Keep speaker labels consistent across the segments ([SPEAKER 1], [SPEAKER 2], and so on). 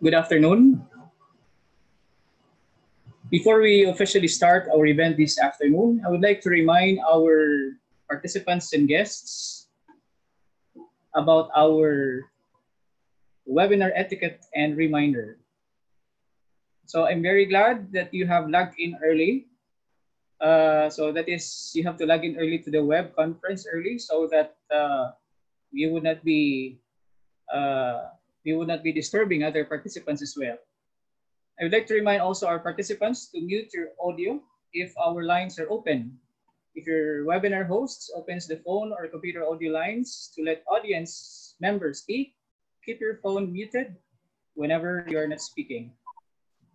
[SPEAKER 1] Good afternoon. Before we officially start our event this afternoon, I would like to remind our participants and guests about our webinar etiquette and reminder. So I'm very glad that you have logged in early. So that is, you have to log in early to the web conference early so that you would not be disturbing other participants as well. I would like to remind also our participants to mute your audio if our lines are open. If your webinar host opens the phone or computer audio lines to let audience members speak, keep your phone muted whenever you're not speaking.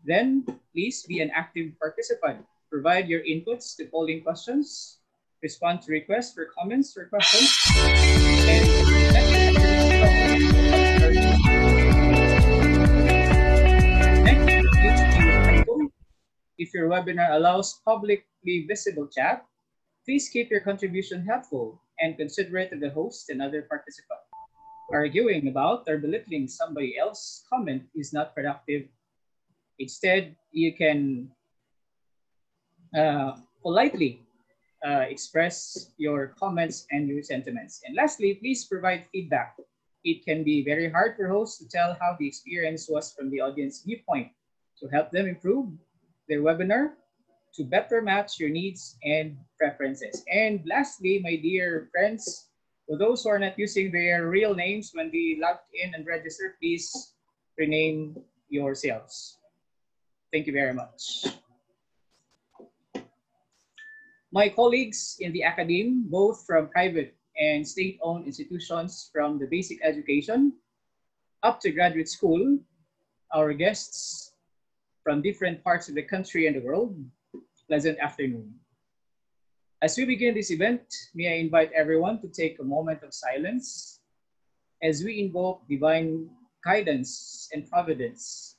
[SPEAKER 1] Then, please be an active participant. Provide your inputs to polling questions, respond to requests for comments or questions, and if your webinar allows publicly visible chat, please keep your contribution helpful and considerate to the host and other participants. Arguing about or belittling somebody else's comment is not productive. Instead, you can politely express your comments and your sentiments. And lastly, please provide feedback. It can be very hard for hosts to tell how the experience was from the audience viewpoint. To help them improve their webinar to better match your needs and preferences. And lastly, my dear friends, for those who are not using their real names when they log in and register, please rename yourselves. Thank you very much. My colleagues in the academe, both from private and state-owned institutions from the basic education up to graduate school, our guests from different parts of the country and the world, pleasant afternoon. As we begin this event, may I invite everyone to take a moment of silence as we invoke divine guidance and providence.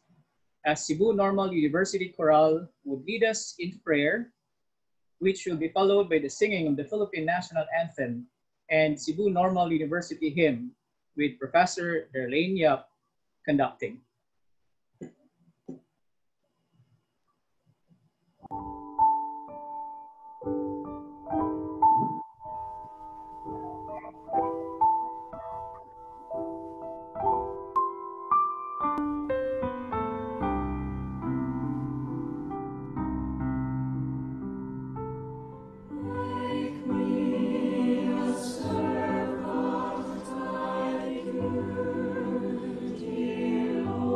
[SPEAKER 1] As Cebu Normal University Chorale would lead us into prayer, which will be followed by the singing of the Philippine National Anthem and Cebu Normal University hymn with Professor Darlene Yap conducting.
[SPEAKER 2] Serve God, thy good, dear Lord.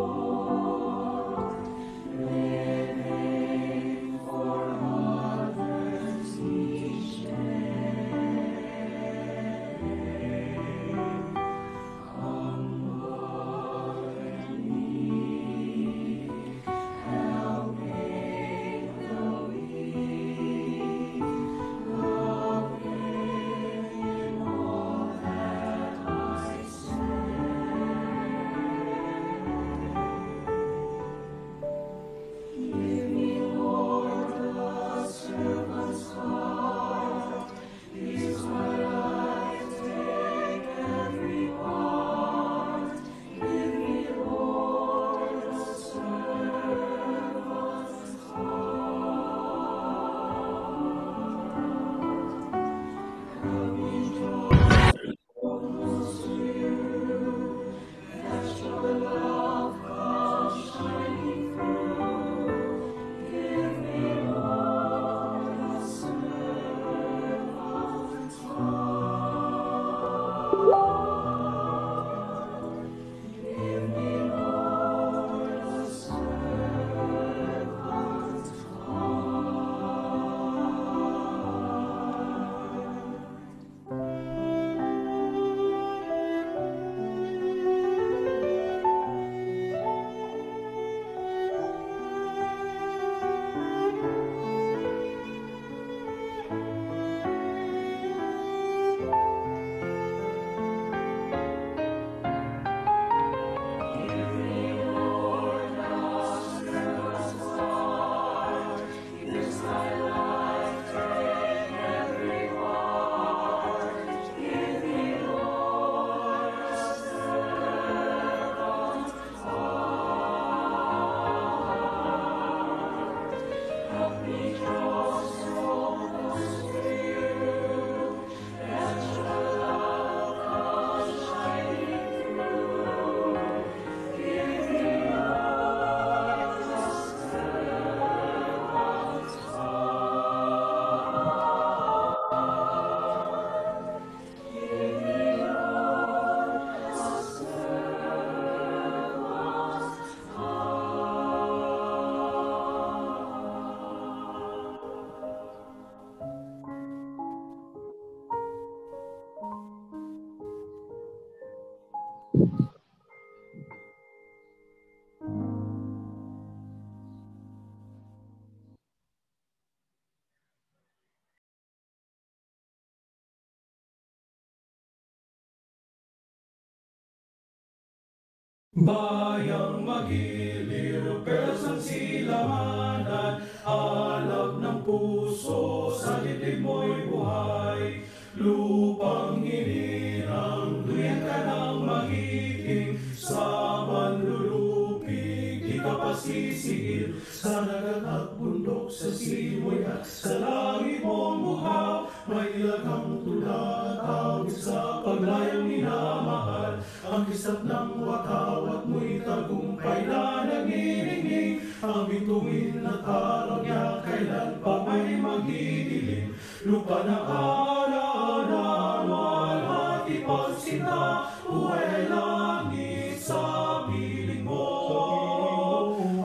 [SPEAKER 2] Bayang magiliw, persang silanganan, alab ng puso, sa dibdib mo'y buhay. Lupang hinirang, duyan ka ng magiting, sa manlulupig, di ka pasisiil. Sa dagat at bundok, sa simoy at sa langit mong buhaw, may ilagang tulad, awit sa paglayang minamahal. Ang kisap ng watawat mo'y tagumpay na nagniningning, ang bituin at araw niya kailan pa may magdidilim. Lupa na kaalanan, walhati pagsinta, buhay ay langit sa piling mo.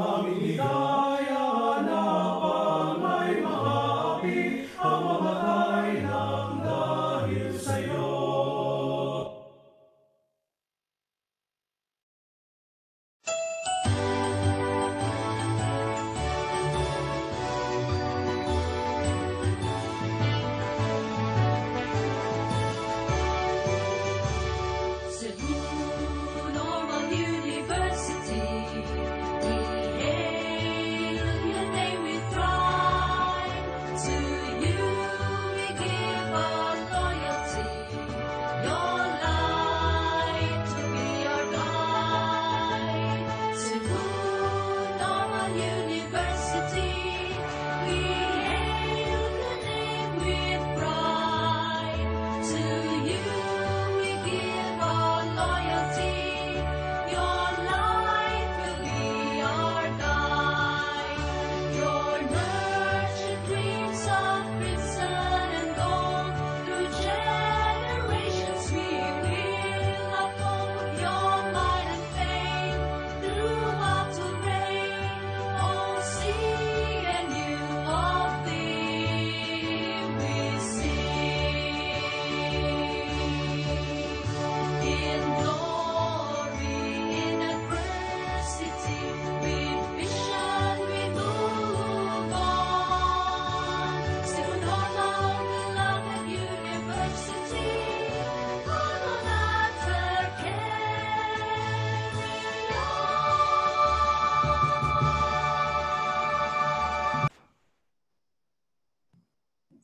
[SPEAKER 2] Aming ligaya na pang may maapi, ang mamatay ng dahil sa'yo.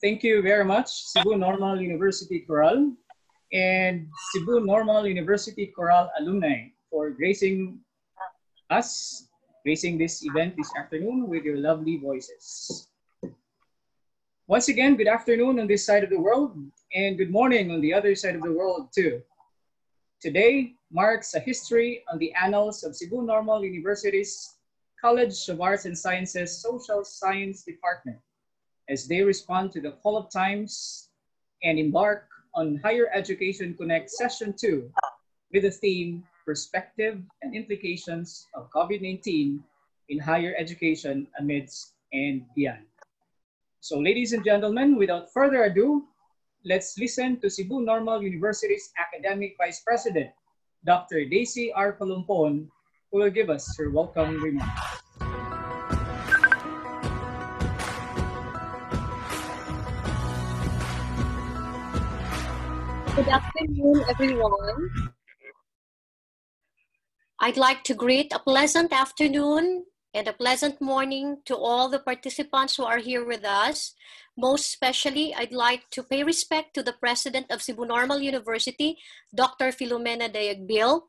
[SPEAKER 1] Thank you very much, Cebu Normal University Chorale and Cebu Normal University Chorale alumni for gracing us, gracing this event this afternoon with your lovely voices. Once again, good afternoon on this side of the world and good morning on the other side of the world too. Today marks a history on the annals of Cebu Normal University's College of Arts and Sciences Social Science Department, as they respond to the call of times and embark on Higher Education Connect Session 2 with the theme, Perspective and Implications of COVID-19 in Higher Education Amidst and Beyond. So ladies and gentlemen, without further ado, let's listen to Cebu Normal University's Academic Vice President, Dr. Daisy R. Palumpon, who will give us her welcome remarks.
[SPEAKER 3] Good afternoon, everyone. I'd like to greet a pleasant afternoon and a pleasant morning to all the participants who are here with us. Most especially, I'd like to pay respect to the President of Cebu Normal University, Dr. Filomena Dayagbel,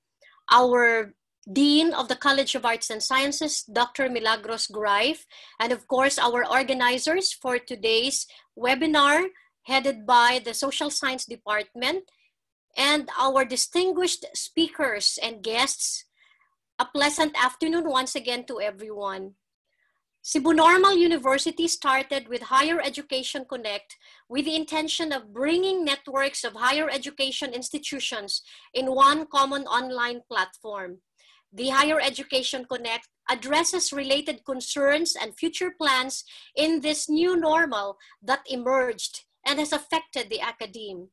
[SPEAKER 3] our Dean of the College of Arts and Sciences, Dr. Milagros Graif, and of course, our organizers for today's webinar, headed by the Social Science Department, and our distinguished speakers and guests. A pleasant afternoon once again to everyone. Cebu Normal University started with Higher Education Connect with the intention of bringing networks of higher education institutions in one common online platform. The Higher Education Connect addresses related concerns and future plans in this new normal that emerged and has affected the academe.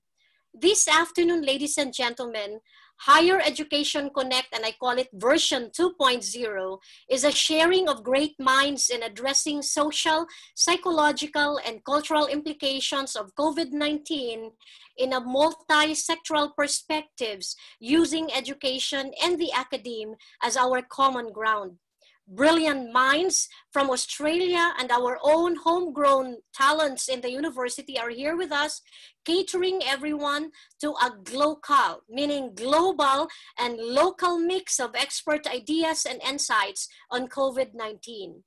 [SPEAKER 3] This afternoon, ladies and gentlemen, Higher Education Connect, and I call it version 2.0, is a sharing of great minds in addressing social, psychological, and cultural implications of COVID-19 in a multi-sectoral perspectives, using education and the academe as our common ground. Brilliant minds from Australia and our own homegrown talents in the university are here with us, catering everyone to a glocal, meaning global and local mix of expert ideas and insights on COVID-19.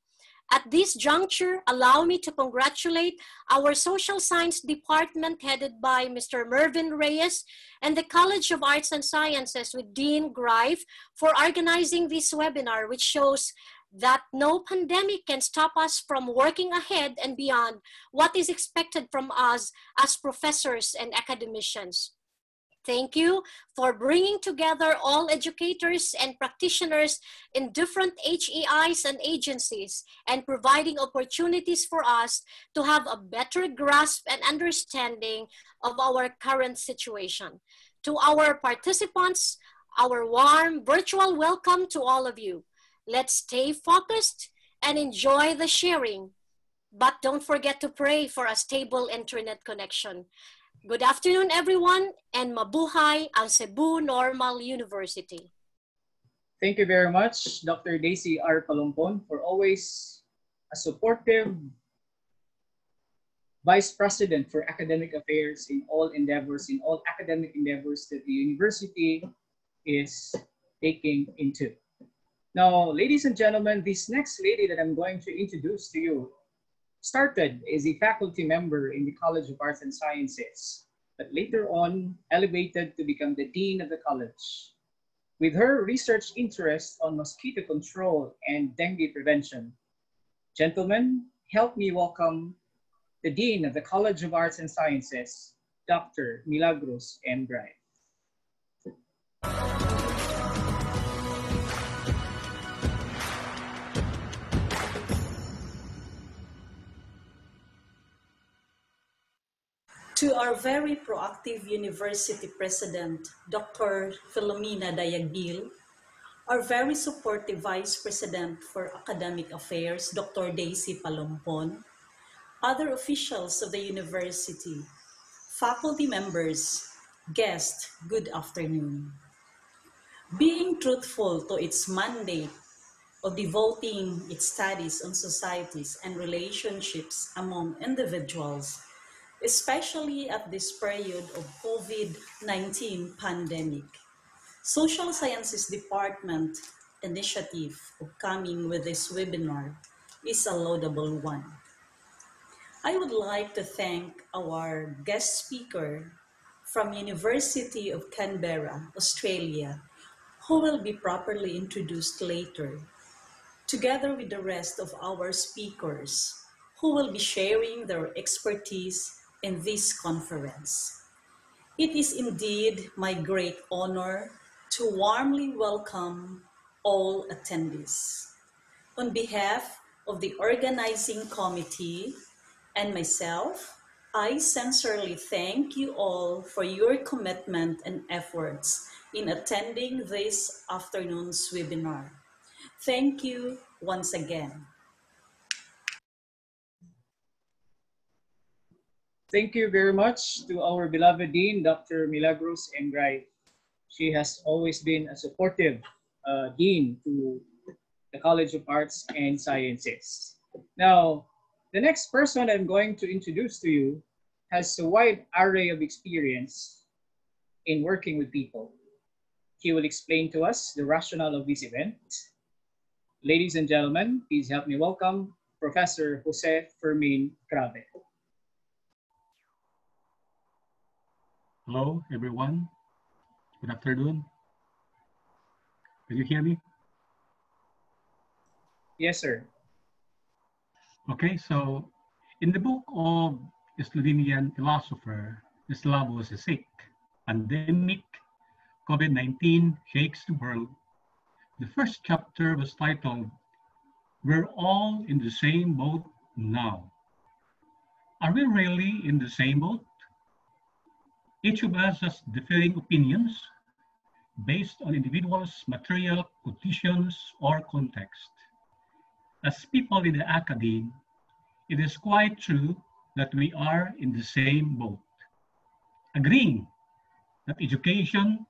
[SPEAKER 3] At this juncture, allow me to congratulate our Social Science Department headed by Mr. Mervyn Reyes and the College of Arts and Sciences with Dean Greif for organizing this webinar, which shows that no pandemic can stop us from working ahead and beyond what is expected from us as professors and academicians. Thank you for bringing together all educators and practitioners in different HEIs and agencies and providing opportunities for us to have a better grasp and understanding of our current situation. To our participants, our warm virtual welcome to all of you. Let's stay focused and enjoy the sharing. But don't forget to pray for a stable internet connection. Good afternoon, everyone, and mabuhay ang Cebu Normal University.
[SPEAKER 1] Thank you very much, Dr. Daisy R. Palumpon, for always a supportive Vice President for Academic Affairs in all endeavors, in all academic endeavors that the university is taking into. Now, ladies and gentlemen, this next lady that I'm going to introduce to you started as a faculty member in the College of Arts and Sciences, but later on elevated to become the Dean of the college. With her research interest on mosquito control and dengue prevention, gentlemen, help me welcome the Dean of the College of Arts and Sciences, Dr. Milagros M. Greif.
[SPEAKER 4] To our very proactive University President, Dr. Philomena Dayagbel, our very supportive Vice President for Academic Affairs, Dr. Daisy Palumpon, other officials of the university, faculty members, guests, good afternoon. Being truthful to its mandate of devoting its studies on societies and relationships among individuals, especially at this period of COVID-19 pandemic, Social Sciences Department initiative of coming with this webinar is a laudable one. I would like to thank our guest speaker from University of Canberra, Australia, who will be properly introduced later, together with the rest of our speakers, who will be sharing their expertise in this conference. It is indeed my great honor to warmly welcome all attendees. On behalf of the organizing committee and myself, I sincerely thank you all for your commitment and efforts in attending this afternoon's webinar. Thank you once again.
[SPEAKER 1] Thank you very much to our beloved Dean, Dr. Milagros M. Greif. She has always been a supportive Dean to the College of Arts and Sciences. Now, the next person I'm going to introduce to you has a wide array of experience in working with people. He will explain to us the rationale of this event. Ladies and gentlemen, please help me welcome Professor Jose Fermin Crave.
[SPEAKER 5] Hello, everyone. Good afternoon. Can you hear me?
[SPEAKER 1] Yes, sir.
[SPEAKER 5] Okay, so in the book of Slovenian philosopher Slavoj Žižek, Pandemic, COVID-19 Shakes the World, the first chapter was titled, We're All in the Same Boat Now. Are we really in the same boat? Each of us has differing opinions, based on individuals' material conditions or context. As people in the academe, it is quite true that we are in the same boat, agreeing that education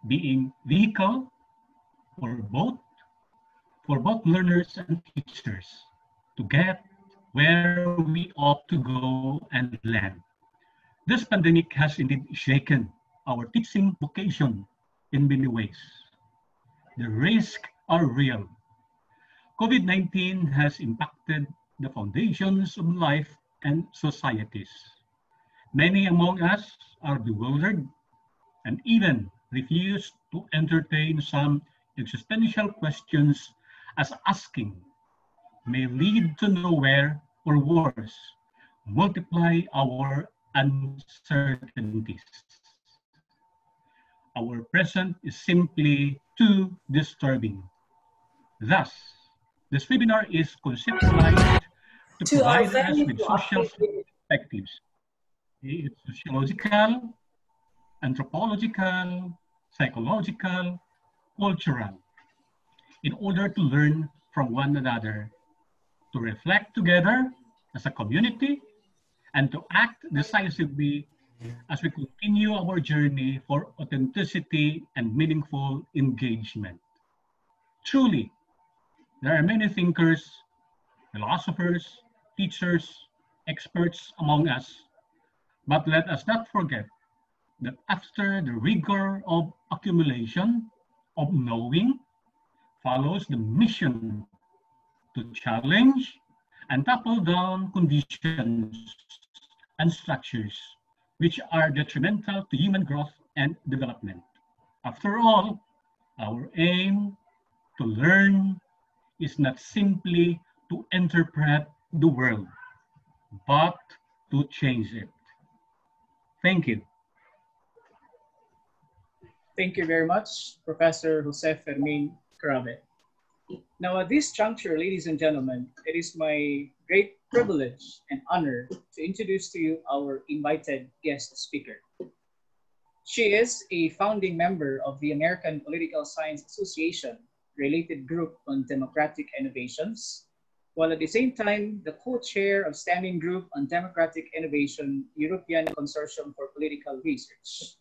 [SPEAKER 5] being vehicle for both learners and teachers to get where we ought to go and land. This pandemic has indeed shaken our teaching vocation in many ways. The risks are real. COVID-19 has impacted the foundations of life and societies. Many among us are bewildered and even refuse to entertain some existential questions as asking may lead to nowhere or worse, multiply our uncertainties. Our present is simply too disturbing. Thus, this webinar is conceptualized to provide us with social perspectives, be it sociological, anthropological, psychological, cultural, in order to learn from one another, to reflect together as a community, and to act decisively as we continue our journey for authenticity and meaningful engagement. Truly, there are many thinkers, philosophers, teachers, experts among us, but let us not forget that after the rigor of accumulation, of knowing, follows the mission to challenge and topple down conditions and structures which are detrimental to human growth and development. After all, our aim to learn is not simply to interpret the world, but to change it. Thank you.
[SPEAKER 1] Thank you very much, Professor Jose Fermin Carabe. Now, at this juncture, ladies and gentlemen, it is my great privilege and honor to introduce to you our invited guest speaker. She is a founding member of the American Political Science Association related group on democratic innovations, while at the same time, the co-chair of Standing Group on Democratic Innovation, European Consortium for Political Research.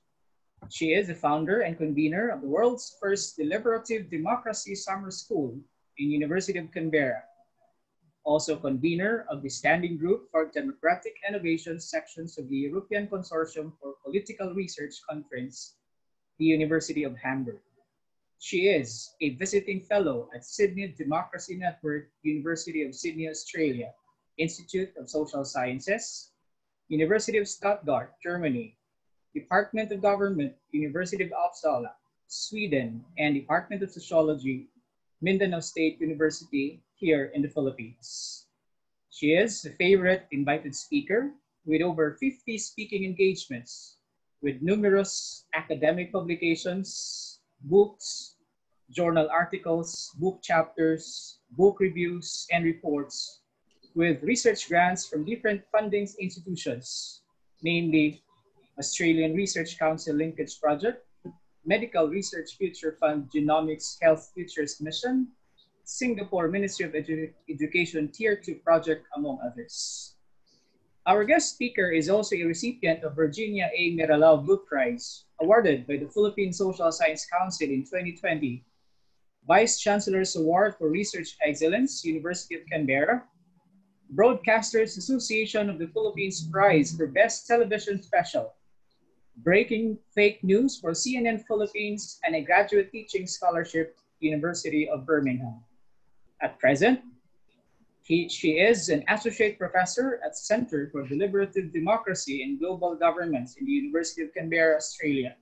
[SPEAKER 1] She is the founder and convener of the world's first deliberative democracy summer school in University of Canberra. Also convener of the Standing Group for Democratic Innovation sections of the European Consortium for Political Research Conference, the University of Hamburg. She is a visiting fellow at Sydney Democracy Network, University of Sydney, Australia, Institute of Social Sciences, University of Stuttgart, Germany, Department of Government, University of Uppsala, Sweden, and Department of Sociology, Mindanao State University here in the Philippines. She is a favorite invited speaker with over 50 speaking engagements with numerous academic publications, books, journal articles, book chapters, book reviews, and reports with research grants from different funding institutions, namely Australian Research Council Linkage Project, Medical Research Future Fund Genomics Health Futures Mission, Singapore Ministry of Education Tier 2 Project, among others. Our guest speaker is also a recipient of Virginia A. Merilao Blue Prize, awarded by the Philippine Social Science Council in 2020, Vice Chancellor's Award for Research Excellence, University of Canberra, Broadcasters Association of the Philippines Prize for Best Television Special, Breaking Fake News for CNN Philippines, and a Graduate Teaching Scholarship, University of Birmingham. At present, she is an Associate Professor at Center for Deliberative Democracy and Global Governments in the University of Canberra, Australia.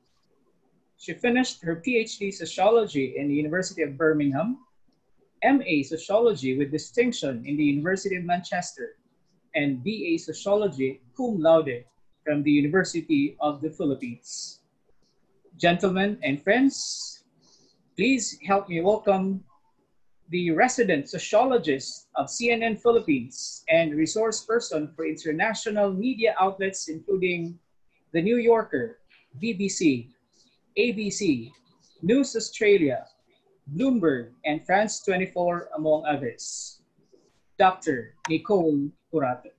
[SPEAKER 1] She finished her PhD Sociology in the University of Birmingham, MA Sociology with distinction in the University of Manchester, and BA Sociology cum laude from the University of the Philippines. Gentlemen and friends, please help me welcome the resident sociologist of CNN Philippines and resource person for international media outlets including The New Yorker, BBC, ABC, News Australia, Bloomberg, and France 24, among others. Dr. Nicole Curato.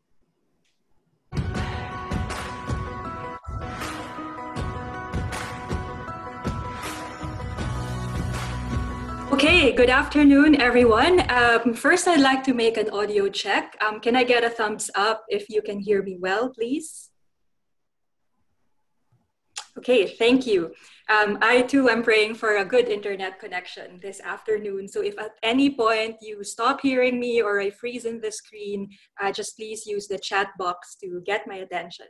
[SPEAKER 6] Okay, good afternoon, everyone. First, I'd like to make an audio check. Can I get a thumbs up if you can hear me well, please? Okay, thank you. I too am praying for a good internet connection this afternoon. So if at any point you stop hearing me or I freeze in the screen, just please use the chat box to get my attention.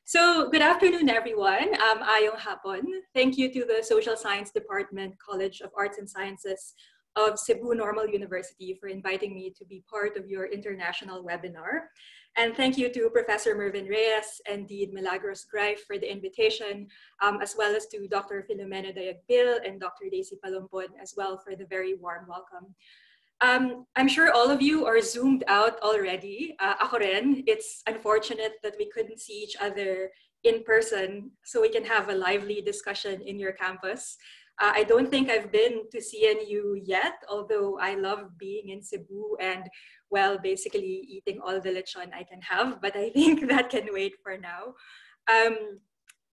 [SPEAKER 6] So good afternoon, everyone. Ayong hapon. Thank you to the Social Science Department, College of Arts and Sciences of Cebu Normal University for inviting me to be part of your international webinar. And thank you to Professor Mervyn Reyes and Dean Milagros Greif for the invitation, as well as to Dr. Filomena Dayagbil and Dr. Daisy Palumpon as well for the very warm welcome. I'm sure all of you are zoomed out already. Ako rin, it's unfortunate that we couldn't see each other in person so we can have a lively discussion in your campus. I don't think I've been to CNU yet, although I love being in Cebu and, well, basically eating all the lechon I can have, but I think that can wait for now.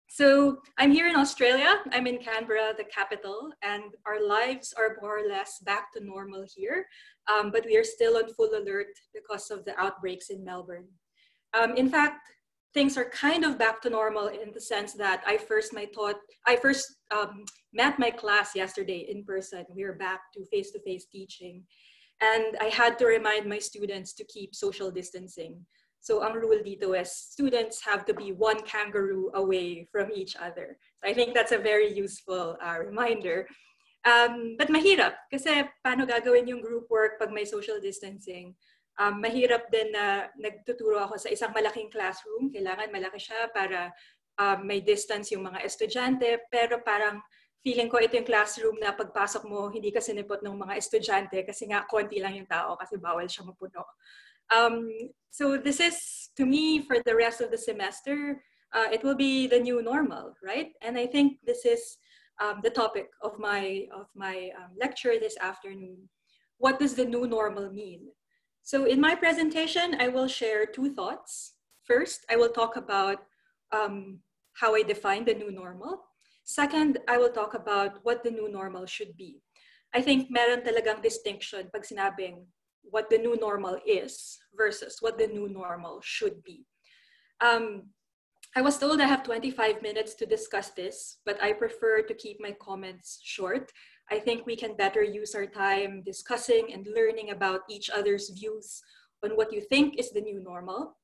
[SPEAKER 6] So I'm here in Australia. I'm in Canberra, the capital, and our lives are more or less back to normal here, but we are still on full alert because of the outbreaks in Melbourne. In fact, things are kind of back to normal in the sense that I first met my class yesterday in person. We are back to face-to-face teaching, and I had to remind my students to keep social distancing. So ang rule dito is students have to be one kangaroo away from each other. So I think that's a very useful reminder. But mahirap kasi paano gagawin yung group work pag may social distancing? Mahirap din na nagtuturo ako sa isang malaking classroom. Kailangan malaki siya para may distance yung mga estudyante. Pero parang feeling ko ito yung classroom na pagpasok mo, hindi ka sinipot ng mga estudyante kasi nga konti lang yung tao kasi bawal siya mapuno. So this is, to me, for the rest of the semester, it will be the new normal, right? And I think this is the topic of my lecture this afternoon. What does the new normal mean? So in my presentation, I will share two thoughts. First, I will talk about how I define the new normal. Second, I will talk about what the new normal should be. I think meron talagang distinction pag sinabing what the new normal is versus what the new normal should be. I was told I have 25 minutes to discuss this, but I prefer to keep my comments short. I think we can better use our time discussing and learning about each other's views on what you think is the new normal.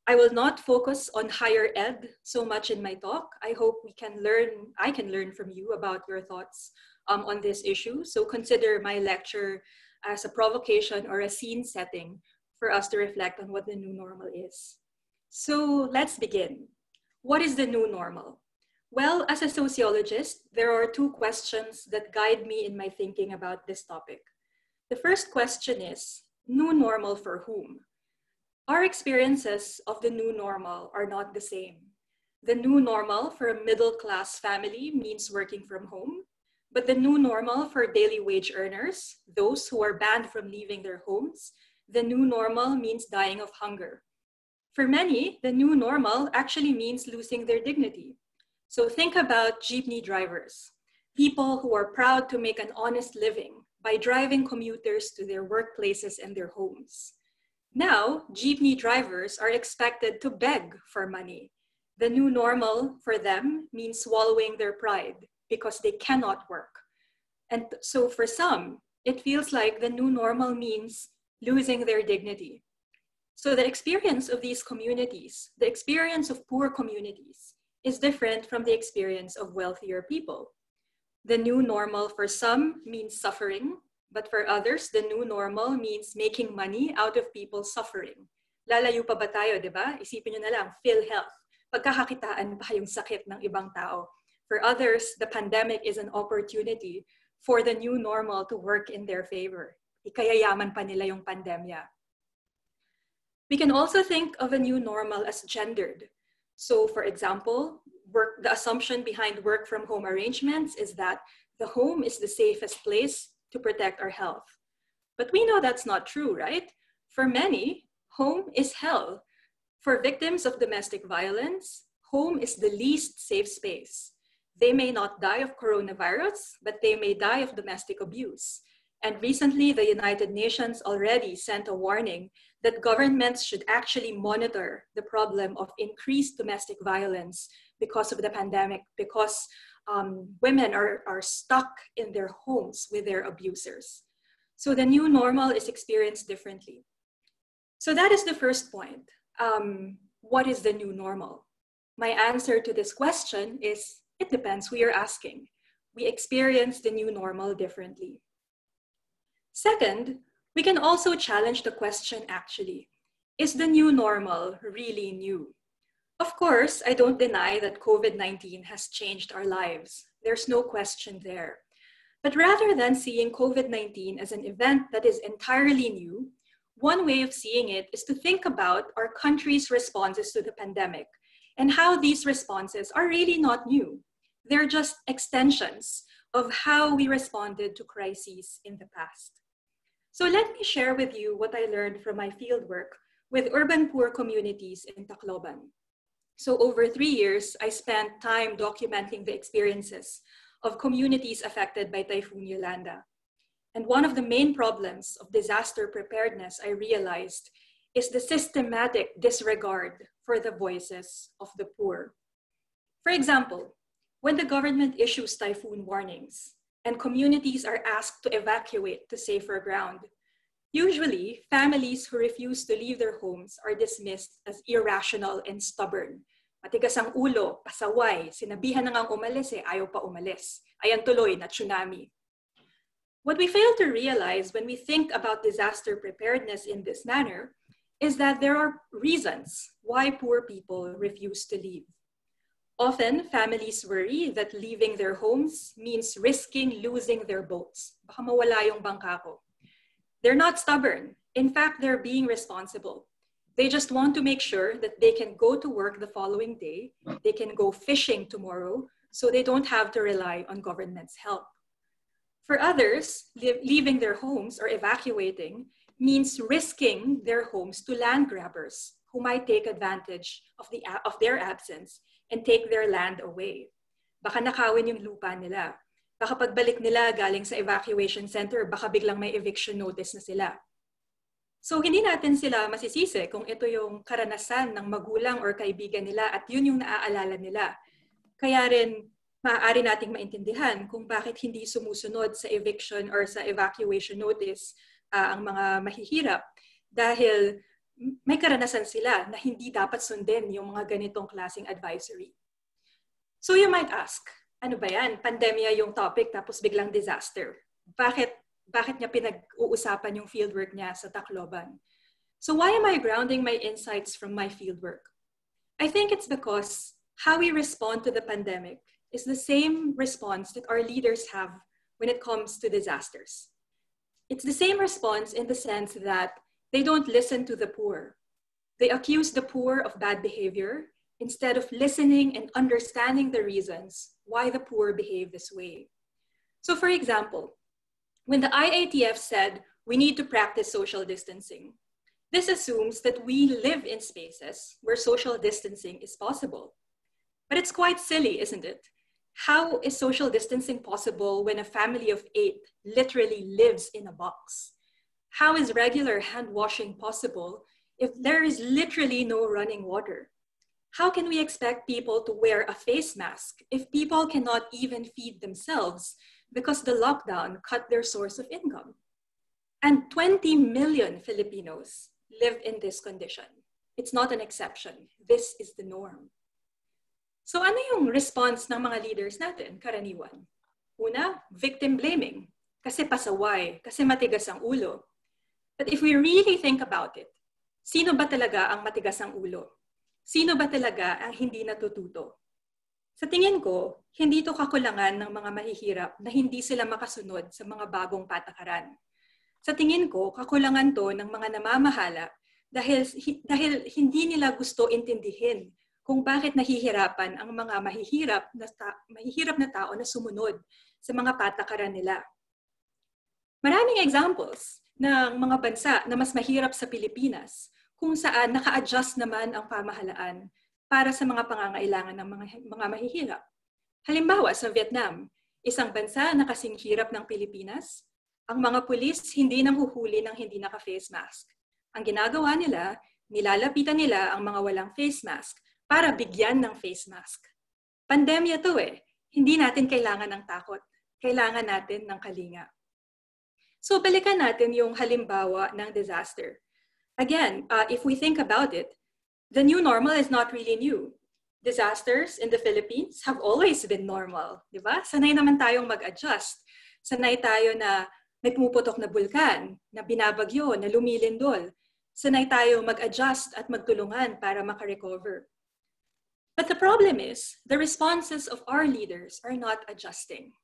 [SPEAKER 6] I will not focus on higher ed so much in my talk. I hope I can learn from you about your thoughts on this issue. So consider my lecture as a provocation or a scene setting for us to reflect on what the new normal is. So let's begin. What is the new normal? Well, as a sociologist, there are two questions that guide me in my thinking about this topic. The first question is, new normal for whom? Our experiences of the new normal are not the same. The new normal for a middle-class family means working from home, but the new normal for daily wage earners, those who are banned from leaving their homes, the new normal means dying of hunger. For many, the new normal actually means losing their dignity. So think about jeepney drivers, people who are proud to make an honest living by driving commuters to their workplaces and their homes. Now, jeepney drivers are expected to beg for money. The new normal for them means swallowing their pride because they cannot work. And so for some, it feels like the new normal means losing their dignity. So the experience of these communities, the experience of poor communities, is different from the experience of wealthier people. The new normal for some means suffering, but for others, the new normal means making money out of people's suffering. Lalayo pa ba tayo, di ba? Isipin nyo na lang, PhilHealth. Pagkakakitaan pa yung sakit ng ibang tao. For others, the pandemic is an opportunity for the new normal to work in their favor. Ikayayaman pa nila yung pandemya. We can also think of a new normal as gendered. So for example, the assumption behind work from home arrangements is that the home is the safest place to protect our health. But we know that's not true, right? For many, home is hell. For victims of domestic violence, home is the least safe space. They may not die of coronavirus, but they may die of domestic abuse. And recently, the United Nations already sent a warning that governments should actually monitor the problem of increased domestic violence because of the pandemic, because women are stuck in their homes with their abusers. So the new normal is experienced differently. So that is the first point. What is the new normal? My answer to this question is, it depends who you're asking. We experience the new normal differently. Second, we can also challenge the question actually, is the new normal really new? Of course, I don't deny that COVID-19 has changed our lives. There's no question there. But rather than seeing COVID-19 as an event that is entirely new, one way of seeing it is to think about our country's responses to the pandemic and how these responses are really not new. They're just extensions of how we responded to crises in the past. So let me share with you what I learned from my fieldwork with urban poor communities in Tacloban. So over 3 years, I spent time documenting the experiences of communities affected by Typhoon Yolanda. And one of the main problems of disaster preparedness, I realized, is the systematic disregard for the voices of the poor. For example, when the government issues typhoon warnings and communities are asked to evacuate to safer ground, usually families who refuse to leave their homes are dismissed as irrational and stubborn. Matigas ang ulo, pasaway, sinabihan na ngang umalis ayaw pa umalis. Ayan tuloy na tsunami. What we fail to realize when we think about disaster preparedness in this manner is that there are reasons why poor people refuse to leave. Often, families worry that leaving their homes means risking losing their boats. Baka mawala yung bangka ko. They're not stubborn. In fact, they're being responsible. They just want to make sure that they can go to work the following day, they can go fishing tomorrow, so they don't have to rely on government's help. For others, leaving their homes or evacuating means risking their homes to land grabbers who might take advantage of their absence and take their land away. Baka nakawin yung lupa nila. Baka pagbalik nila galing sa evacuation center, baka biglang may eviction notice na sila. So hindi natin sila masisisi kung ito yung karanasan ng magulang or kaibigan nila at yun yung naaalala nila. Kaya rin maaari nating maintindihan kung bakit hindi sumusunod sa eviction or sa evacuation notice ang mga mahihirap dahil may karanasan sila na hindi dapat sundin yung mga ganitong klaseng advisory. So you might ask, ano ba yan? Pandemya yung topic tapos biglang disaster. Bakit niya pinag-uusapan yung fieldwork niya sa Tacloban? So why am I grounding my insights from my fieldwork? I think it's because how we respond to the pandemic is the same response that our leaders have when it comes to disasters. It's the same response in the sense that they don't listen to the poor. They accuse the poor of bad behavior instead of listening and understanding the reasons why the poor behave this way. So for example, when the IATF said we need to practice social distancing, this assumes that we live in spaces where social distancing is possible. But it's quite silly, isn't it? How is social distancing possible when a family of 8 literally lives in a box? How is regular hand washing possible if there is literally no running water? How can we expect people to wear a face mask if people cannot even feed themselves because the lockdown cut their source of income? And 20 million Filipinos live in this condition. It's not an exception. This is the norm. So ano yung response ng mga leaders natin, karaniwan? Una, victim blaming. Kasi pasaway, kasi matigas ang ulo. But if we really think about it, sino ba talaga ang matigas ang ulo? Sino ba talaga ang hindi natututo? Sa tingin ko, hindi ito kakulangan ng mga mahihirap na hindi sila makasunod sa mga bagong patakaran. Sa tingin ko, kakulangan to ng mga namamahala dahil hindi nila gusto intindihin kung bakit nahihirapan ang mga mahihirap na tao na sumunod sa mga patakaran nila. Maraming examples ng mga bansa na mas mahirap sa Pilipinas kung saan naka-adjust naman ang pamahalaan para sa mga pangangailangan ng mga mahihirap. Halimbawa, sa Vietnam, isang bansa na kasing hirap ng Pilipinas, ang mga pulis hindi nanghuhuli ng hindi naka-face mask. Ang ginagawa nila, nilalapitan nila ang mga walang face mask para bigyan ng face mask. Pandemya to eh. Hindi natin kailangan ng takot. Kailangan natin ng kalinga. So balikan natin yung halimbawa ng disaster. Again, if we think about it, the new normal is not really new. Disasters in the Philippines have always been normal, di ba? Sanay naman tayong mag-adjust. Sanay tayo na may pumuputok na bulkan, na binabagyo, na lumilindol. Sanay tayo mag-adjust at magtulungan para makarecover. But the problem is, the responses of our leaders are not adjusting.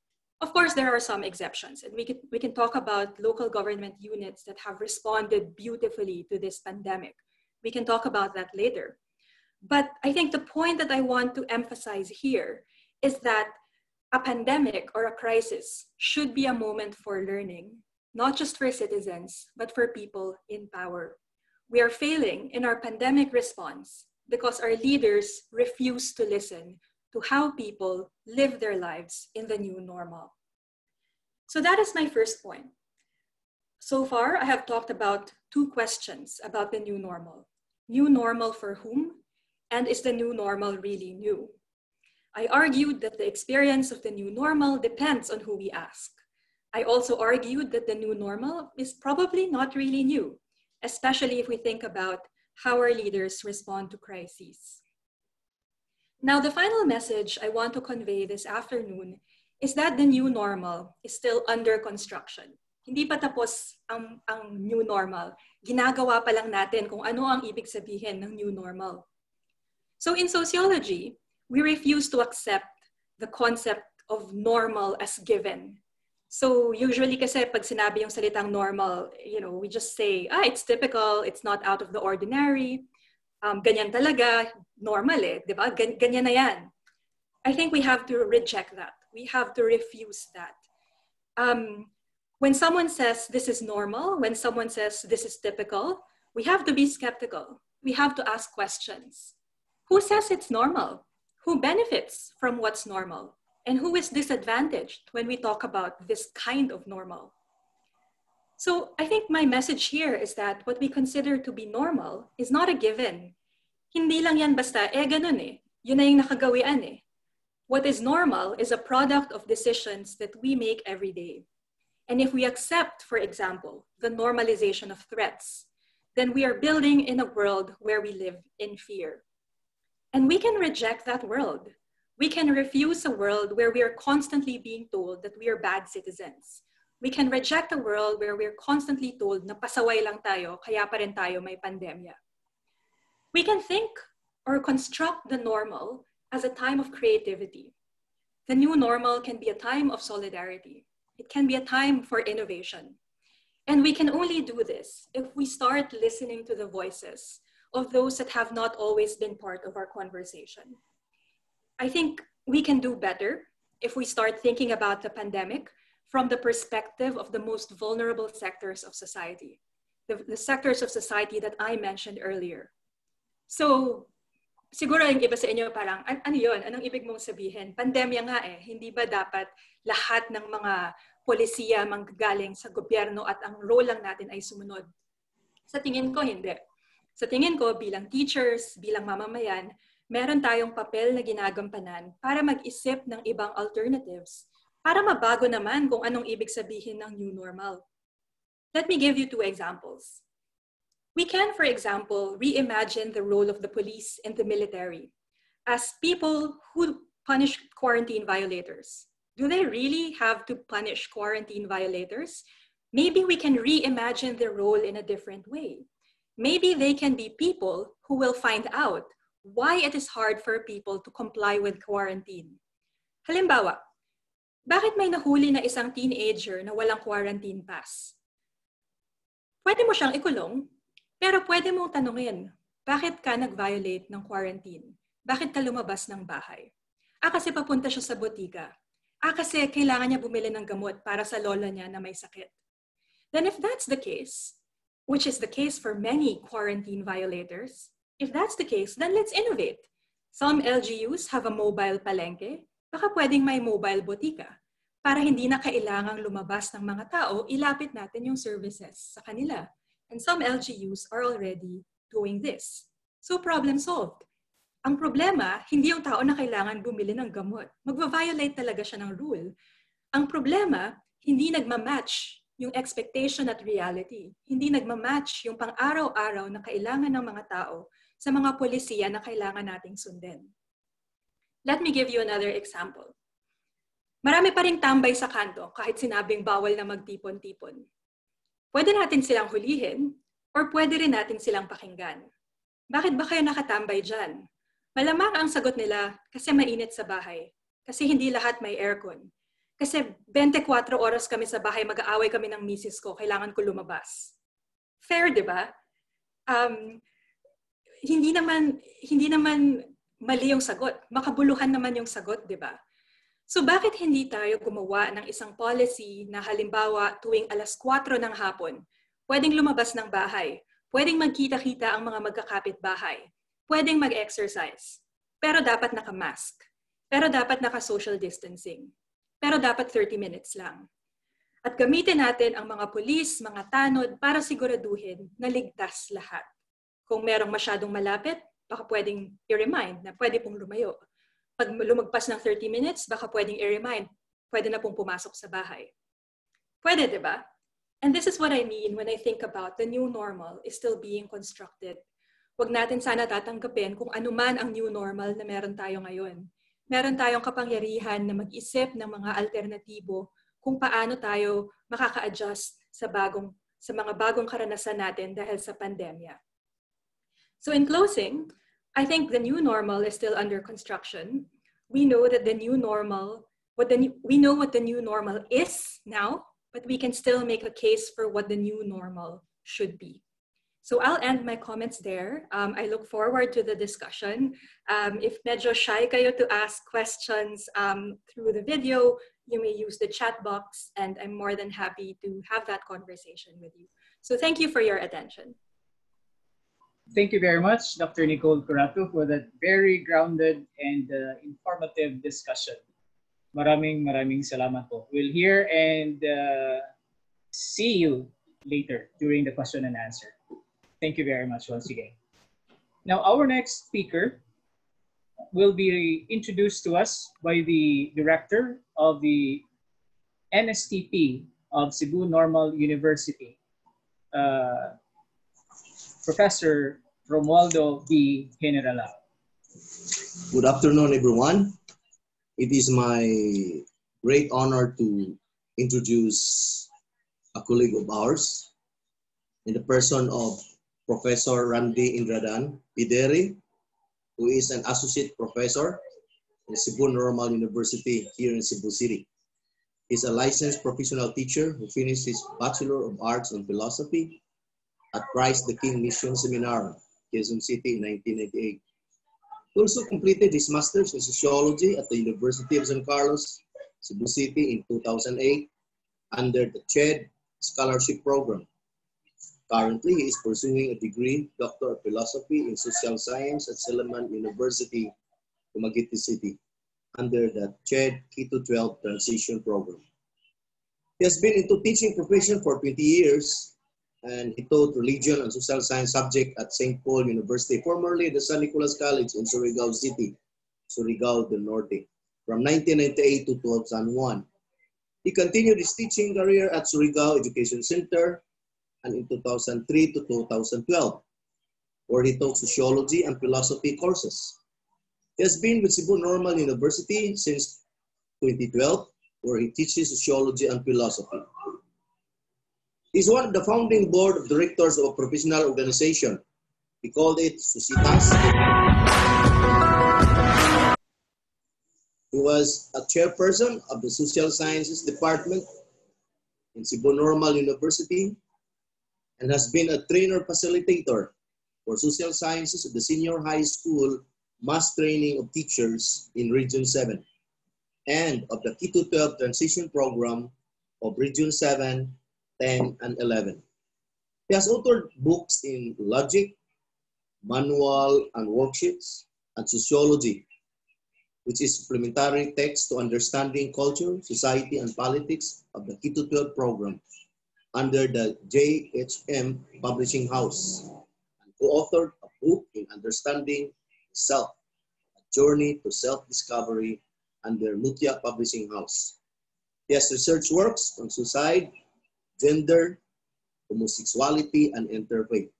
[SPEAKER 6] Of course, there are some exceptions, and we can talk about local government units that have responded beautifully to this pandemic. We can talk about that later. But I think the point that I want to emphasize here is that a pandemic or a crisis should be a moment for learning, not just for citizens, but for people in power. We are failing in our pandemic response because our leaders refuse to listen to how people live their lives in the new normal. So that is my first point. So far, I have talked about two questions about the new normal. New normal for whom? And is the new normal really new? I argued that the experience of the new normal depends on who we ask. I also argued that the new normal is probably not really new, especially if we think about how our leaders respond to crises. Now, the final message I want to convey this afternoon is that the new normal is still under construction. Hindi pa tapos ang new normal. Ginagawa pa lang natin kung ano ang ibig sabihin ng new normal. So in sociology, we refuse to accept the concept of normal as given. So usually kasi pag sinabi yung salitang normal, we just say, it's typical, it's not out of the ordinary. Ganyan talaga, normal eh, di ba? Ganyan na yan. I think we have to reject that. We have to refuse that. When someone says this is normal, when someone says this is typical, we have to be skeptical. We have to ask questions. Who says it's normal? Who benefits from what's normal? And who is disadvantaged when we talk about this kind of normal? So I think my message here is that what we consider to be normal is not a given. Hindi lang yan basta, ganun eh. Yun na yung nakagawian eh. What is normal is a product of decisions that we make every day. And if we accept, for example, the normalization of threats, then we are building in a world where we live in fear. And we can reject that world. We can refuse a world where we are constantly being told that we are bad citizens. We can reject a world where we are constantly told na pasaway lang tayo, kaya pa rin tayo may pandemya. We can think or construct the normal as a time of creativity. The new normal can be a time of solidarity. It can be a time for innovation. And we can only do this if we start listening to the voices of those that have not always been part of our conversation. I think we can do better if we start thinking about the pandemic from the perspective of the most vulnerable sectors of society, the sectors of society that I mentioned earlier. So, siguro yung iba sa inyo parang, ano yun? Anong ibig mong sabihin? Pandemya nga eh. Hindi ba dapat lahat ng mga polisiya manggagaling sa gobyerno at ang role lang natin ay sumunod? Sa tingin ko, hindi. Sa tingin ko, bilang teachers, bilang mamamayan, meron tayong papel na ginagampanan para mag-isip ng ibang alternatives, para mabago naman kung anong ibig sabihin ng new normal. Let me give you two examples. We can, for example, reimagine the role of the police and the military as people who punish quarantine violators. Do they really have to punish quarantine violators? Maybe we can reimagine their role in a different way. Maybe they can be people who will find out why it is hard for people to comply with quarantine. Halimbawa, bakit may nahuli na isang teenager na walang quarantine pass? Pwede mo siyang ikulong, pero pwede mong tanungin, bakit ka nag-violate ng quarantine? Bakit ka lumabas ng bahay? Kasi papunta siya sa botika. Kasi kailangan niya bumili ng gamot para sa lola niya na may sakit. Then if that's the case, which is the case for many quarantine violators, if that's the case, then let's innovate. Some LGUs have a mobile palengke. Baka pwedeng may mobile botika para hindi na kailangang lumabas ng mga tao, ilapit natin yung services sa kanila. And some LGUs are already doing this. So problem solved. Ang problema, hindi yung tao na kailangan bumili ng gamot. Magva-violate talaga siya ng rule. Ang problema, hindi nagmamatch yung expectation at reality. Hindi nagmamatch yung pang-araw-araw na kailangan ng mga tao sa mga polisiya na kailangan nating sundin. Let me give you another example. Marami pa ring tambay sa kanto kahit sinabing bawal na magtipon-tipon. Pwede natin silang hulihin or pwede rin natin silang pakinggan. Bakit ba kayo nakatambay dyan? Malamang ang sagot nila, kasi mainit sa bahay. Kasi hindi lahat may aircon. Kasi 24 oras kami sa bahay, mag-aaway kami ng misis ko, kailangan ko lumabas. Fair, di ba? Hindi naman mali yung sagot. Makabuluhan naman yung sagot, di ba? So bakit hindi tayo gumawa ng isang policy na halimbawa tuwing 4:00 ng hapon, pwedeng lumabas ng bahay, pwedeng magkita-kita ang mga magkakapit-bahay, pwedeng mag-exercise, pero dapat naka-mask, pero dapat naka-social distancing, pero dapat 30 minutes lang. At gamitin natin ang mga pulis, mga tanod para siguraduhin na ligtas lahat. Kung merong masyadong malapit, baka pwedeng i-remind na pwede pong lumayo. Pag lumagpas ng 30 minutes, baka pwedeng i-remind, pwede na pong pumasok sa bahay. Pwede, di ba? And this is what I mean when I think about the new normal is still being constructed. Huwag natin sana tatanggapin kung ano man ang new normal na meron tayo ngayon. Meron tayong kapangyarihan na mag-isip ng mga alternatibo kung paano tayo makaka-adjust sa mga bagong karanasan natin dahil sa pandemya. So in closing, I think the new normal is still under construction. We know that the new normal, we know what the new normal is now, but we can still make a case for what the new normal should be. So I'll end my comments there. I look forward to the discussion. If medyo shy kayo to ask questions through the video, you may use the chat box, and I'm more than happy to have that conversation with you. So thank you for your attention.
[SPEAKER 1] Thank you very much, Dr. Nicole Curato, for that very grounded and informative discussion. Maraming salamat po. We'll hear and see you later during the question and answer. Thank you very much once again. Now, our next speaker will be introduced to us by the director of the NSTP of Cebu Normal University, Professor Romualdo B. Generalao.
[SPEAKER 7] Good afternoon, everyone. It is my great honor to introduce a colleague of ours in the person of Professor Randy Indradan Pideri, who is an associate professor in Cebu Normal University here in Cebu City. He's a licensed professional teacher who finished his Bachelor of Arts in Philosophy at Christ the King Mission Seminar, Quezon City in 1998. He also completed his Master's in Sociology at the University of San Carlos, Cebu City in 2008 under the CHED Scholarship Program. Currently, he is pursuing a degree, Doctor of Philosophy in Social Science at Silliman University, Dumaguete City, under the CHED K-12 Transition Program. He has been into teaching profession for 20 years, and he taught religion and social science subject at St. Paul University, formerly the San Nicolas College in Surigao City, Surigao del Norte, from 1998 to 2001. He continued his teaching career at Surigao Education Center, and in 2003 to 2012, where he taught sociology and philosophy courses. He has been with Cebu Normal University since 2012, where he teaches sociology and philosophy. He is one of the founding board of directors of a professional organization. We called it Societas. He was a chairperson of the Social Sciences Department in Cebu Normal University, and has been a trainer facilitator for social sciences at the Senior High School Mass Training of Teachers in Region 7. and of the K-12 transition program of Region 7, 10, and 11. He has authored books in logic, manual and worksheets, and sociology, which is supplementary text to understanding culture, society, and politics of the K-12 program under the JHM Publishing House, and co-authored a book in Understanding Self, A Journey to Self-Discovery under Mutia Publishing House. He has research works on suicide, gender, homosexuality, and interfaith.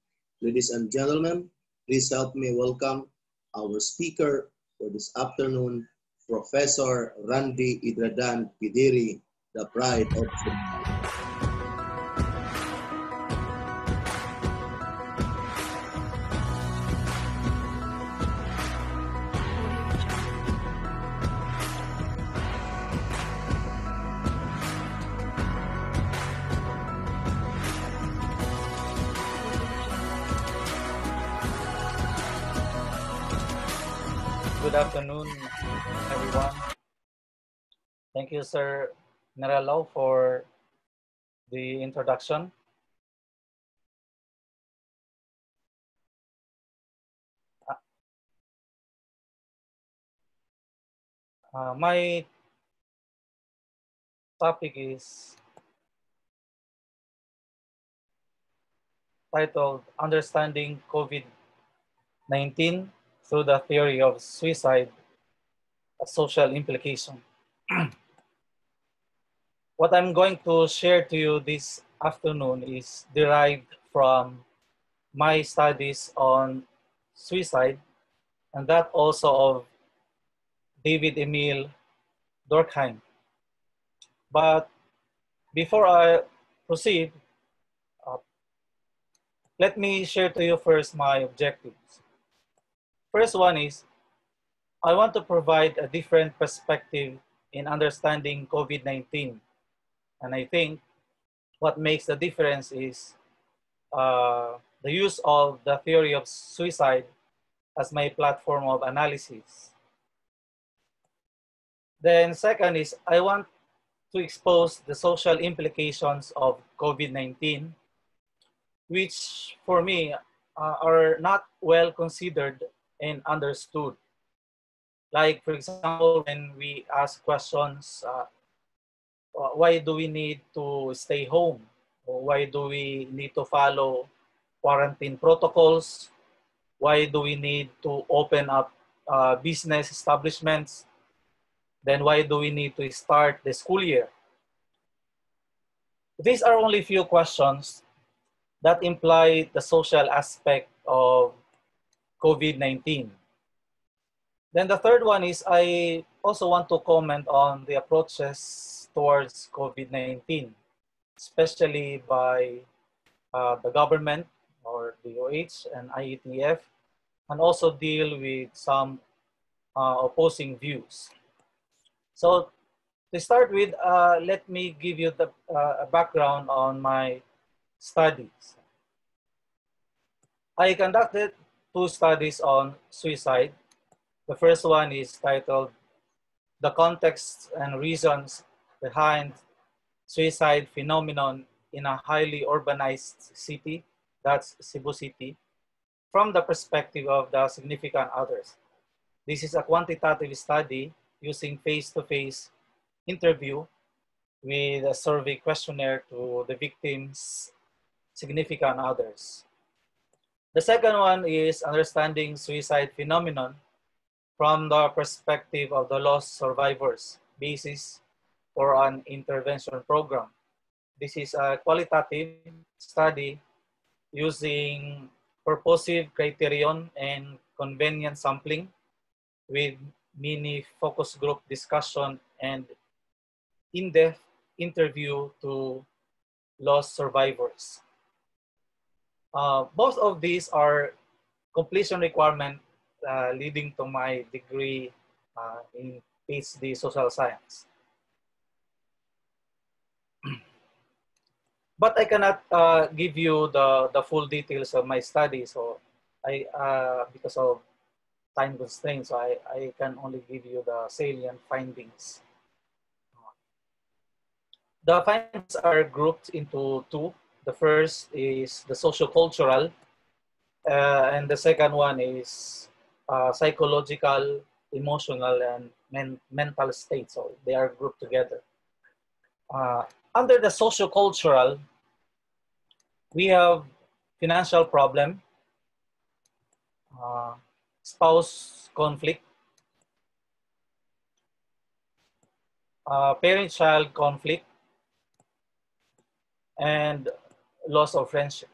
[SPEAKER 7] Ladies and gentlemen, please help me welcome our speaker for this afternoon, Professor Randy Idradan Pidiri, the pride of
[SPEAKER 8] Good afternoon, everyone. Thank you, Sir Nerello, for the introduction. My topic is titled Understanding COVID-19 through the Theory of Suicide, a Social Implication. What I'm going to share to you this afternoon is derived from my studies on suicide, and that also of David Emil Durkheim. But before I proceed, let me share to you first my objectives. First one is, I want to provide a different perspective in understanding COVID-19. And I think what makes the difference is the use of the theory of suicide as my platform of analysis. Then second is, I want to expose the social implications of COVID-19, which for me are not well considered and understood. Like, for example, when we ask questions, why do we need to stay home? Or why do we need to follow quarantine protocols? Why do we need to open up business establishments? Then why do we need to start the school year? These are only few questions that imply the social aspect of COVID-19. Then the third one is, I also want to comment on the approaches towards COVID-19, especially by the government or the OH and IETF, and also deal with some opposing views. So to start with, let me give you the background on my studies. I conducted 2 studies on suicide. The first one is titled The Context and Reasons Behind Suicide Phenomenon in a Highly Urbanized City, that's Cebu City, from the perspective of the significant others. This is a quantitative study using face-to-face interview with a survey questionnaire to the victims' significant others. The second one is Understanding Suicide Phenomenon from the perspective of the lost survivors, basis for an intervention program. This is a qualitative study using purposive criterion and convenient sampling with mini focus group discussion and in-depth interview to lost survivors. Both of these are completion requirement leading to my degree in PhD Social Science. But I cannot give you the full details of my study, so because of time constraints, so I can only give you the salient findings. The findings are grouped into two. The first is the socio-cultural, and the second one is psychological, emotional, and mental state. So they are grouped together. Under the socio-cultural, we have financial problem, spouse conflict, parent-child conflict, and loss of friendship.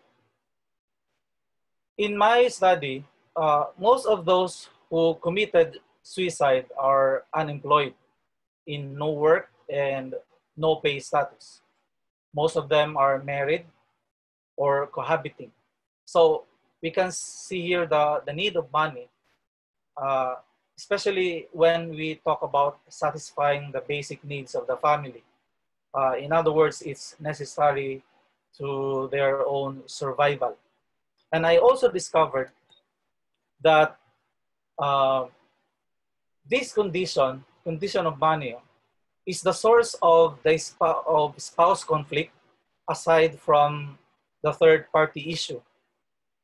[SPEAKER 8] In my study, most of those who committed suicide are unemployed, in no work and no pay status. Most of them are married or cohabiting. So we can see here the need of money, especially when we talk about satisfying the basic needs of the family. In other words, it's necessary to their own survival. And I also discovered that this condition of money, is the source of the spouse conflict, aside from the third party issue,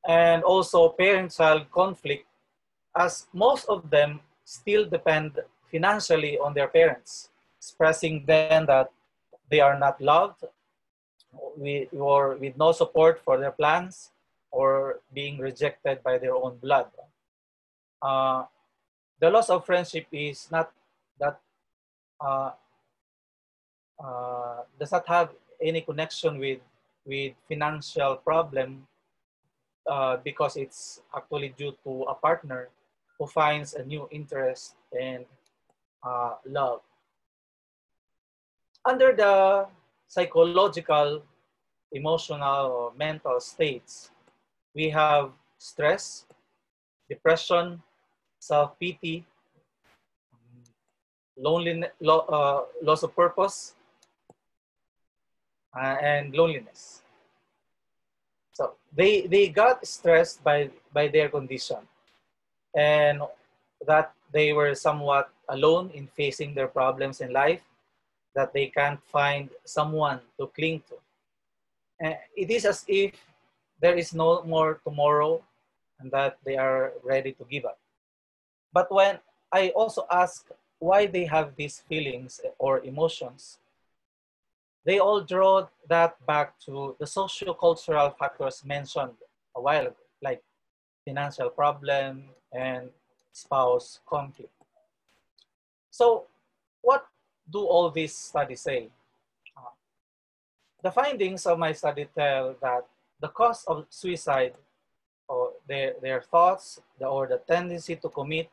[SPEAKER 8] and also parent-child conflict, as most of them still depend financially on their parents, expressing then that they are not loved, or with no support for their plans, or being rejected by their own blood. The loss of friendship is not that does not have any connection with financial problem, because it's actually due to a partner who finds a new interest and love. Under the psychological, emotional, or mental states, we have stress, depression, self-pity, loneliness, loss of purpose, and loneliness. So they got stressed by their condition, and that they were somewhat alone in facing their problems in life, that they can't find someone to cling to. And it is as if there is no more tomorrow, and that they are ready to give up. But when I also ask why they have these feelings or emotions, they all draw that back to the socio-cultural factors mentioned a while ago, like financial problem and spouse conflict. So what do all these studies say? The findings of my study tell that the cause of suicide, or their thoughts, or the tendency to commit,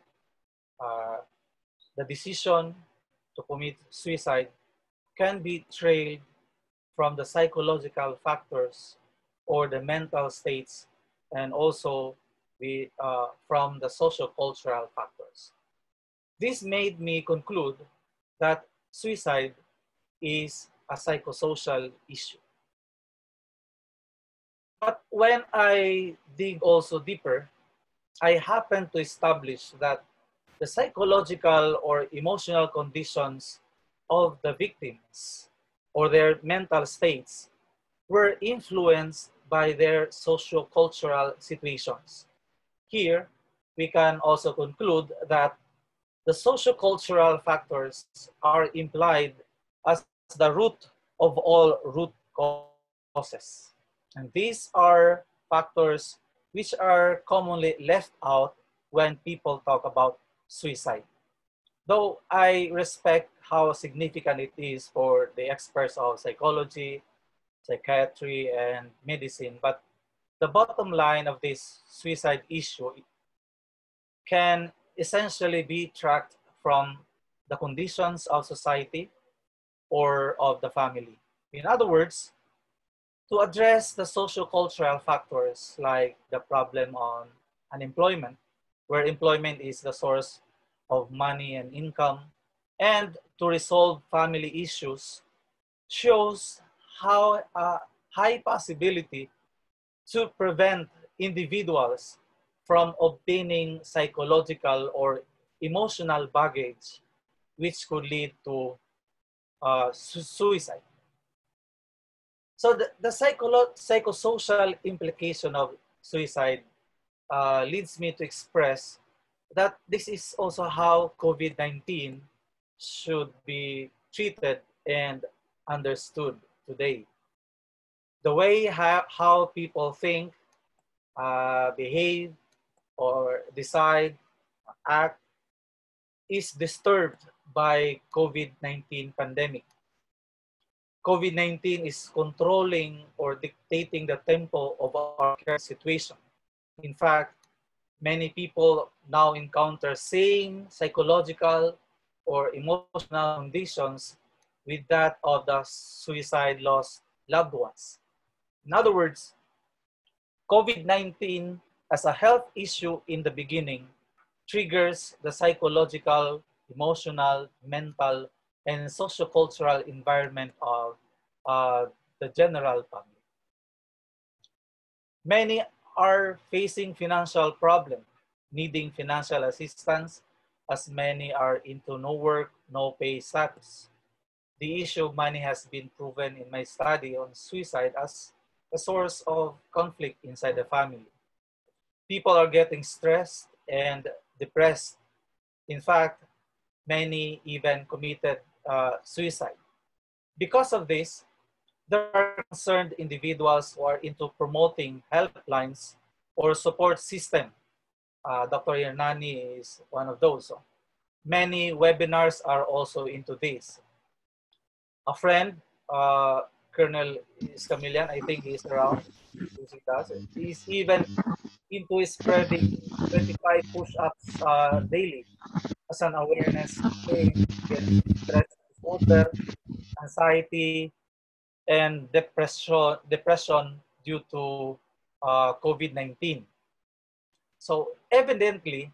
[SPEAKER 8] the decision to commit suicide, can be trailed from the psychological factors or the mental states, and also from the socio-cultural factors. This made me conclude that suicide is a psychosocial issue. But when I dig also deeper, I happen to establish that the psychological or emotional conditions of the victims, or their mental states, were influenced by their socio-cultural situations. Here, we can also conclude that the socio-cultural factors are implied as the root of all root causes. And these are factors which are commonly left out when people talk about suicide. Though I respect how significant it is for the experts of psychology, psychiatry, and medicine, but the bottom line of this suicide issue can essentially be tracked from the conditions of society or of the family. In other words, to address the socio-cultural factors like the problem on unemployment, where employment is the source of money and income, and to resolve family issues, shows how a high possibility to prevent individuals from obtaining psychological or emotional baggage, which could lead to suicide. So the psychosocial implication of suicide leads me to express that this is also how COVID-19 should be treated and understood today. The way how people think, behave, or decide, act is disturbed by COVID-19 pandemic. COVID-19 is controlling or dictating the tempo of our current situation. In fact, many people now encounter same psychological or emotional conditions with that of the suicide lost loved ones. In other words, COVID-19 as a health issue in the beginning triggers the psychological, emotional, mental, and sociocultural environment of the general public. Many are facing financial problems, needing financial assistance, as many are into no work, no pay status. The issue of money has been proven in my study on suicide as a source of conflict inside the family. People are getting stressed and depressed. In fact, many even committed suicide. Because of this, there are concerned individuals who are into promoting helplines or support system. Dr. Hernani is one of those. So many webinars are also into this. A friend, Colonel Iscamillan, I think he's around, he does. He's even into spreading 25 push-ups daily as an awareness campaign against stress disorder, anxiety, and depression due to COVID-19. So evidently,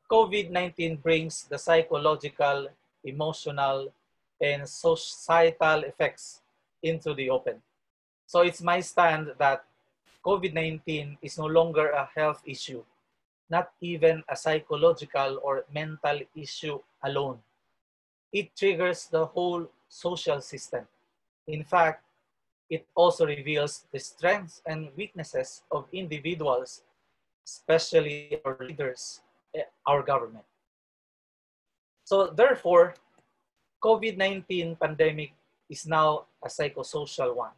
[SPEAKER 8] COVID-19 brings the psychological, emotional, and societal effects into the open. So it's my stand that COVID-19 is no longer a health issue, not even a psychological or mental issue alone. It triggers the whole social system. In fact, it also reveals the strengths and weaknesses of individuals, especially our leaders, our government. So therefore, COVID-19 pandemic is now a psychosocial one.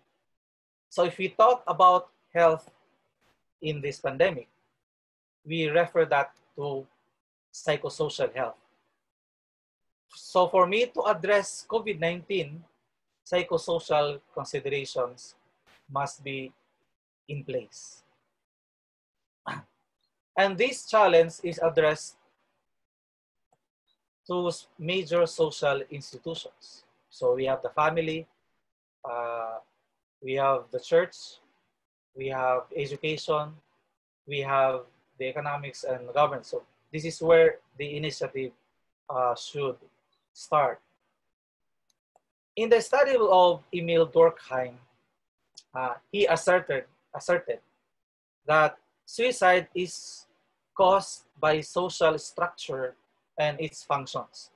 [SPEAKER 8] So if we talk about health in this pandemic, we refer that to psychosocial health. So for me to address COVID-19, psychosocial considerations must be in place. And this challenge is addressed to major social institutions. So we have the family, we have the church, we have education, we have the economics and governance. So this is where the initiative should start. In the study of Emil Durkheim, he asserted that suicide is caused by social structure and its functions.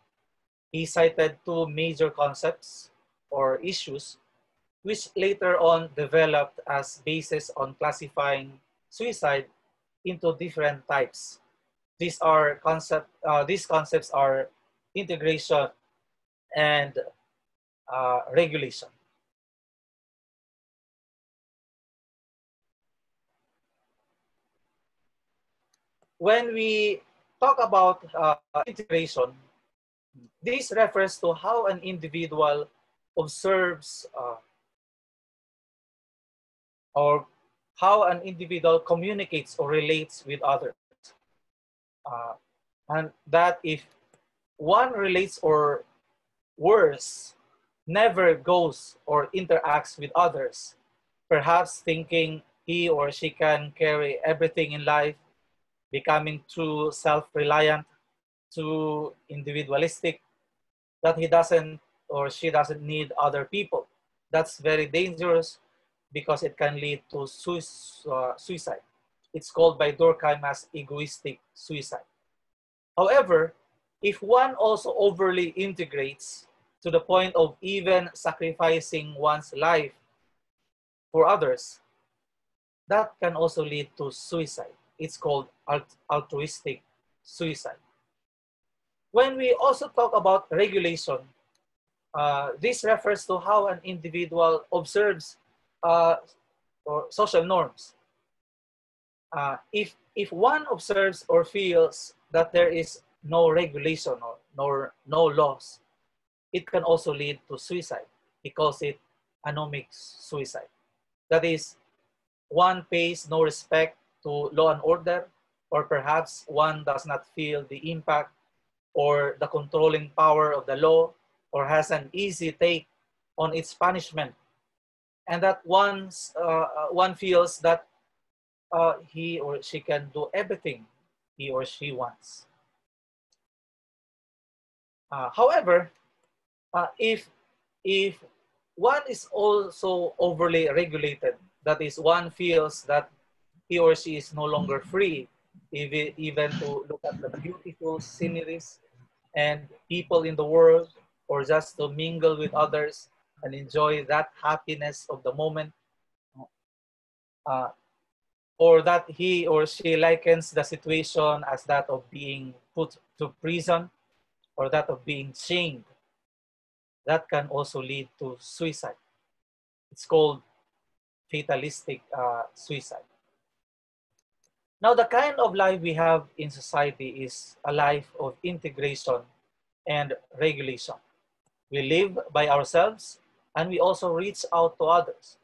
[SPEAKER 8] He cited two major concepts or issues which later on developed as basis on classifying suicide into different types. These concepts are integration and regulation. When we talk about integration, this refers to how an individual observes or how an individual communicates or relates with others. And that if one relates or worse, never goes or interacts with others, perhaps thinking he or she can carry everything in life, becoming too self-reliant, too individualistic, that he doesn't or she doesn't need other people. That's very dangerous because it can lead to suicide. It's called by Durkheim as egoistic suicide. However, if one also overly integrates to the point of even sacrificing one's life for others, that can also lead to suicide. It's called altruistic suicide. When we also talk about regulation, this refers to how an individual observes or social norms. If one observes or feels that there is no regulation or no laws, it can also lead to suicide. We call it anomic suicide. That is, one pays no respect to law and order, or perhaps one does not feel the impact or the controlling power of the law, or has an easy take on its punishment, and that one feels that he or she can do everything he or she wants. However, if one is also overly regulated, that is, one feels that he or she is no longer free, even to look at the beautiful sceneries and people in the world, or just to mingle with others and enjoy that happiness of the moment, or that he or she likens the situation as that of being put to prison or that of being chained, that can also lead to suicide. It's called fatalistic suicide. Now, the kind of life we have in society is a life of integration and regulation. We live by ourselves and we also reach out to others.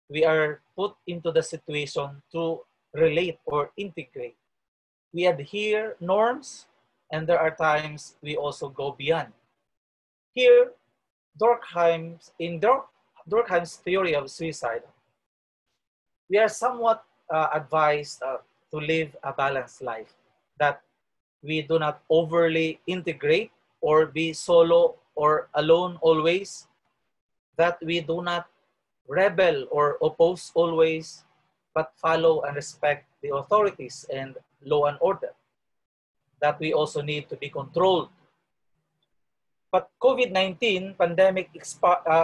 [SPEAKER 8] We are put into the situation to relate or integrate. We adhere norms, and there are times we also go beyond. Here, Durkheim's theory of suicide, we are somewhat advised to live a balanced life, that we do not overly integrate or be solo or alone always, that we do not rebel or oppose always, but follow and respect the authorities and law and order, that we also need to be controlled. But COVID-19 pandemic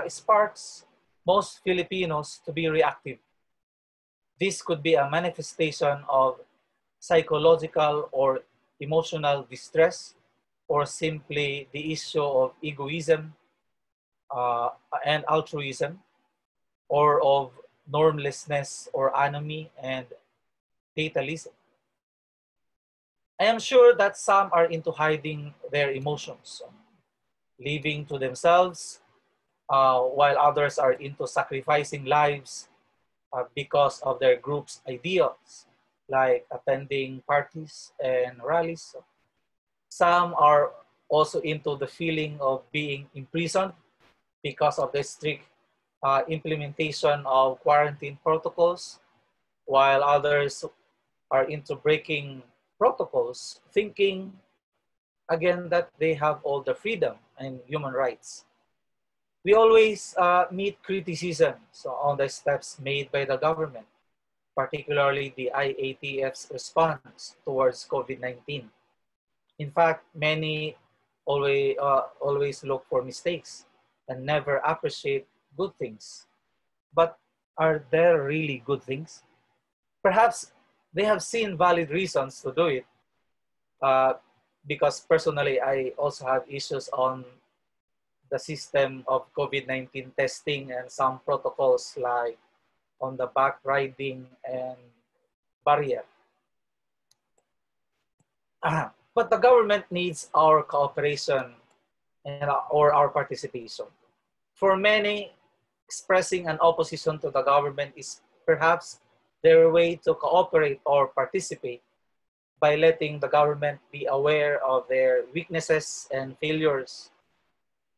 [SPEAKER 8] sparks most Filipinos to be reactive. This could be a manifestation of psychological or emotional distress, or simply the issue of egoism and altruism, or of normlessness or anomie and fatalism. I am sure that some are into hiding their emotions, living to themselves, while others are into sacrificing lives because of their group's ideals, like attending parties and rallies. Some are also into the feeling of being imprisoned because of the strict implementation of quarantine protocols, while others are into breaking protocols, thinking again that they have all the freedom and human rights. We always meet criticisms on the steps made by the government, particularly the IATF's response towards COVID-19. In fact, many always look for mistakes and never appreciate good things. But are there really good things? Perhaps they have seen valid reasons to do it, because personally, I also have issues on the system of COVID-19 testing and some protocols, like on the back riding and barrier. But the government needs our cooperation and or our participation. For many, expressing an opposition to the government is perhaps their way to cooperate or participate by letting the government be aware of their weaknesses and failures.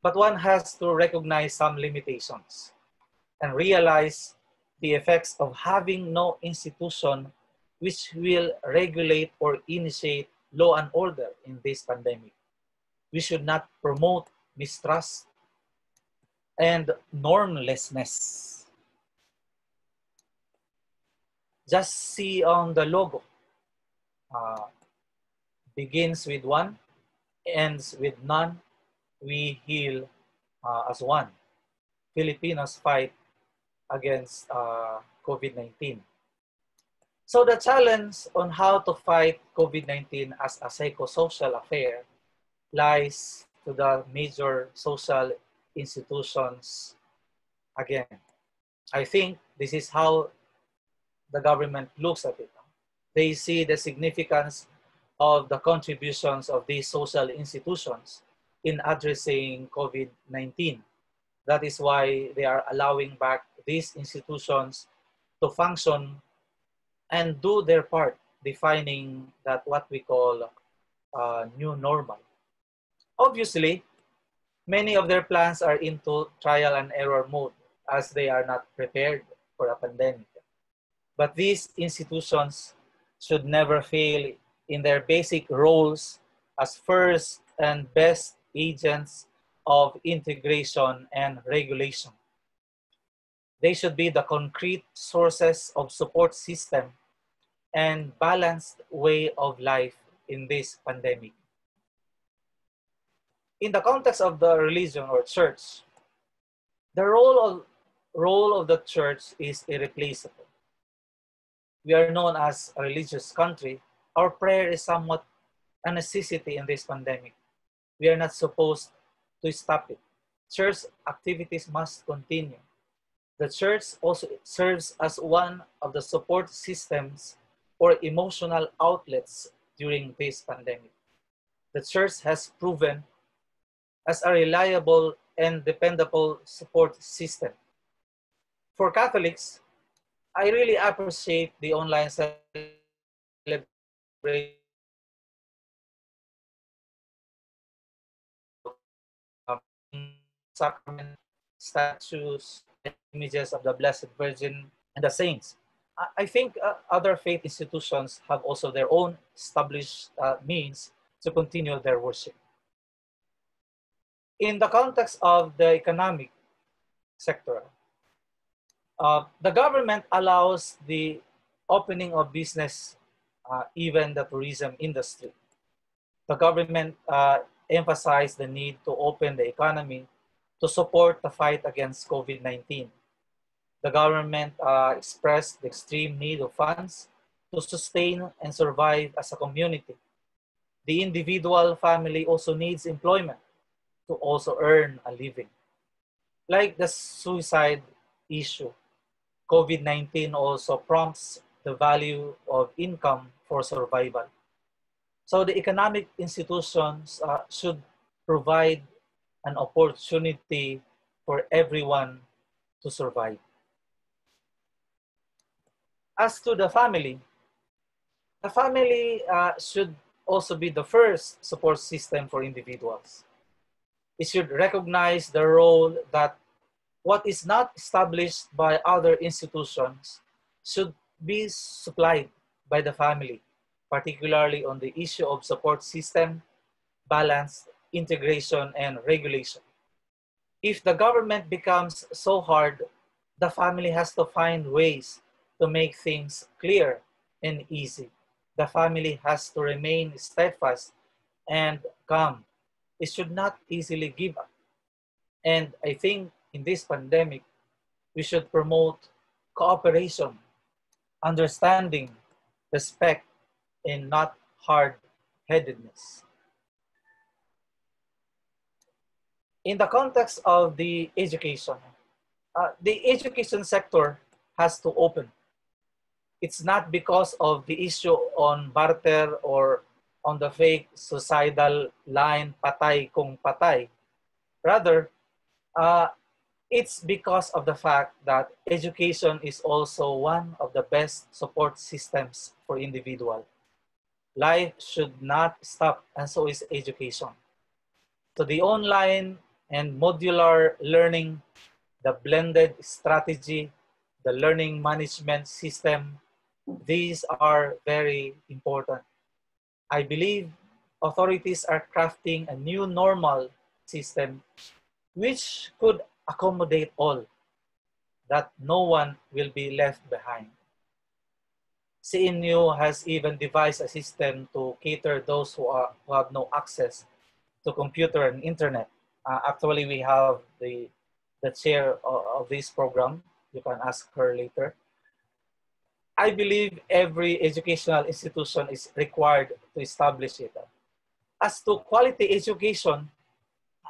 [SPEAKER 8] But one has to recognize some limitations and realize the effects of having no institution which will regulate or initiate law and order in this pandemic. We should not promote mistrust and normlessness. Just see on the logo. Begins with one, ends with none. We heal as one. Filipinos fight against COVID-19. So the challenge on how to fight COVID-19 as a psychosocial affair lies to the major social institutions again. I think this is how the government looks at it. They see the significance of the contributions of these social institutions in addressing COVID-19. That is why they are allowing back these institutions to function and do their part, defining that what we call new normal. Obviously, many of their plans are into trial and error mode as they are not prepared for a pandemic. But these institutions should never fail in their basic roles as first and best agents of integration and regulation. They should be the concrete sources of support system and balanced way of life in this pandemic. In the context of the religion or church, the role of the church is irreplaceable. We are known as a religious country. Our prayer is somewhat a necessity in this pandemic. We are not supposed to stop it. Church activities must continue. The church also serves as one of the support systems or emotional outlets during this pandemic. The church has proven as a reliable and dependable support system. For Catholics, I really appreciate the online celebration sacrament, statues, images of the Blessed Virgin and the saints. I think other faith institutions have also their own established means to continue their worship. In the context of the economic sector, the government allows the opening of business, even the tourism industry. The government emphasized the need to open the economy to support the fight against COVID-19. The government expressed the extreme need of funds to sustain and survive as a community. The individual family also needs employment to also earn a living. Like the suicide issue, COVID-19 also prompts the value of income for survival. So the economic institutions should provide an opportunity for everyone to survive. As to the family should also be the first support system for individuals. It should recognize the role that what is not established by other institutions should be supplied by the family, particularly on the issue of support system, balance, integration, and regulation. If the government becomes so hard, the family has to find ways to make things clear and easy. The family has to remain steadfast and calm. It should not easily give up. And I think in this pandemic, we should promote cooperation, understanding, respect, and not hard-headedness. In the context of the education sector has to open. It's not because of the issue on barter or on the fake suicidal line, patay kung patay. Rather, it's because of the fact that education is also one of the best support systems for individual. Life should not stop, and so is education. So the online and modular learning, the blended strategy, the learning management system, these are very important. I believe authorities are crafting a new normal system which could accommodate all, that no one will be left behind. CNU has even devised a system to cater those who have no access to computer and internet. Actually, we have the chair of this program, You can ask her later. I believe every educational institution is required to establish it. As to quality education,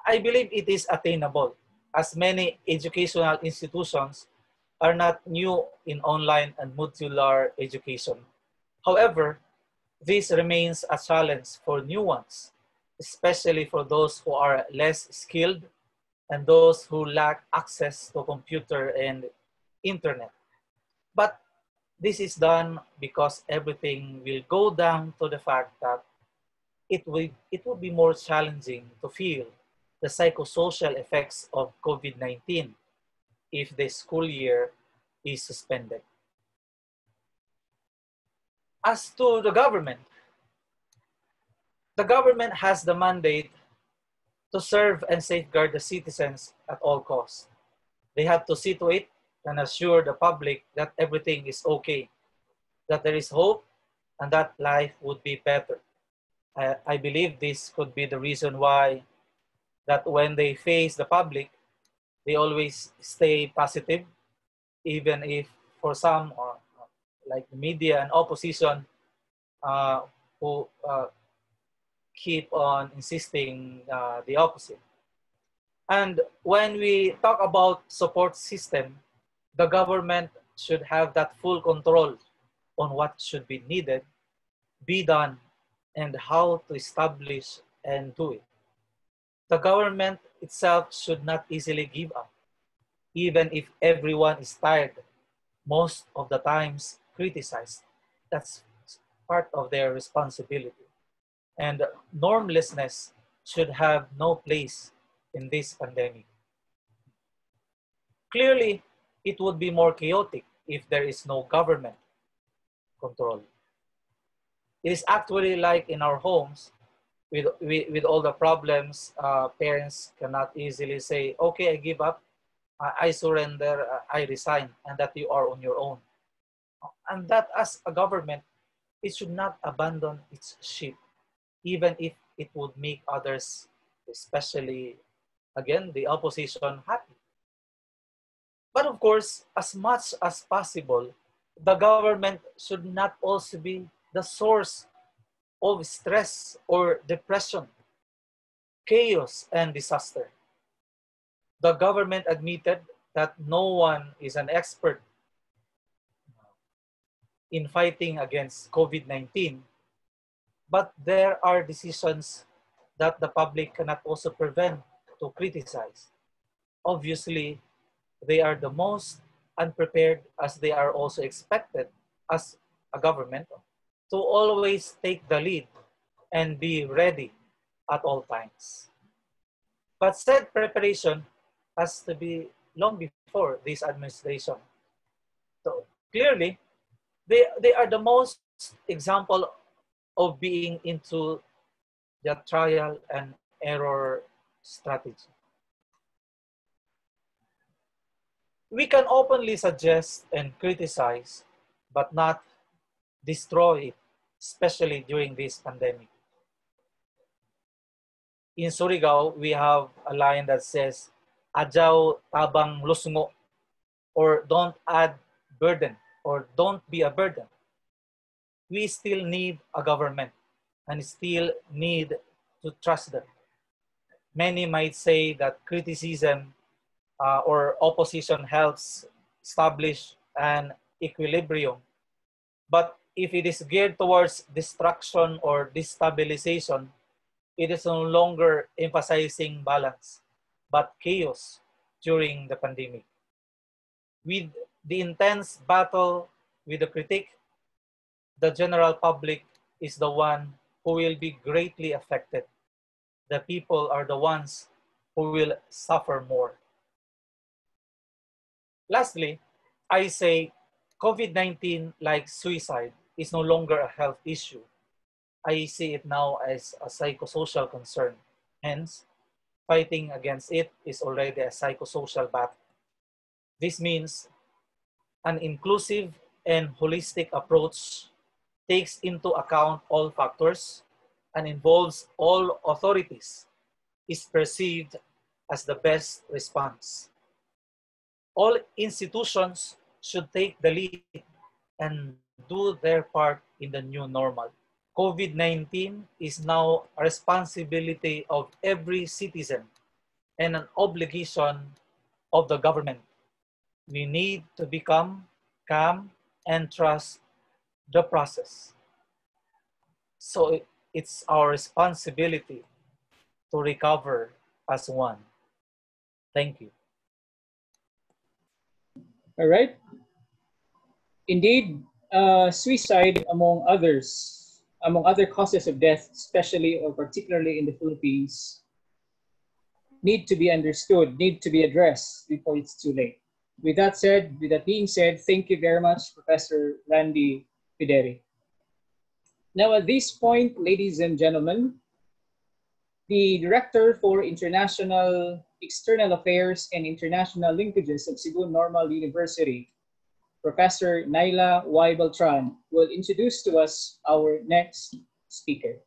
[SPEAKER 8] I believe it is attainable, as many educational institutions are not new in online and modular education. However, this remains a challenge for new ones, especially for those who are less skilled and those who lack access to computer and internet. But this is done because everything will go down to the fact that it will be more challenging to feel the psychosocial effects of COVID-19 if the school year is suspended. As to the government has the mandate to serve and safeguard the citizens at all costs. They have to see to it and assure the public that everything is okay, that there is hope, and that life would be better. I believe this could be the reason why that when they face the public, they always stay positive, even if for some, like the media and opposition, who keep on insisting the opposite. And when we talk about support system, the government should have that full control on what should be needed, be done, and how to establish and do it. The government itself should not easily give up, even if everyone is tired, most of the times criticized. That's part of their responsibility. And normlessness should have no place in this pandemic. Clearly, it would be more chaotic if there is no government control. It is actually like in our homes, with all the problems, parents cannot easily say, okay, I give up, I surrender, I resign, and that you are on your own. And that as a government, it should not abandon its ship, even if it would make others, especially, again, the opposition, happy. But of course, as much as possible, the government should not also be the source of stress or depression, chaos, and disaster. The government admitted that no one is an expert in fighting against COVID-19, but there are decisions that the public cannot also prevent to criticize. Obviously, they are the most unprepared, as they are also expected as a government to always take the lead and be ready at all times. But said preparation has to be long before this administration. So clearly, they are the most example of being into the trial and error strategy. We can openly suggest and criticize, but not destroy it, especially during this pandemic. In Surigao, we have a line that says, "Adyaw tabang lusungo," or don't add burden, or don't be a burden. We still need a government and still need to trust them. Many might say that criticism or opposition helps establish an equilibrium. But if it is geared towards destruction or destabilization, it is no longer emphasizing balance, but chaos during the pandemic. With the intense battle with the critic, the general public is the one who will be greatly affected. The people are the ones who will suffer more. Lastly, I say COVID-19, like suicide, is no longer a health issue. I see it now as a psychosocial concern. Hence, fighting against it is already a psychosocial battle. This means an inclusive and holistic approach takes into account all factors and involves all authorities, is perceived as the best response. all institutions should take the lead and do their part in the new normal. COVID-19 is now a responsibility of every citizen and an obligation of the government. We need to become calm and trust the process. So it's our responsibility to recover as one. Thank you.
[SPEAKER 1] All right. Indeed, suicide, among other causes of death, especially or particularly in the Philippines, need to be understood, need to be addressed before it's too late. With that being said, thank you very much, Professor Randy Fideri. Now at this point, ladies and gentlemen, the Director for International External Affairs and International Linkages of Cebu Normal University, Professor Naila Y. Beltran, will introduce to us our next speaker.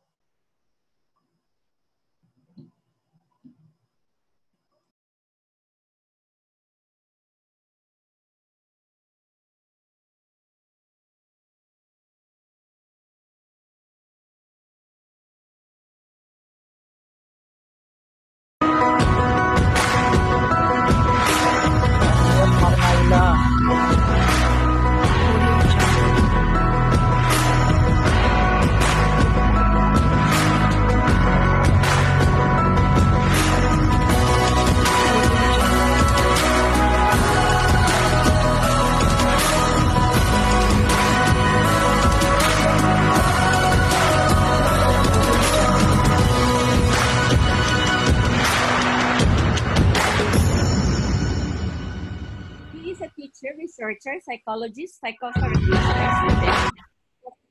[SPEAKER 9] Researcher, psychologist, psychotherapist, and students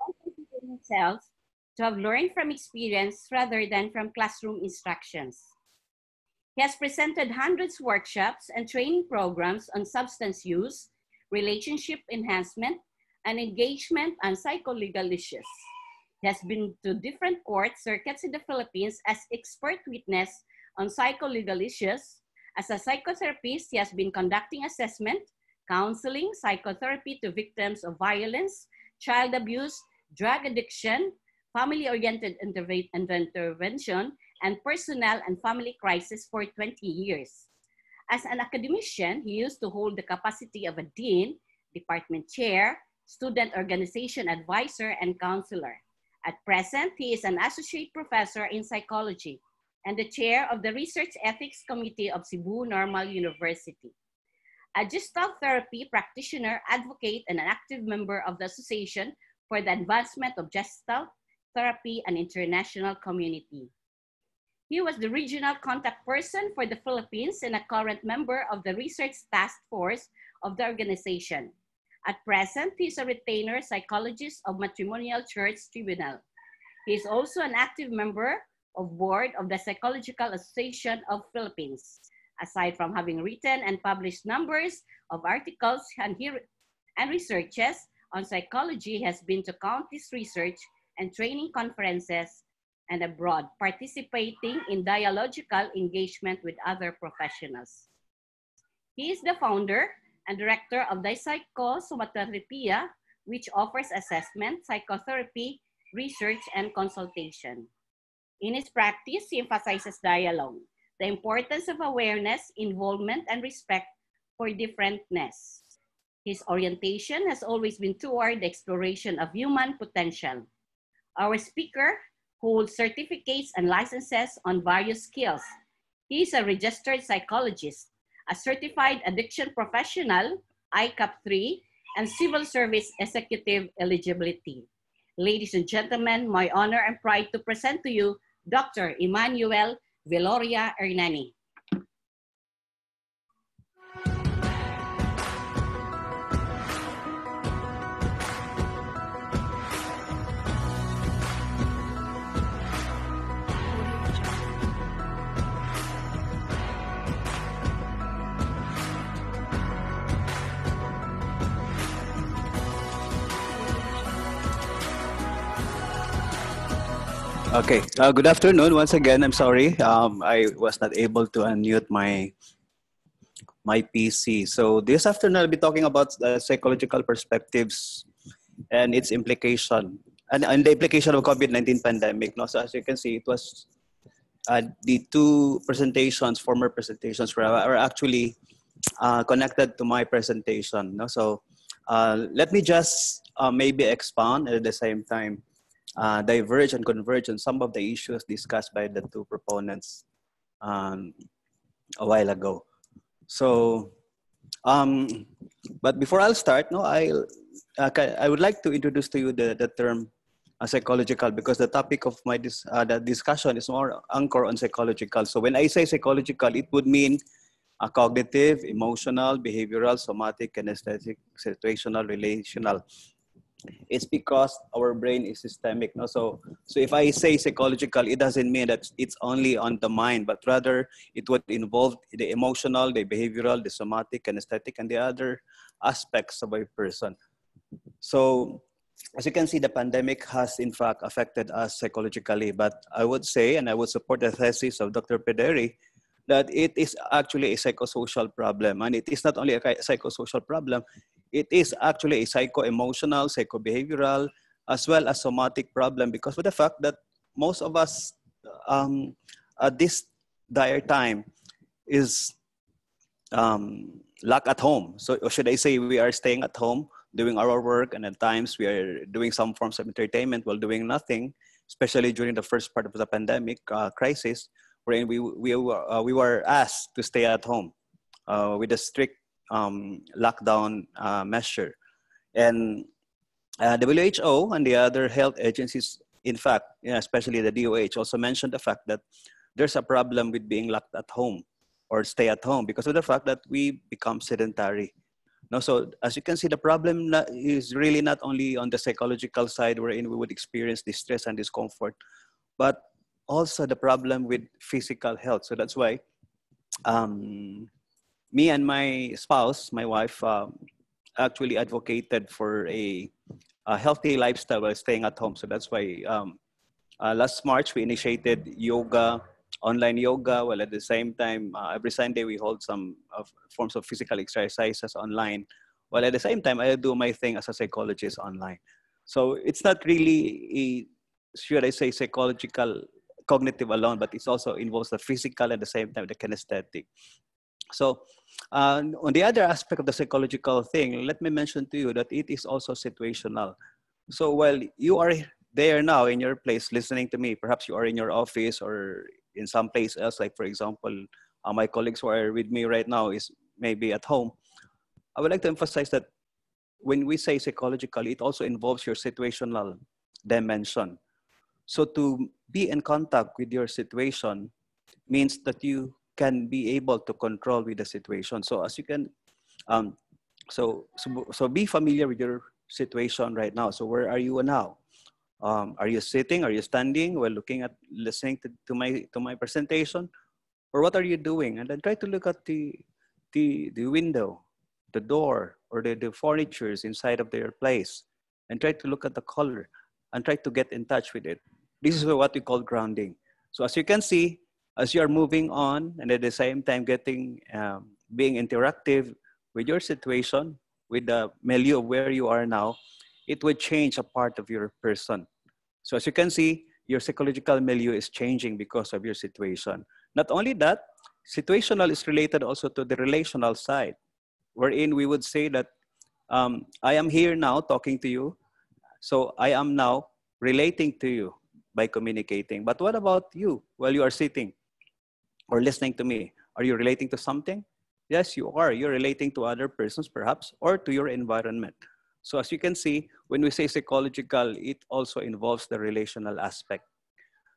[SPEAKER 9] concentrate themselves to have learned from experience rather than from classroom instructions. He has presented hundreds of workshops and training programs on substance use, relationship enhancement, and engagement on psycholegal issues. He has been to different court circuits in the Philippines as expert witness on psycholegal issues. As a psychotherapist, he has been conducting assessment, counseling, psychotherapy to victims of violence, child abuse, drug addiction, family-oriented intervention, and personnel and family crisis for 20 years. As an academician, he used to hold the capacity of a dean, department chair, student organization advisor, and counselor. At present, he is an associate professor in psychology and the chair of the Research Ethics Committee of Cebu Normal University. A Gestalt therapy practitioner, advocate, and an active member of the Association for the Advancement of Gestalt Therapy and International Community. He was the regional contact person for the Philippines and a current member of the research task force of the organization. At present, he is a retainer psychologist of Matrimonial Church Tribunal. He is also an active member of board of the Psychological Association of Philippines. Aside from having written and published numbers of articles and researches on psychology, he has been to countless research and training conferences and abroad, participating in dialogical engagement with other professionals. He is the founder and director of the Psychosomatherapia, which offers assessment, psychotherapy, research, and consultation. In his practice, he emphasizes dialogue, the importance of awareness, involvement, and respect for differentness. His orientation has always been toward the exploration of human potential. Our speaker holds certificates and licenses on various skills. He is a registered psychologist, a certified addiction professional, ICAP 3, and civil service executive eligibility. Ladies and gentlemen, my honor and pride to present to you Dr. Emmanuel Veloria Hernani.
[SPEAKER 10] Okay, good afternoon once again. I'm sorry, I was not able to unmute my my PC. So this afternoon I'll be talking about psychological perspectives and its implication, and the implication of COVID-19 pandemic. No? So as you can see, it was the two presentations, former presentations, are actually connected to my presentation. No? So let me just maybe expound and at the same time diverge and converge on some of the issues discussed by the two proponents a while ago. So, but before I'll start, no, I would like to introduce to you the term psychological, because the topic of my the discussion is more anchor on psychological. So when I say psychological, it would mean cognitive, emotional, behavioral, somatic, kinesthetic, situational, relational. It's because our brain is systemic. No? So if I say psychological, it doesn't mean that it's only on the mind, but rather it would involve the emotional, the behavioral, the somatic, kinesthetic, and the other aspects of a person. So as you can see, the pandemic has in fact affected us psychologically, but I would say, and I would support the thesis of Dr. Pederi, that it is actually a psychosocial problem. And it is not only a psychosocial problem, it is actually a psycho-emotional, psycho-behavioral, as well as somatic problem, because of the fact that most of us at this dire time is locked at home. So, or should I say, we are staying at home, doing our work, and at times we are doing some forms of entertainment while doing nothing, especially during the first part of the pandemic crisis, wherein we were asked to stay at home with a strict lockdown measure. And WHO and the other health agencies, in fact, especially the DOH, also mentioned the fact that there's a problem with being locked at home or stay at home because of the fact that we become sedentary. No, so as you can see, the problem is really not only on the psychological side wherein we would experience distress and discomfort, but also the problem with physical health. So that's why me and my spouse, my wife, actually advocated for a healthy lifestyle while staying at home. So that's why last March we initiated yoga, online yoga, while at the same time, every Sunday we hold some forms of physical exercises online, while at the same time I do my thing as a psychologist online. So it's not really should I say, psychological, cognitive alone, but it also involves the physical at the same time, the kinesthetic. So on the other aspect of the psychological thing, let me mention to you that it is also situational. So while you are there now in your place listening to me, perhaps you are in your office or in some place else, like for example, my colleagues who are with me right now is maybe at home. I would like to emphasize that when we say psychological, it also involves your situational dimension. So to be in contact with your situation means that you can be able to control with the situation. So as you can, so be familiar with your situation right now. So where are you now? Are you sitting? Are you standing while listening to my presentation? Or what are you doing? And then try to look at the window, the door, or the furnitures inside of their place, and try to look at the color and try to get in touch with it. This is what we call grounding. So as you can see, as you are moving on and at the same time being interactive with your situation, with the milieu of where you are now, it would change a part of your person. So as you can see, your psychological milieu is changing because of your situation. Not only that, situational is related also to the relational side, wherein we would say that I am here now talking to you, so I am now relating to you by communicating. But what about you while you are sitting or listening to me? Are you relating to something? Yes, you are. You're relating to other persons perhaps, or to your environment. So as you can see, when we say psychological, it also involves the relational aspect.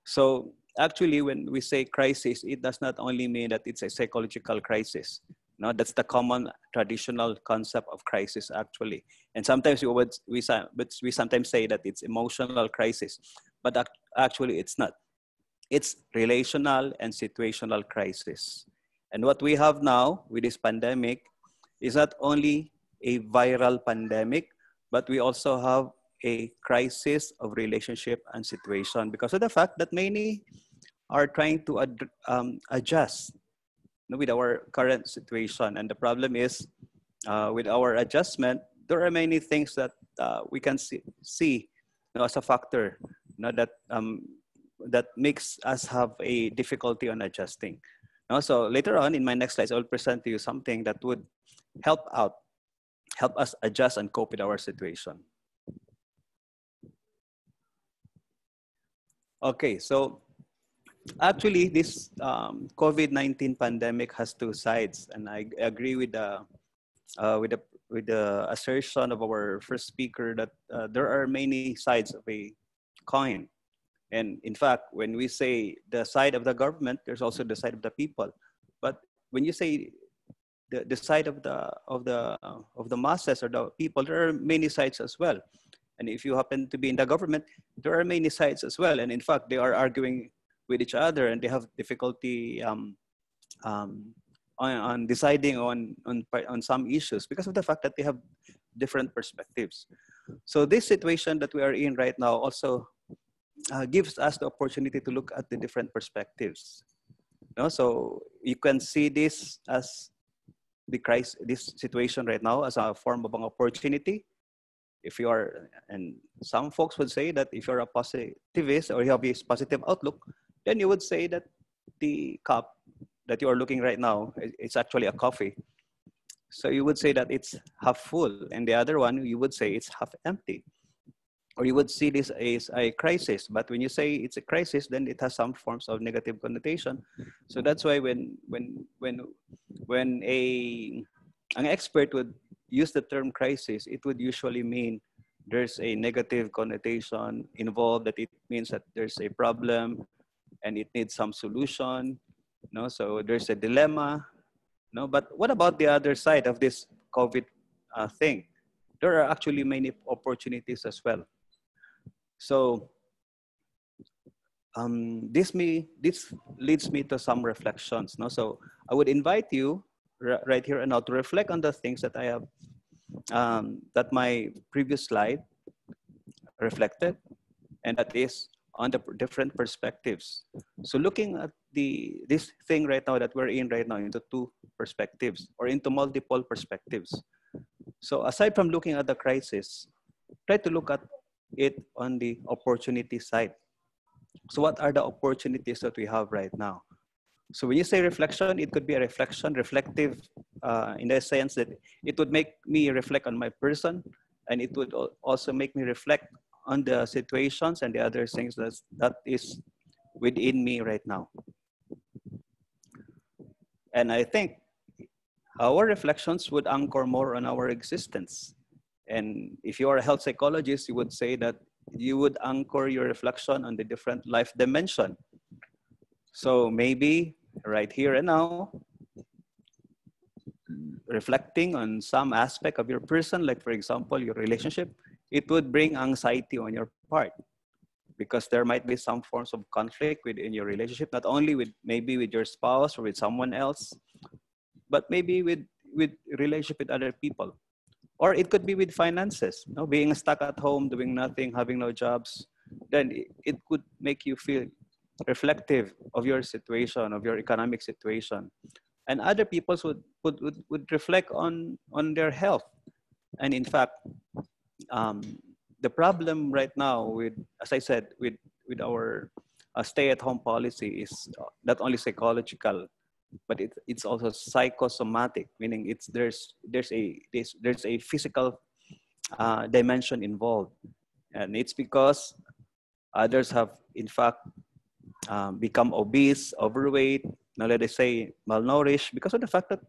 [SPEAKER 10] So actually, when we say crisis, it does not only mean that it's a psychological crisis. No, that's the common traditional concept of crisis actually. And sometimes we sometimes say that it's emotional crisis, but actually it's not. It's relational and situational crisis. And what we have now with this pandemic is not only a viral pandemic, but we also have a crisis of relationship and situation because of the fact that many are trying to adjust with our current situation. And the problem is, with our adjustment, there are many things that we can see as a factor, that makes us have a difficulty on adjusting. So later on in my next slides, I'll present to you something that would help us adjust and cope with our situation. Okay, so actually this COVID-19 pandemic has two sides, and I agree with the assertion of our first speaker that there are many sides of a coin. And in fact, when we say the side of the government, there's also the side of the people. But when you say the side of the masses or the people, there are many sides as well. And if you happen to be in the government, there are many sides as well. And in fact, they are arguing with each other, and they have difficulty on deciding on some issues because of the fact that they have different perspectives. So this situation that we are in right now also gives us the opportunity to look at the different perspectives. So you can see this as the crisis, this situation right now, as a form of an opportunity. If you are, and some folks would say that if you're a positivist or you have a positive outlook, then you would say that the cup that you are looking right now, it's actually a coffee. So you would say that it's half full, and the other one, you would say it's half empty. Or you would see this as a crisis, but when you say it's a crisis, then it has some forms of negative connotation. So that's why when an expert would use the term crisis, it would usually mean there's a negative connotation involved, that it means that there's a problem and it needs some solution. So there's a dilemma. But what about the other side of this COVID thing? There are actually many opportunities as well. So this leads me to some reflections. So I would invite you right here and now to reflect on the things that I have, that my previous slide reflected, and that is on the different perspectives. So looking at this thing right now that we're in right now into two perspectives or into multiple perspectives. So aside from looking at the crisis, try to look at it on the opportunity side. So what are the opportunities that we have right now? So when you say reflection, it could be a reflective in the sense that it would make me reflect on my person, and it would also make me reflect on the situations and the other things that is within me right now. And I think our reflections would anchor more on our existence. And if you are a health psychologist, you would say that you would anchor your reflection on the different life dimension. So maybe right here and now, reflecting on some aspect of your person, like for example, your relationship, it would bring anxiety on your part, because there might be some forms of conflict within your relationship, not only maybe with your spouse or with someone else, but maybe with relationship with other people. Or it could be with finances, being stuck at home, doing nothing, having no jobs. Then it could make you feel reflective of your situation, of your economic situation. And other people would reflect on their health. And in fact, the problem right now with, as I said, with our stay-at-home policy is not only psychological, but it's also psychosomatic, meaning there's a physical dimension involved, and it's because others have in fact become obese, overweight, now let us say malnourished, because of the fact that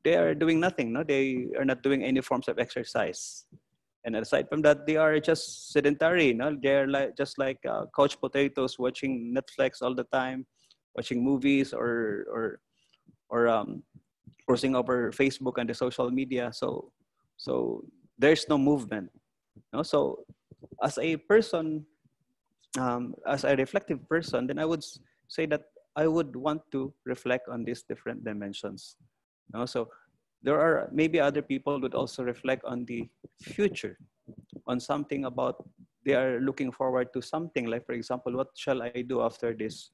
[SPEAKER 10] they are doing nothing. They are not doing any forms of exercise, and aside from that, they are just sedentary. They're just like couch potatoes, watching Netflix all the time, watching movies or browsing over Facebook and the social media. So there's no movement. So as a person, as a reflective person, then I would say that I would want to reflect on these different dimensions. So there are maybe other people would also reflect on the future, on something about they are looking forward to something, like for example, what shall I do after this,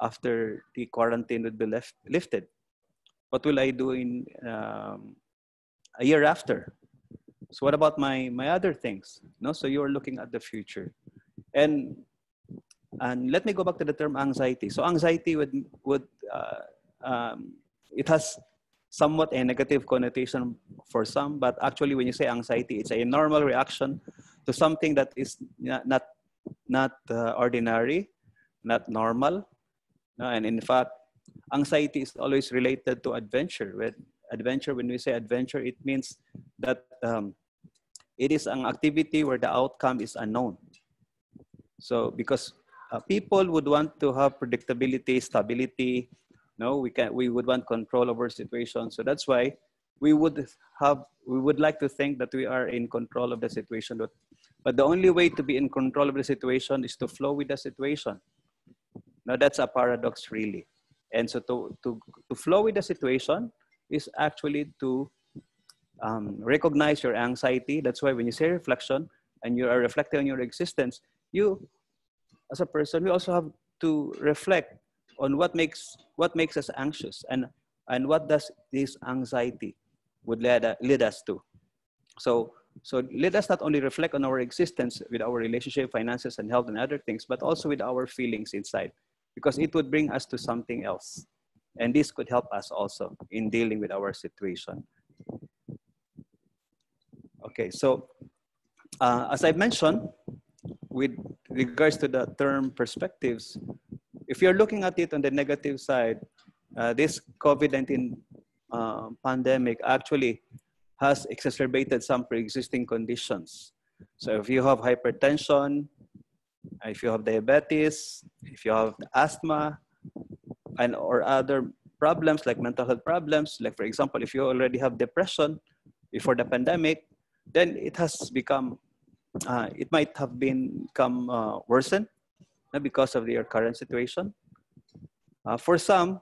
[SPEAKER 10] after the quarantine would be lifted? What will I do in a year after? So what about my other things? No, so you're looking at the future, and let me go back to the term anxiety. So anxiety would it has somewhat a negative connotation for some, but actually when you say anxiety, it's a normal reaction to something that is not ordinary, not normal. And in fact, anxiety is always related to adventure. When we say adventure, it means that it is an activity where the outcome is unknown. So because people would want to have predictability, stability. No, we would want control over situations. So that's why we would like to think that we are in control of the situation. But the only way to be in control of the situation is to flow with the situation. Now that's a paradox, really. And so to flow with the situation is actually to recognize your anxiety. That's why when you say reflection and you are reflecting on your existence, you as a person, we also have to reflect on what makes us anxious and what does this anxiety would lead us to. So let us not only reflect on our existence with our relationship, finances, and health and other things, but also with our feelings inside, because it would bring us to something else. And this could help us also in dealing with our situation. Okay, so as I mentioned, with regards to the term perspectives, if you're looking at it on the negative side, this COVID-19 pandemic actually has exacerbated some pre-existing conditions. So if you have hypertension, if you have diabetes, if you have asthma, or other problems like mental health problems, like for example, if you already have depression before the pandemic, then it has become, it might have become worsened because of their current situation. For some,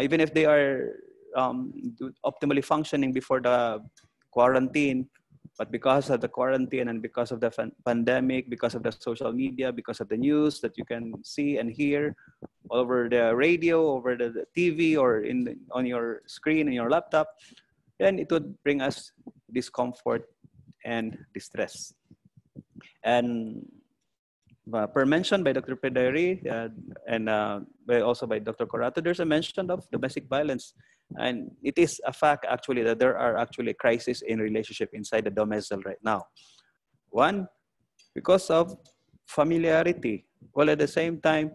[SPEAKER 10] even if they are optimally functioning before the quarantine, but because of the quarantine and because of the pandemic, because of the social media, because of the news that you can see and hear all over the radio, over the TV, or on your screen, in your laptop, then it would bring us discomfort and distress. And per mentioned by Dr. Pederi and also by Dr. Corato, there's a mention of domestic violence. And it is a fact actually that there are actually crises in relationship inside the domicile right now. One, because of familiarity. Well, at the same time,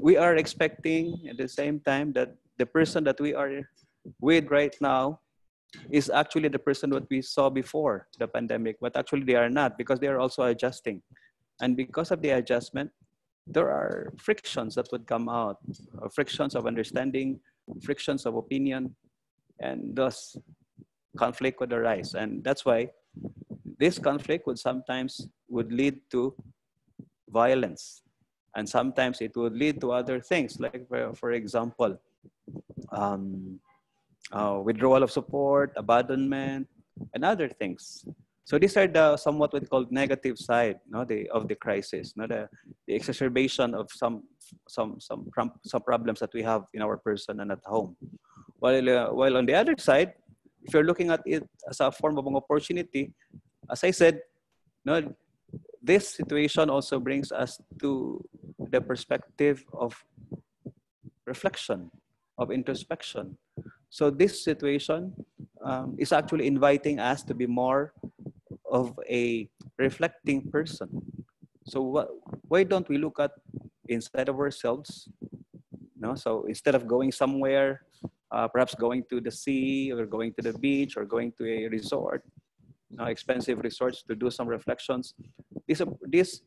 [SPEAKER 10] we are expecting at the same time that the person that we are with right now is actually the person that we saw before the pandemic, but actually they are not, because they are also adjusting. And because of the adjustment, there are frictions that would come out, frictions of understanding, frictions of opinion, and thus conflict would arise. And that's why this conflict would lead to violence. And sometimes it would lead to other things, like for example, withdrawal of support, abandonment, and other things. So these are the somewhat what we call negative side, of the crisis, the exacerbation of some problems that we have in our person and at home. While on the other side, if you're looking at it as a form of an opportunity, as I said, this situation also brings us to the perspective of reflection, of introspection. So this situation is actually inviting us to be more of a reflecting person. So why don't we look at inside of ourselves? So instead of going somewhere, perhaps going to the sea or going to the beach or going to a resort, expensive resorts, to do some reflections, this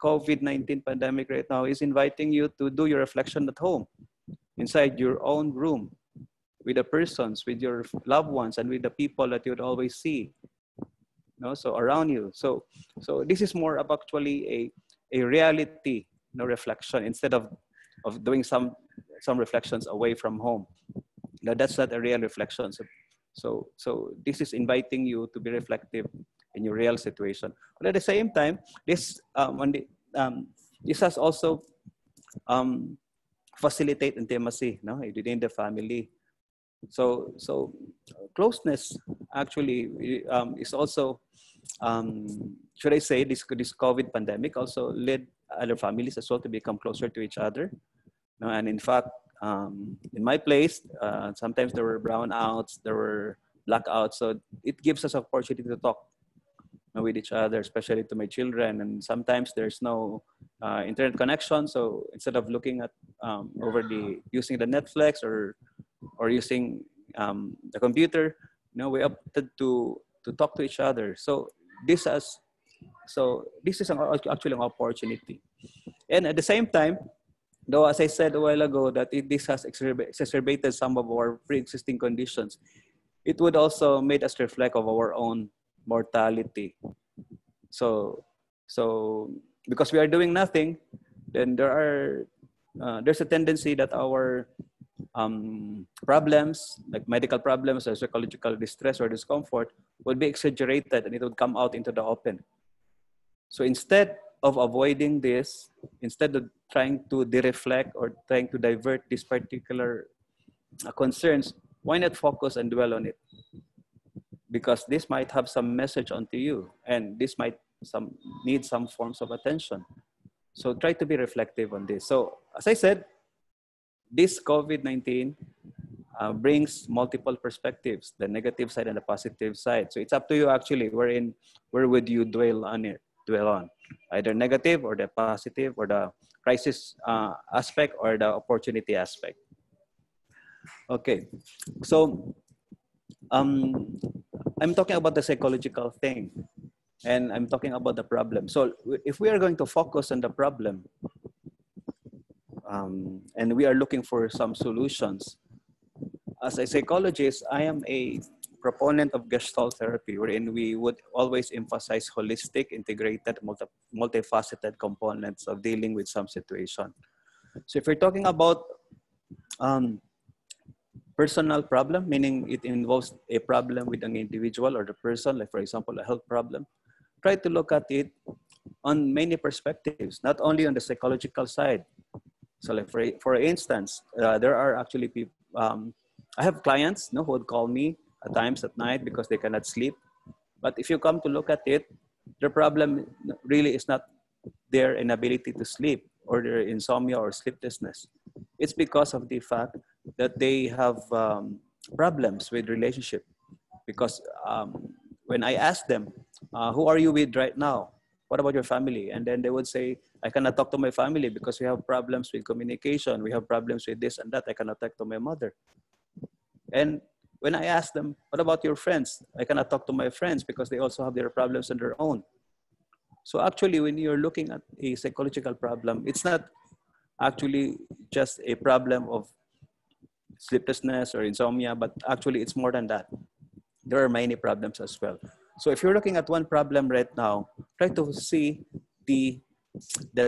[SPEAKER 10] COVID-19 pandemic right now is inviting you to do your reflection at home, inside your own room, with the persons, with your loved ones, and with the people that you would always see, so around you. So this is more of actually a reality, reflection, instead of doing some reflections away from home. Now that's not a real reflection. So this is inviting you to be reflective in your real situation. But at the same time, this has also facilitate intimacy, within the family. So closeness actually is also, should I say, this COVID pandemic also led other families as well to become closer to each other. No, and in fact, in my place, sometimes there were brownouts, there were blackouts. So it gives us opportunity to talk with each other, especially to my children. And sometimes there's no internet connection. So instead of looking at using the Netflix or using the computer, we opted to talk to each other. So this is actually an opportunity. And at the same time, though, as I said a while ago, that this has exacerbated some of our pre-existing conditions, it would also make us reflect of our own mortality. So because we are doing nothing, then there's a tendency that our problems, like medical problems or psychological distress or discomfort, would be exaggerated and it would come out into the open. So instead of avoiding this, instead of trying to de-reflect or trying to divert these particular concerns, why not focus and dwell on it? Because this might have some message onto you, and this might need some forms of attention. So try to be reflective on this. So as I said, this COVID-19 brings multiple perspectives, the negative side and the positive side. So it's up to you actually, where would you dwell on, either negative or the positive or the crisis aspect or the opportunity aspect. Okay, so I'm talking about the psychological thing, and I'm talking about the problem. So if we are going to focus on the problem, and we are looking for some solutions, as a psychologist, I am a proponent of Gestalt therapy, wherein we would always emphasize holistic, integrated, multifaceted components of dealing with some situation. So if we're talking about personal problem, meaning it involves a problem with an individual or the person, like for example, a health problem, try to look at it on many perspectives, not only on the psychological side. So like for instance, there are actually people, I have clients who would call me at times at night because they cannot sleep. But if you come to look at it, their problem really is not their inability to sleep or their insomnia or sleeplessness. It's because of the fact that they have problems with relationship. Because when I ask them, who are you with right now? What about your family? And then they would say, I cannot talk to my family because we have problems with communication. We have problems with this and that. I cannot talk to my mother. And when I ask them, what about your friends? I cannot talk to my friends because they also have their problems on their own. So actually, when you're looking at a psychological problem, it's not actually just a problem of sleeplessness or insomnia, but actually it's more than that. There are many problems as well. So if you're looking at one problem right now, try to see the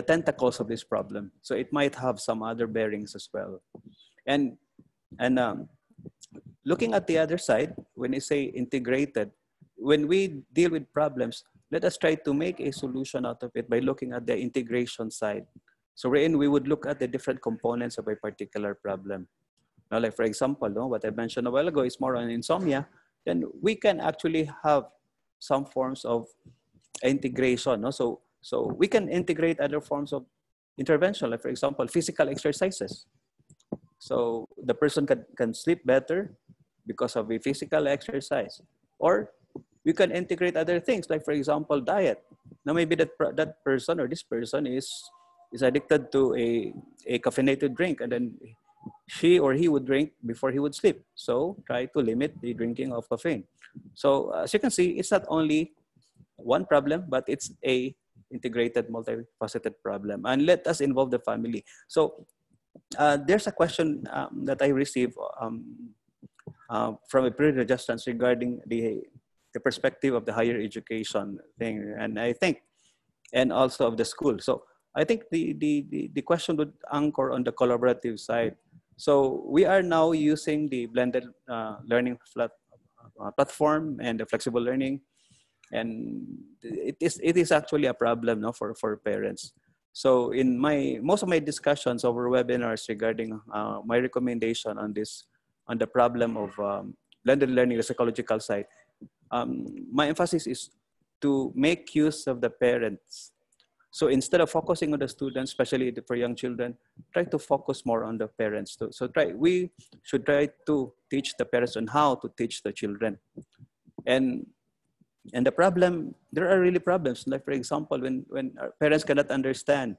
[SPEAKER 10] tentacles of this problem. So it might have some other bearings as well. And looking at the other side, when you say integrated, when we deal with problems, let us try to make a solution out of it by looking at the integration side. So wherein we would look at the different components of a particular problem. Now, like for example, what I mentioned a while ago is more on insomnia, then we can actually have some forms of integration. So we can integrate other forms of intervention, like for example, physical exercises. So the person can sleep better because of a physical exercise. Or we can integrate other things, like for example, diet. Now maybe that person or this person is addicted to a caffeinated drink, and then she or he would drink before he would sleep. So try to limit the drinking of caffeine. So as you can see, it's not only one problem, but it's a integrated, multifaceted problem. And let us involve the family. So there's a question that I received from a pre-registrants regarding the perspective of the higher education thing, and I think, and also of the school. So I think the question would anchor on the collaborative side. So we are now using the blended learning platform and the flexible learning, and it is actually a problem for parents. So in most of my discussions over webinars regarding my recommendation on this on the problem of blended learning, the psychological side, my emphasis is to make use of the parents. So instead of focusing on the students, especially for young children, try to focus more on the parents too. So we should try to teach the parents on how to teach the children. And the problem, there are really problems. Like for example, when our parents cannot understand,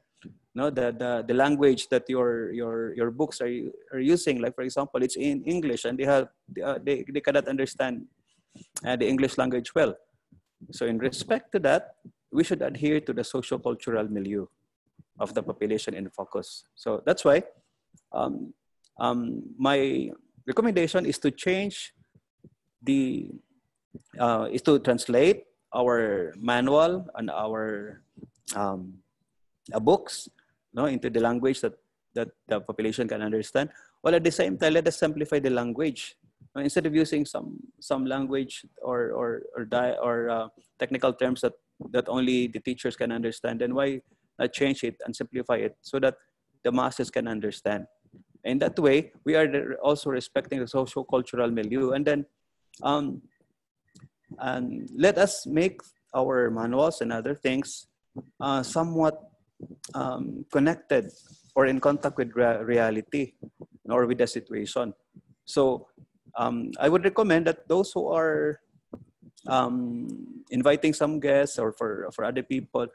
[SPEAKER 10] the language that your books are using. Like for example, it's in English, and they cannot understand the English language well. So in respect to that, we should adhere to the socio-cultural milieu of the population in focus. So that's why my recommendation is to change is to translate our manual and our books into the language that the population can understand. While at the same time, let us simplify the language. Instead of using some language or technical terms that only the teachers can understand, then why not change it and simplify it so that the masses can understand? In that way, we are also respecting the socio-cultural milieu. And then and let us make our manuals and other things somewhat connected or in contact with reality or with the situation. So I would recommend that those who are inviting some guests or for other people,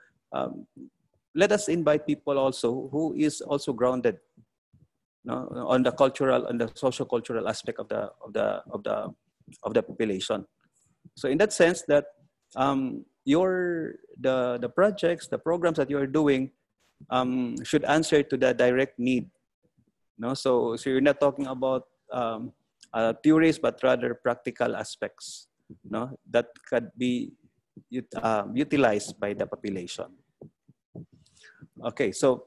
[SPEAKER 10] let us invite people also who is also grounded on the cultural and the socio-cultural aspect of the population. So in that sense, that the projects, the programs that you're doing should answer to the direct need. So you're not talking about theories, but rather practical aspects that could be utilized by the population. Okay, so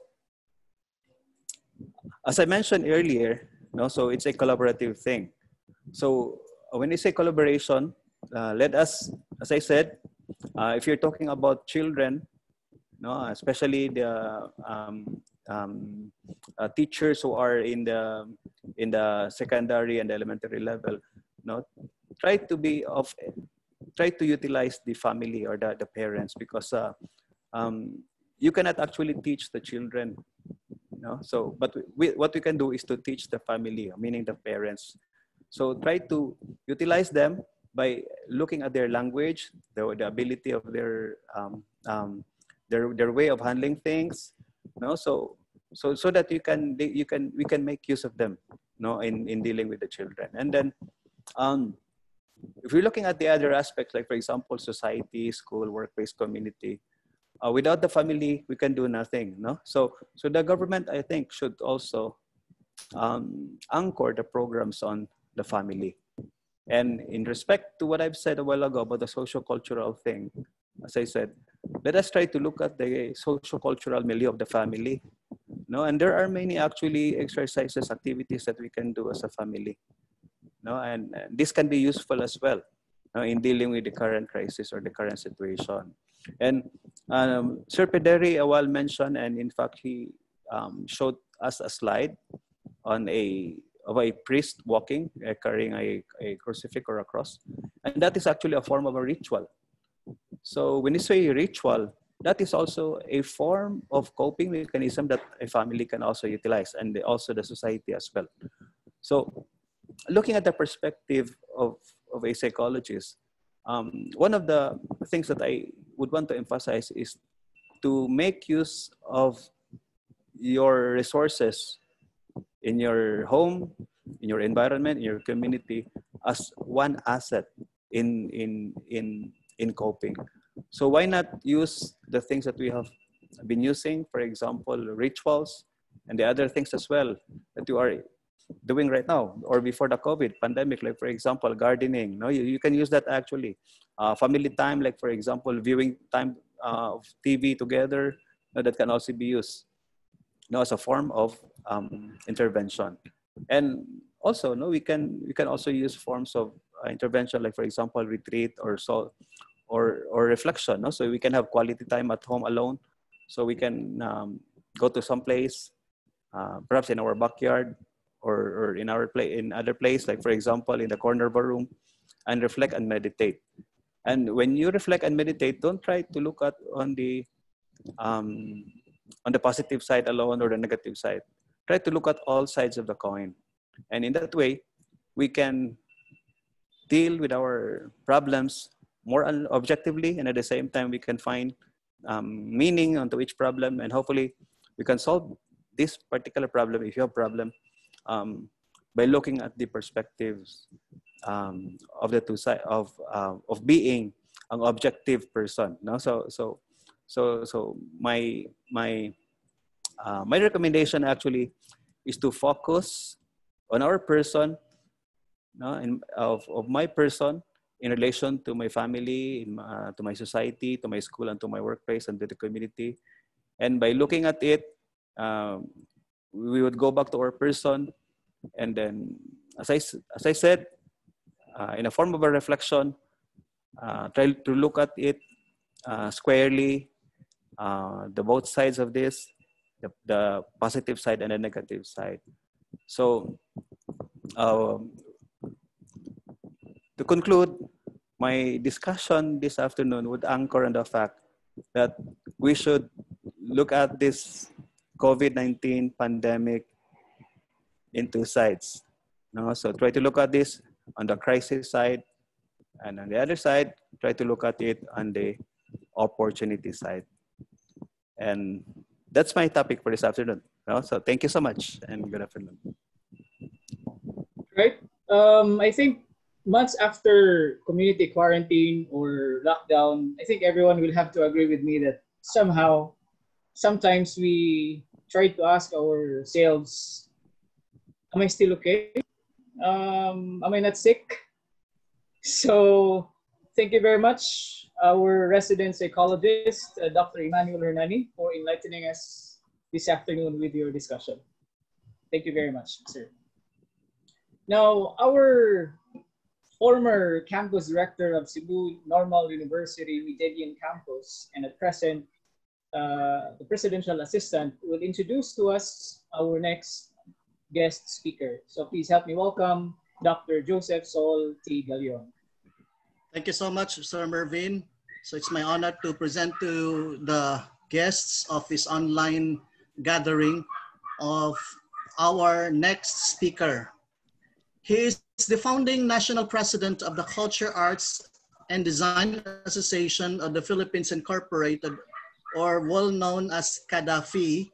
[SPEAKER 10] as I mentioned earlier, so it's a collaborative thing. So when you say collaboration, let us, as I said, if you're talking about children, especially the teachers who are in the secondary and elementary level, try to utilize the family or the parents, because you cannot actually teach the children. So, but what we can do is to teach the family, meaning the parents. So try to utilize them by looking at their language, the ability of their way of handling things, so that we can make use of them, in dealing with the children. And then if we're looking at the other aspects, like for example, society, school, workplace, community, without the family, we can do nothing. So the government, I think, should also anchor the programs on the family. And in respect to what I've said a while ago about the socio-cultural thing, as I said, let us try to look at the socio-cultural milieu of the family. And there are many actually exercises, activities that we can do as a family. And this can be useful as well in dealing with the current crisis or the current situation. And Sir Pederi a while mentioned, and in fact he showed us a slide on of a priest walking, carrying a crucifix or a cross. And that is actually a form of a ritual. So when you say ritual, that is also a form of coping mechanism that a family can also utilize, and also the society as well. So looking at the perspective of a psychologist, one of the things that I would want to emphasize is to make use of your resources in your home, in your environment, in your community, as one asset in coping. So why not use the things that we have been using, for example, rituals, and the other things as well that you are doing right now or before the COVID pandemic, like for example, gardening. You can use that actually. Family time, like for example, viewing time of TV together, that can also be used as a form of intervention. And also, we can also use forms of intervention, like for example, retreat or reflection. So we can have quality time at home alone. So we can go to some place, perhaps in our backyard, or in our in other place, like for example, in the corner of a room, and reflect and meditate. And when you reflect and meditate, don't try to look at on the positive side alone or the negative side. Try to look at all sides of the coin. And in that way, we can deal with our problems more objectively, and at the same time, we can find meaning onto each problem, and hopefully we can solve this particular problem, if you have a problem, by looking at the perspectives of the two sides of being an objective person. No, so my recommendation actually is to focus on our person, no, of my person in relation to my family, to my society, to my school, and to my workplace, and to the community. And by looking at it, we would go back to our person, and then, as I said, in a form of a reflection, try to look at it squarely, the both sides of this, the positive side and the negative side. So, to conclude, my discussion this afternoon would anchor on the fact that we should look at this COVID-19 pandemic in two sides. No? So try to look at this on the crisis side, and on the other side, try to look at it on the opportunity side. And that's my topic for this afternoon. No? So thank you so much, and good afternoon.
[SPEAKER 1] Right. I think months after community quarantine or lockdown, I think everyone will have to agree with me that sometimes we try to ask ourselves, am I still okay? Am I not sick? So thank you very much, our resident psychologist, Dr. Emmanuel Hernani, for enlightening us this afternoon with your discussion. Thank you very much, sir. Now, our former campus director of Cebu Normal University Medellin campus, and at present, the presidential assistant, will introduce to us our next guest speaker. So please help me welcome Dr. Joseph Sol T. Galion.
[SPEAKER 11] Thank you so much, Sir Mervin. So it's my honor to present to the guests of this online gathering of our next speaker. He is the founding national president of the Culture, Arts, and Design Association of the Philippines Incorporated, or well known as CADAFI,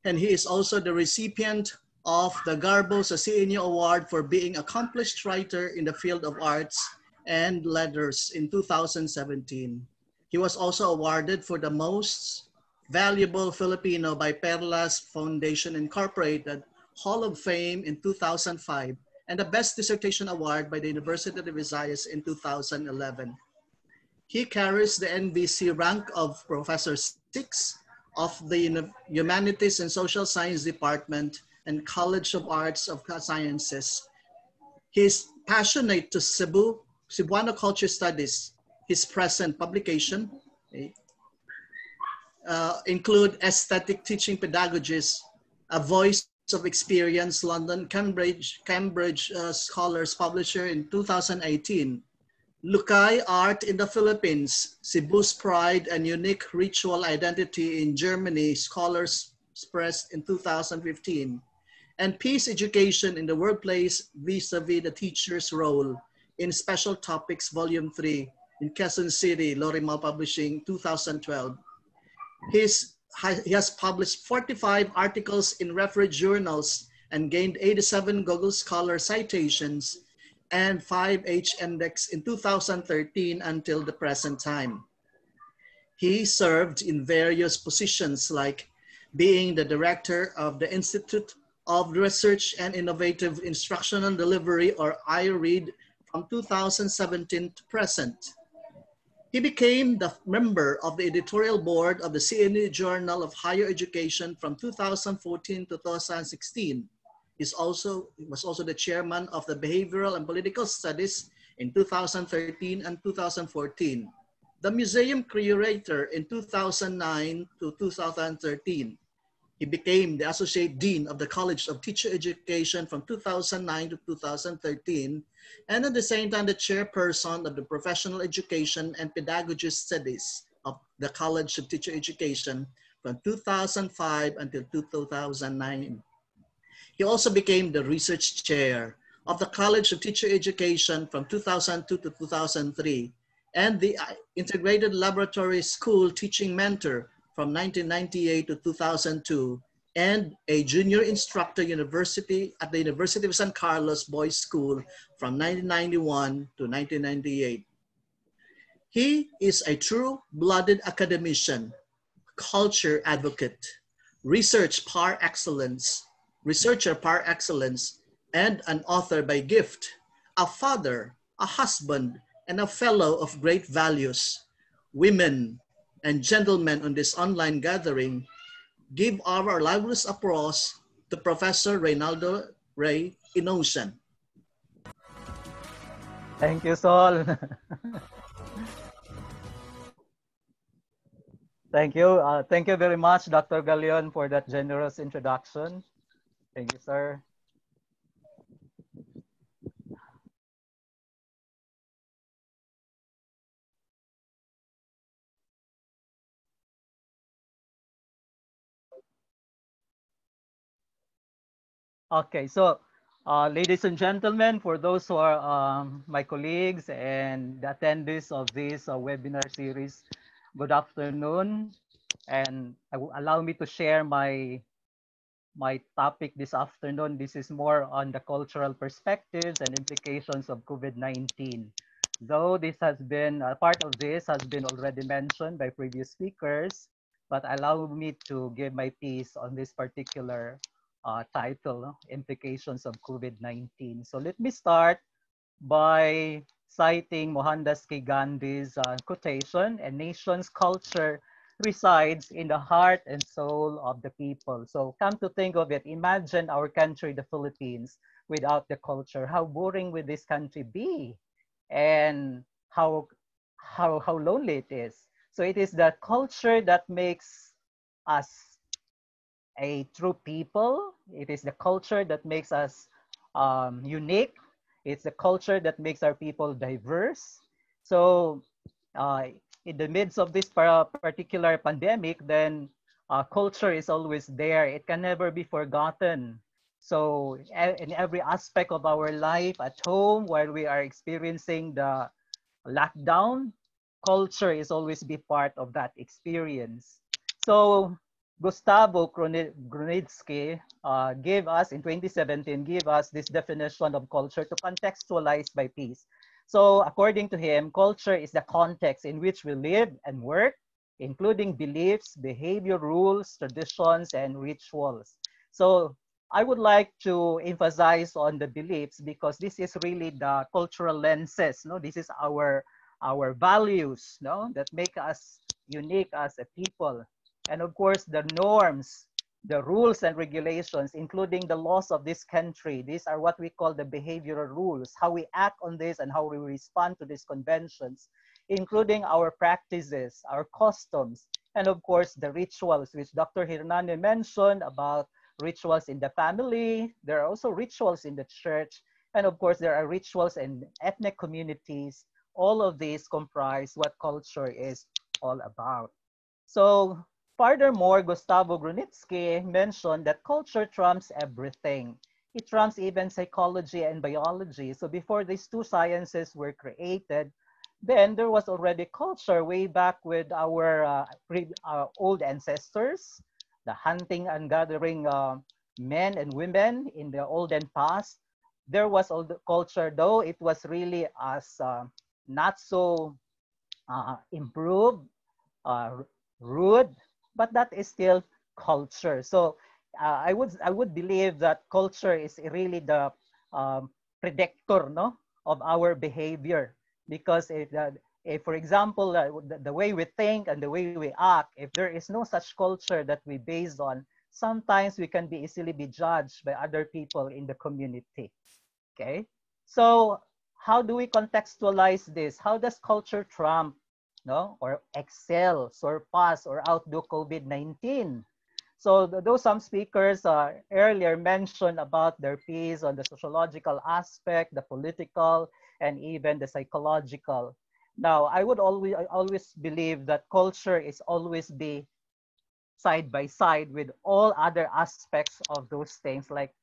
[SPEAKER 11] and he is also the recipient of the Garbo sa CNU Award for being accomplished writer in the field of arts and letters in 2017. He was also awarded for the most valuable Filipino by Perlas Foundation Incorporated Hall of Fame in 2005, and the Best Dissertation Award by the University of Visayas in 2011. He carries the NVC rank of Professor 6 of the Humanities and Social Science Department and College of Arts of Sciences. He is passionate to Cebuano culture studies. His present publication include Aesthetic Teaching Pedagogies, A Voice of Experience, London, Cambridge Scholars Publisher in 2018. Lucay Art in the Philippines, Cebu's Pride and Unique Ritual Identity in Germany, Scholars Press in 2015. And Peace Education in the Workplace vis-a-vis the Teacher's Role in Special Topics, Volume 3 in Quezon City, Lorimal Publishing, 2012. He has published 45 articles in reference journals and gained 87 Google Scholar citations and 5 H-Index in 2013 until the present time. He served in various positions like being the director of the Institute of Research and Innovative Instructional Delivery, or IREAD, from 2017 to present. He became the member of the editorial board of the CNU Journal of Higher Education from 2014 to 2016. He was also the chairman of the Behavioral and Political Studies in 2013 and 2014, the museum curator in 2009 to 2013. He became the Associate Dean of the College of Teacher Education from 2009 to 2013, and at the same time, the chairperson of the Professional Education and Pedagogy Studies of the College of Teacher Education from 2005 until 2009. He also became the research chair of the College of Teacher Education from 2002 to 2003, and the Integrated Laboratory School Teaching Mentor from 1998 to 2002, and a junior instructor university at the University of San Carlos Boys School from 1991 to 1998. He is a true-blooded academician, culture advocate, researcher par excellence, and an author by gift, a father, a husband, and a fellow of great values. Women and gentlemen on this online gathering, give our liveliest applause to Professor Reynaldo Ray Inocean.
[SPEAKER 8] Thank you, Sol. Thank you. Thank you very much, Dr. Galion, for that generous introduction. Thank you, sir. Okay, so ladies and gentlemen, for those who are my colleagues and the attendees of this webinar series, good afternoon. And allow me to share my topic this afternoon. This is more on the cultural perspectives and implications of COVID-19. Though this has been, part of this has been already mentioned by previous speakers, but allow me to give my piece on this particular title, Implications of COVID-19. So let me start by citing Mohandas K. Gandhi's quotation, "A nation's culture resides in the heart and soul of the people." So come to think of it, imagine our country, the Philippines, without the culture. How boring would this country be? And how lonely it is. So it is the culture that makes us a true people. It is the culture that makes us unique. It's the culture that makes our people diverse. So in the midst of this particular pandemic, then culture is always there. It can never be forgotten. So in every aspect of our life, at home, while we are experiencing the lockdown, culture is always be part of that experience. So Gustavo Grunitsky gave us, in 2017, gave us this definition of culture to contextualize by piece. So according to him, culture is the context in which we live and work, including beliefs, behavior, rules, traditions, and rituals. So I would like to emphasize on the beliefs because this is really the cultural lenses. No, this is our values, no, that make us unique as a people. And of course, the norms, the rules and regulations, including the laws of this country. These are what we call the behavioral rules, how we act on this and how we respond to these conventions, including our practices, our customs, and of course, the rituals, which Dr. Hernande mentioned about rituals in the family. There are also rituals in the church. And of course, there are rituals in ethnic communities. All of these comprise what culture is all about. So furthermore, Gustavo Grunitsky mentioned that culture trumps everything. It trumps even psychology and biology. So before these two sciences were created, then there was already culture way back with our old ancestors, the hunting and gathering men and women in the olden past. There was all the culture, though it was really as not so improved, rude, but that is still culture. So I would believe that culture is really the predictor, no, of our behavior, because if for example, the way we think and the way we act, if there is no such culture that we base on, sometimes we can be easily be judged by other people in the community. Okay, so how do we contextualize this? How does culture trump, no, or excel, surpass, or outdo COVID-19?
[SPEAKER 12] So those some speakers earlier mentioned about their piece on the sociological aspect, the political, and even the psychological. Now, I always believe that culture is always be side by side with all other aspects of those things, like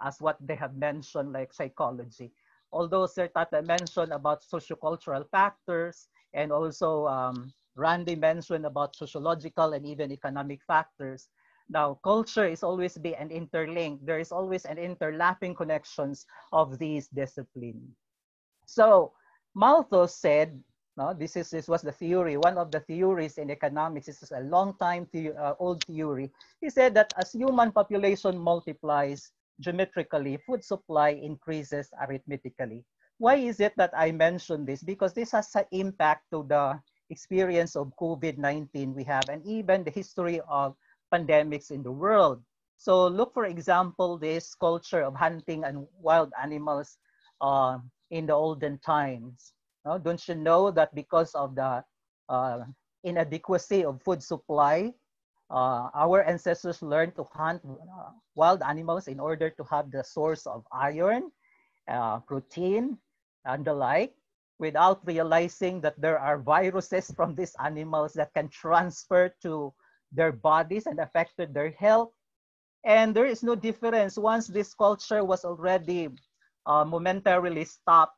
[SPEAKER 12] as what they have mentioned, like psychology. Although Sir Tata mentioned about sociocultural factors, and also Randy mentioned about sociological and even economic factors. Now, culture is always be an interlink. There is always an interlapping connections of these disciplines. So Malthus said, no, this was the theory, one of the theories in economics. This is a long time old theory. He said that as human population multiplies geometrically, food supply increases arithmetically. Why is it that I mentioned this? Because this has an impact to the experience of COVID-19 we have, and even the history of pandemics in the world. So look, for example, this culture of hunting and wild animals in the olden times. No? Don't you know that because of the inadequacy of food supply, our ancestors learned to hunt wild animals in order to have the source of iron, protein, and the like, without realizing that there are viruses from these animals that can transfer to their bodies and affected their health. And there is no difference once this culture was already momentarily stopped,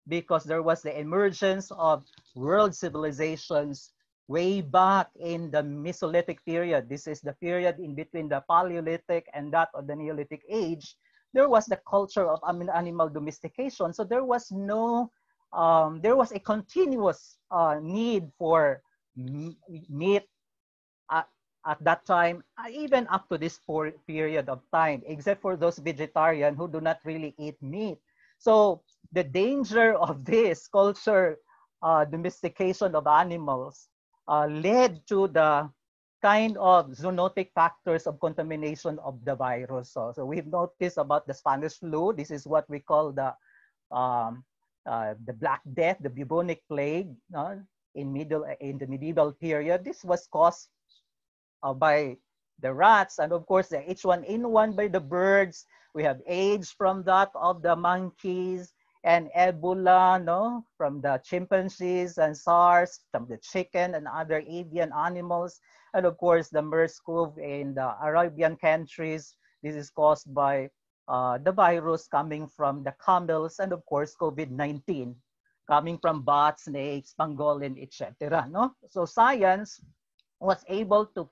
[SPEAKER 12] because there was the emergence of world civilizations way back in the Mesolithic period. This is the period in between the Paleolithic and that of the Neolithic age. There was the culture of animal domestication. So there was no, there was a continuous need for meat at that time, even up to this period of time, except for those vegetarians who do not really eat meat. So the danger of this culture domestication of animals led to the kind of zoonotic factors of contamination of the virus. So we've noticed about the Spanish flu. This is what we call the Black Death, the bubonic plague in the medieval period. This was caused by the rats, and of course the H1N1 by the birds. We have AIDS from that of the monkeys, and Ebola, no, from the chimpanzees, and SARS from the chicken and other avian animals, and of course the MERS-CoV in the Arabian countries. This is caused by the virus coming from the camels, and of course COVID-19 coming from bats, snakes, pangolin, etc. No, so science was able to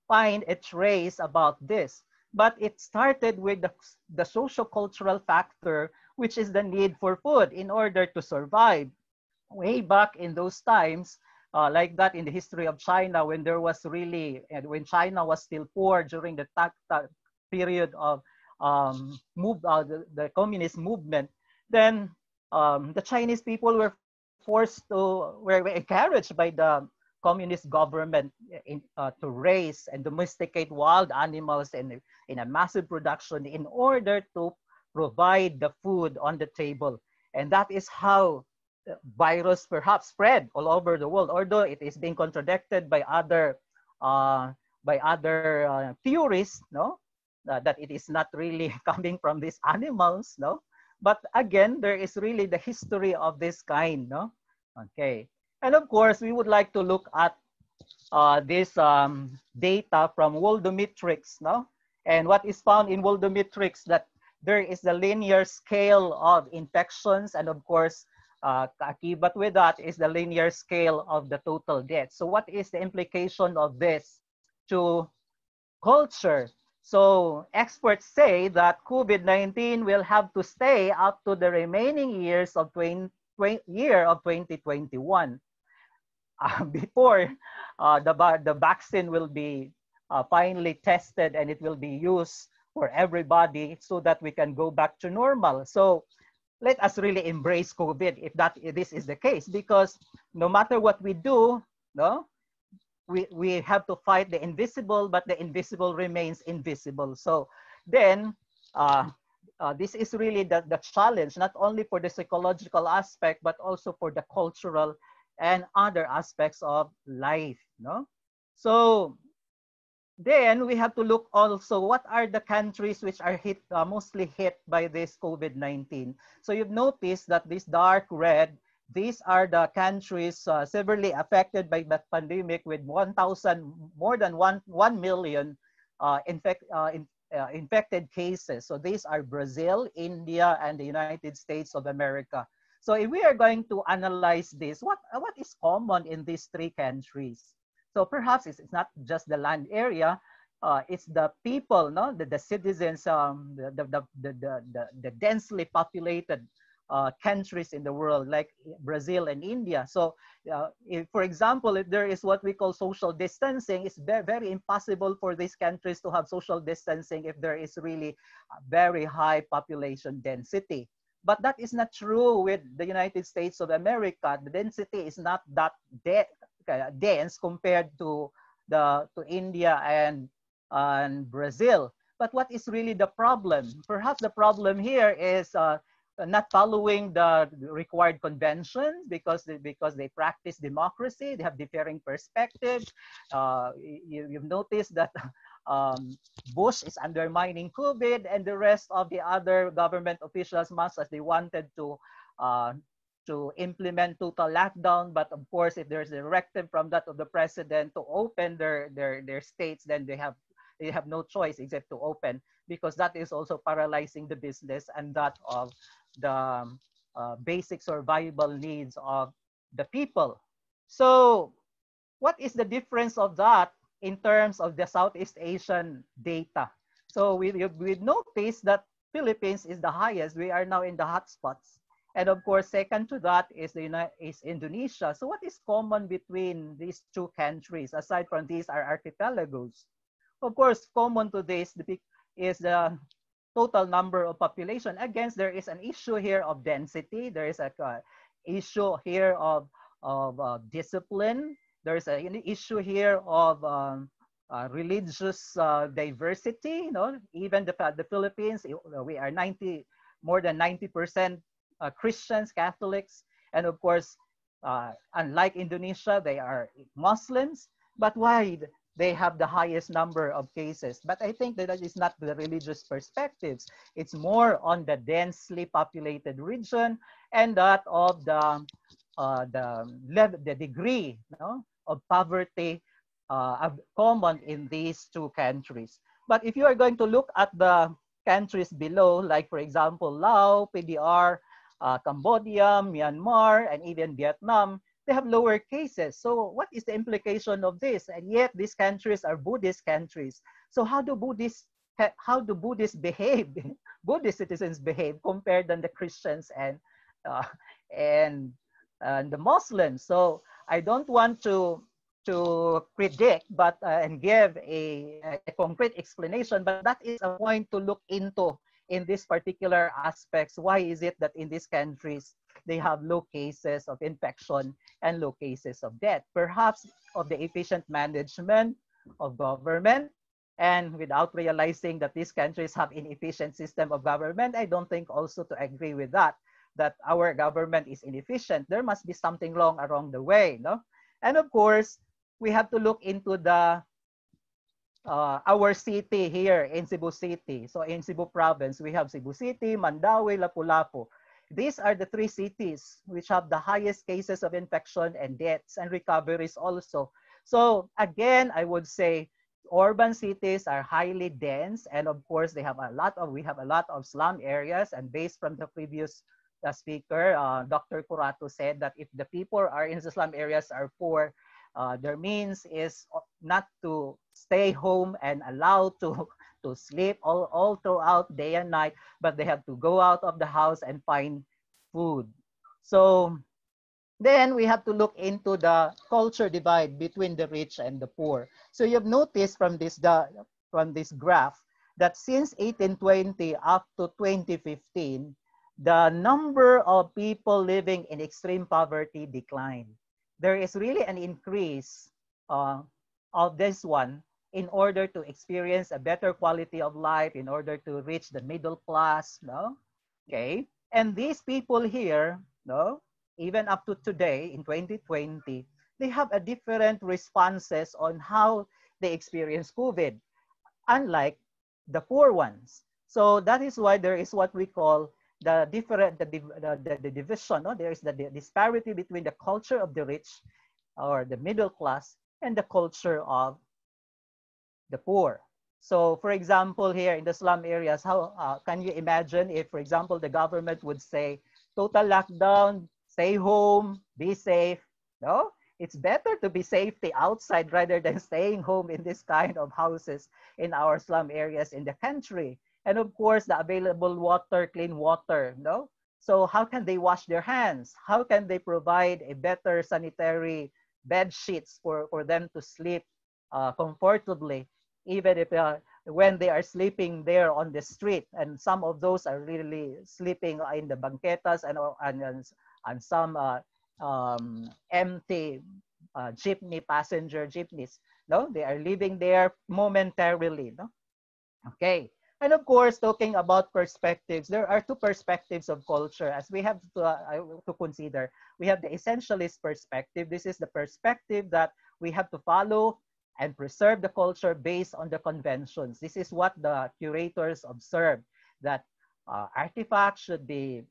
[SPEAKER 12] find a trace about this, but it started with the socio-cultural factor, which is the need for food in order to survive. Way back in those times, like that in the history of China, when there was really, when China was still poor during the period of the communist movement, then the Chinese people were were encouraged by the communist government to raise and domesticate wild animals in a massive production in order to provide the food on the table. And that is how the virus perhaps spread all over the world, although it is being contradicted by other theories, no, that it is not really coming from these animals, no. But again, there is really the history of this kind, no. Okay. And of course, we would like to look at this data from Woldometrics, no? And what is found in Woldometrics, that there is the linear scale of infections, and of course, but with that is the linear scale of the total death. So what is the implication of this to culture? So experts say that COVID-19 will have to stay up to the remaining years of 2021. Before the vaccine will be finally tested and it will be used for everybody, so that we can go back to normal. So let us really embrace COVID if this is the case, because no matter what we do, no, we have to fight the invisible, but the invisible remains invisible. So then this is really the challenge, not only for the psychological aspect, but also for the cultural and other aspects of life, no? So then we have to look also what are the countries which are mostly hit by this COVID-19. So you've noticed that this dark red, these are the countries severely affected by the pandemic with 1,000, more than 1 million infected cases. So these are Brazil, India, and the United States of America. So if we are going to analyze this, what is common in these three countries? So perhaps it's not just the land area, it's the people, no, the citizens, the densely populated countries in the world, like Brazil and India. So, if, for example, if there is what we call social distancing, it's very impossible for these countries to have social distancing if there is really a very high population density. But that is not true with the United States of America. The density is not that dense compared to India and Brazil. But what is really the problem? Perhaps the problem here is not following the required conventions because they practice democracy. They have differing perspectives. You've noticed that Bush is undermining COVID, and the rest of the other government officials, much as they wanted to implement total lockdown, but of course, if there's a directive from that of the president to open their states, then they have no choice except to open, because that is also paralyzing the business and that of the basic survival needs of the people. So what is the difference of that in terms of the Southeast Asian data? So we noticed that Philippines is the highest. We are now in the hotspots. And of course, second to that is Indonesia. So what is common between these two countries, aside from these are archipelagos? Of course, common to this is the total number of population. Again, there is an issue here of density. There is an issue here of discipline. There is an issue here of religious diversity. You know, even the Philippines, we are more than 90% Christians, Catholics, and of course, unlike Indonesia, they are Muslims. But why they have the highest number of cases? But I think that is not the religious perspectives. It's more on the densely populated region and that of the degree, no, of poverty common in these two countries. But if you are going to look at the countries below, like for example, Laos, PDR, Cambodia, Myanmar, and even Vietnam, they have lower cases. So what is the implication of this? And yet these countries are Buddhist countries. So how do Buddhists behave? Buddhist citizens behave compared than the Christians and the Muslims. So I don't want to predict, but and give a concrete explanation. But that is a point to look into in these particular aspects. Why is it that in these countries they have low cases of infection and low cases of death? Perhaps of the efficient management of government, and without realizing that these countries have inefficient system of government. I don't think also to agree with that our government is inefficient. There must be something wrong along the way, no? And of course, we have to look into the our city here in Cebu City. So in Cebu province, we have Cebu City, Mandaue, Lapu-Lapu. These are the three cities which have the highest cases of infection and deaths and recoveries also. So again, I would say urban cities are highly dense, and of course we have a lot of slum areas. And based from the previous speaker, Dr. Curato said that if the people are in the slum areas are poor, their means is not to stay home and allowed to sleep all throughout day and night, but they have to go out of the house and find food. So then we have to look into the culture divide between the rich and the poor. So you've noticed from this graph that since 1820 up to 2015, the number of people living in extreme poverty declined. There is really an increase of this one in order to experience a better quality of life, in order to reach the middle class, no? Okay, and these people here, no, even up to today in 2020, they have a different responses on how they experience COVID, unlike the poor ones. So that is why there is what we call the division. No? There is the disparity between the culture of the rich or the middle class and the culture of the poor. So for example, here in the slum areas, how can you imagine if, for example, the government would say, total lockdown, stay home, be safe? No, it's better to be safety outside rather than staying home in this kind of houses in our slum areas in the country. And of course, the available water, clean water, no? So how can they wash their hands? How can they provide a better sanitary bed sheets for them to sleep comfortably, even if when they are sleeping there on the street? And some of those are really sleeping in the banquetas and some empty jeepney, passenger jeepneys. No, they are living there momentarily. No, okay. And of course, talking about perspectives, there are two perspectives of culture as we have to consider. We have the essentialist perspective. This is the perspective that we have to follow and preserve the culture based on the conventions. This is what the curators observed, that artifacts should be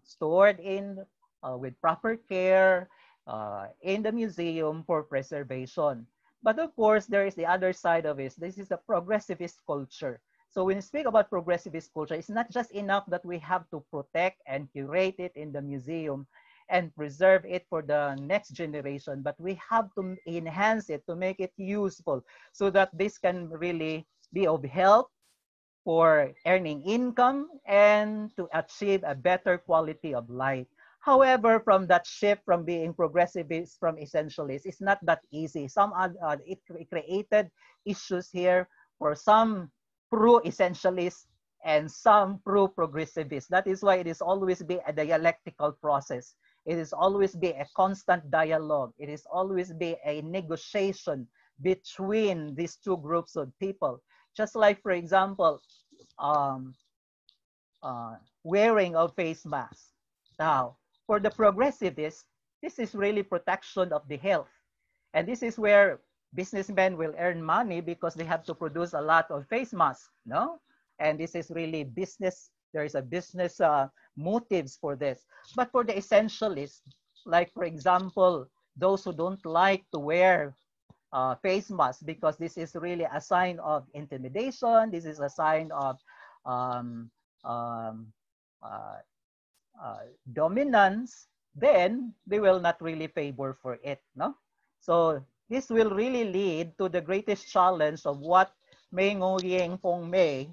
[SPEAKER 12] stored in with proper care in the museum for preservation. But of course, there is the other side of it. This is the progressivist culture. So when we speak about progressivist culture, it's not just enough that we have to protect and curate it in the museum and preserve it for the next generation, but we have to enhance it to make it useful so that this can really be of help for earning income and to achieve a better quality of life. However, from that shift from being progressivist from essentialist, it's not that easy. It created issues here for some pro-essentialists and some pro-progressivists. That is why it is always be a dialectical process. It is always be a constant dialogue. It is always be a negotiation between these two groups of people. Just like, for example, wearing of face masks. Now, for the progressivists, this is really protection of the health. And this is where businessmen will earn money because they have to produce a lot of face masks, no? And this is really business. There is a business motives for this. But for the essentialists, like for example, those who don't like to wear face masks because this is really a sign of intimidation. This is a sign of dominance. Then they will not really favor for it, no? So this will really lead to the greatest challenge of what May Ngo-Ying Pong May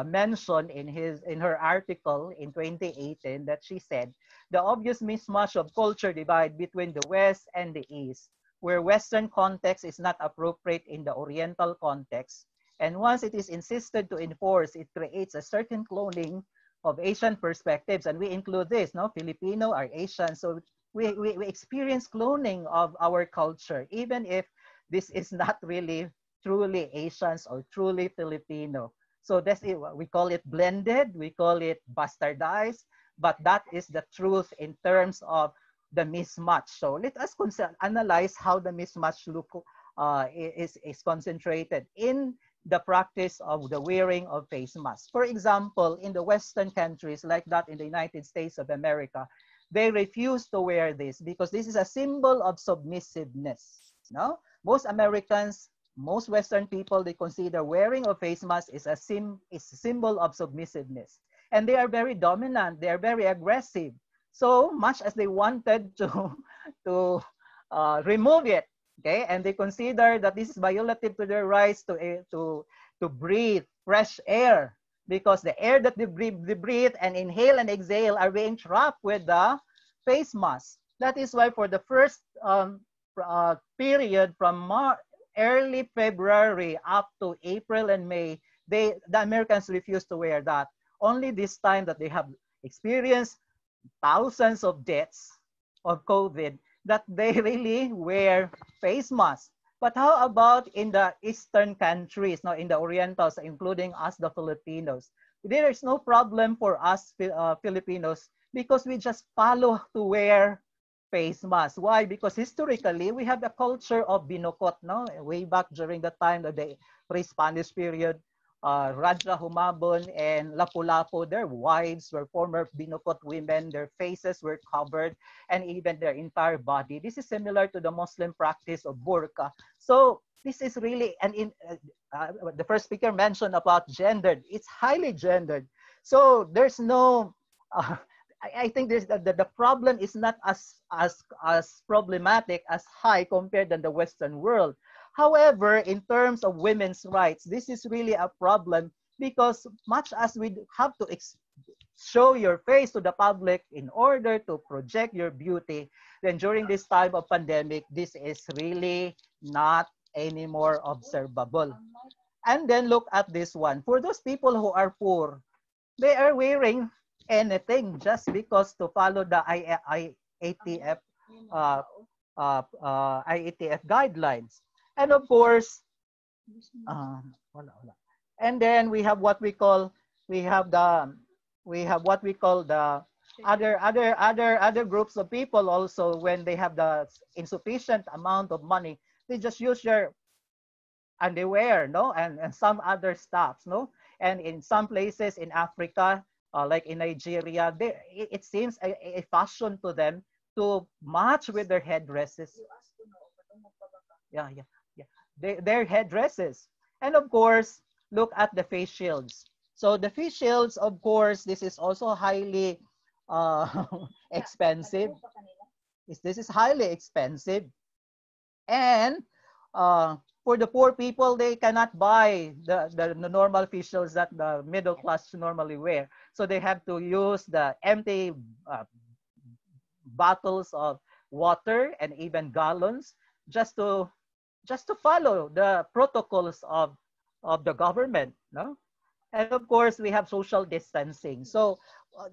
[SPEAKER 12] mentioned in her article in 2018, that she said, the obvious mismatch of culture divide between the West and the East, where Western context is not appropriate in the Oriental context. And once it is insisted to enforce, it creates a certain cloning of Asian perspectives. And we include this, no? Filipino are Asian. So we experience cloning of our culture, even if this is not really truly Asians or truly Filipino. So that's it. We call it blended, we call it bastardized, but that is the truth in terms of the mismatch. So let us analyze how the mismatch is concentrated in the practice of the wearing of face masks. For example, in the Western countries, like that in the United States of America, they refuse to wear this because this is a symbol of submissiveness. No? Most Americans, most Western people, they consider wearing a face mask is a symbol of submissiveness. And they are very dominant, they are very aggressive. So much as they wanted to remove it, okay, and they consider that this is violative to their rights to breathe fresh air, because the air that they breathe and inhale and exhale are being trapped with the face mask. That is why for the first period from early February up to April and May, the Americans refused to wear that. Only this time that they have experienced thousands of deaths of COVID that they really wear face masks. But how about in the Eastern countries, no, in the Orientals, including us, the Filipinos? There is no problem for us Filipinos because we just follow to wear face mask. Why? Because historically, we have a culture of binukot, no? Way back during the time of the pre-Spanish period, Raja Humabon and Lapu-Lapu, their wives were former binukot women, their faces were covered, and even their entire body. This is similar to the Muslim practice of burqa. So this is really, the first speaker mentioned about gendered, it's highly gendered. So there's no, I think the problem is not as problematic as high compared to the Western world. However, in terms of women's rights, this is really a problem because much as we have to show your face to the public in order to project your beauty, then during this time of pandemic, this is really not anymore observable. And then look at this one. For those people who are poor, they are wearing anything just because to follow the IATF IATF guidelines. And of course, and then we have what we call the other groups of people also. When they have the insufficient amount of money, they just use your underwear, no, and some other stuffs, no. And in some places in Africa, like in Nigeria, it seems a fashion to them to match with their headdresses. Yeah. Their headdresses. And of course, look at the face shields. So the face shields, of course, this is also highly expensive. This is highly expensive. And for the poor people, they cannot buy the normal face shields that the middle class normally wear. So they have to use the empty bottles of water and even gallons just to follow the protocols of the government, no? And of course, we have social distancing. So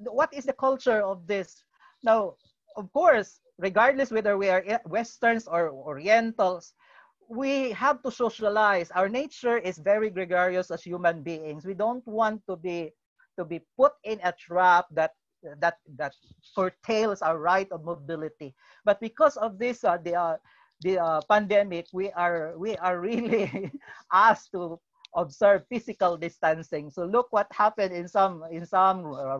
[SPEAKER 12] what is the culture of this? Now, of course, regardless whether we are Westerns or Orientals, we have to socialize. Our nature is very gregarious as human beings. We don't want to be put in a trap that curtails our right of mobility. But because of this, the pandemic, we are really asked to observe physical distancing. So look what happened in some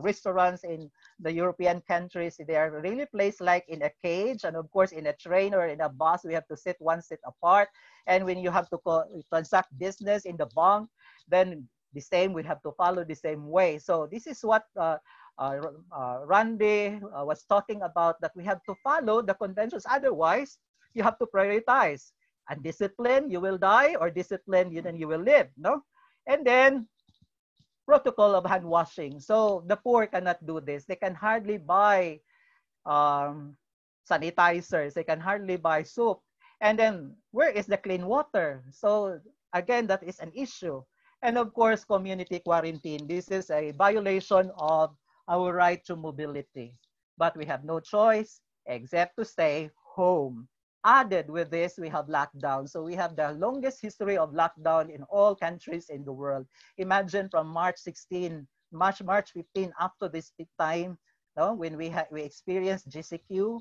[SPEAKER 12] restaurants in the European countries. They are really placed like in a cage, and of course in a train or in a bus, we have to sit one seat apart. And when you have to transact business in the bank, then the same, we have to follow the same way. So this is what Randy was talking about, that we have to follow the conventions. Otherwise, you have to prioritize. And discipline, you will die, or discipline, then you will live, no? And then protocol of hand washing. So the poor cannot do this. They can hardly buy sanitizers. They can hardly buy soap. And then where is the clean water? So again, that is an issue. And of course, community quarantine. This is a violation of our right to mobility. But we have no choice except to stay home. Added with this, we have lockdown. So we have the longest history of lockdown in all countries in the world. Imagine from March 15 up to this time, no, when we experienced GCQ,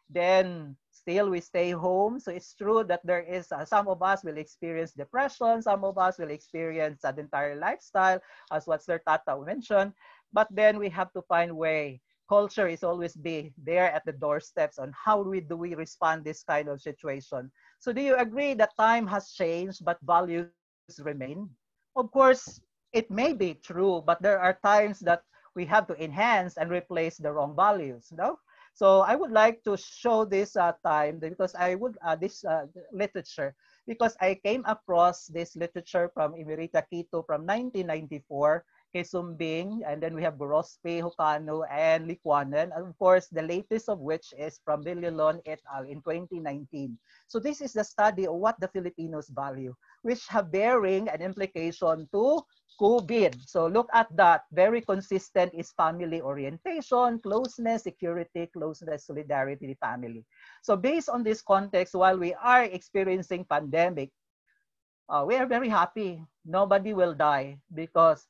[SPEAKER 12] then still we stay home. So it's true that there is, some of us will experience depression, some of us will experience an entire lifestyle, as what Sir Tata mentioned. But then we have to find way. Culture is always be there at the doorsteps on how do we respond this kind of situation. So do you agree that time has changed but values remain? Of course, it may be true, but there are times that we have to enhance and replace the wrong values, no? So I would like to show this time because this literature, because I came across this literature from Emerita Quito from 1994, Kesumbing, and then we have Gorospe, Hocano, and Liquanen, and of course, the latest of which is from Villalon et al. In 2019. So this is the study of what the Filipinos value, which have bearing an implication to COVID. So look at that. Very consistent is family orientation, closeness, security, closeness, solidarity, family. So based on this context, while we are experiencing pandemic, we are very happy. Nobody will die because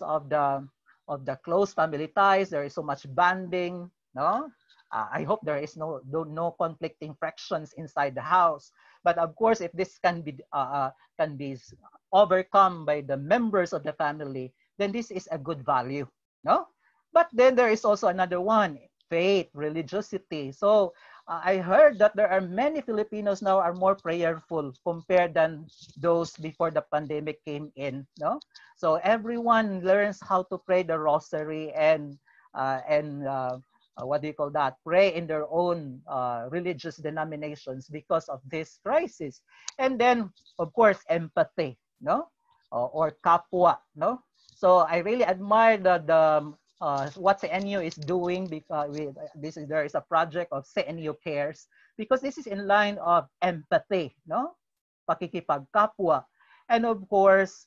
[SPEAKER 12] of the close family ties. There is so much bonding, no? I hope there is no conflicting fractions inside the house. But of course, if this can be overcome by the members of the family, then this is a good value, no? But then there is also another one, faith, religiosity. So I heard that there are many Filipinos now are more prayerful compared than those before the pandemic came in, no? So everyone learns how to pray the rosary and what do you call that? Pray in their own religious denominations because of this crisis. And then, of course, empathy, no? Or kapwa, no? So I really admire what CNU is doing because there is a project of CNU Cares because this is in line of empathy, no? Pakikipagkapwa. And of course,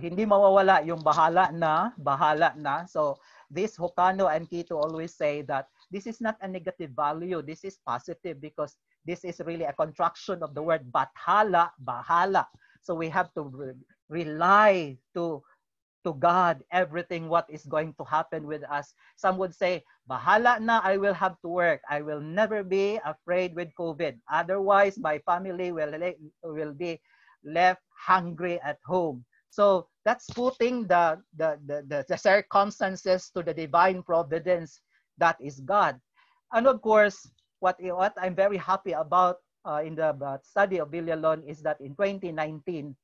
[SPEAKER 12] hindi mawawala yung bahala na. So this Hokano and Kito always say that this is not a negative value. This is positive because this is really a contraction of the word bathala, bahala. So we have to rely to God everything what is going to happen with us. Some would say, bahala na, I will have to work. I will never be afraid with COVID. Otherwise, my family will be left hungry at home. So that's putting the circumstances to the divine providence that is God. And of course, what I'm very happy about in the study of Villalon is that in 2019,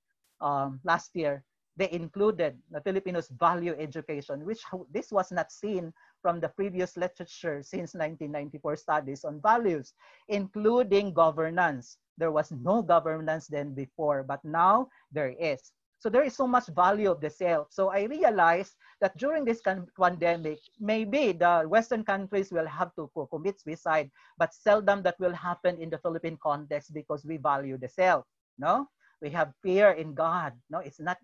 [SPEAKER 12] last year, they included the Filipinos value education, which this was not seen from the previous literature since 1994 studies on values, including governance. There was no governance then before, but now there is. So there is so much value of the self. So I realized that during this pandemic, maybe the Western countries will have to commit suicide, but seldom that will happen in the Philippine context because we value the self, no? We have fear in God. No, it's not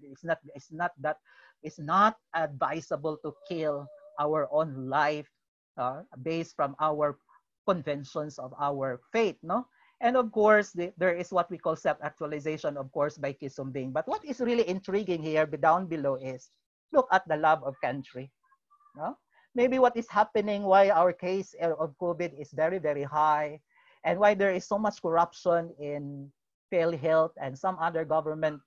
[SPEAKER 12] advisable to kill our own life based from our conventions of our faith. No, and of course there is what we call self-actualization, of course, by Kisumbing. But what is really intriguing here down below is look at the love of country. No, maybe what is happening, why our case of COVID is very, very high, and why there is so much corruption in PhilHealth and some other government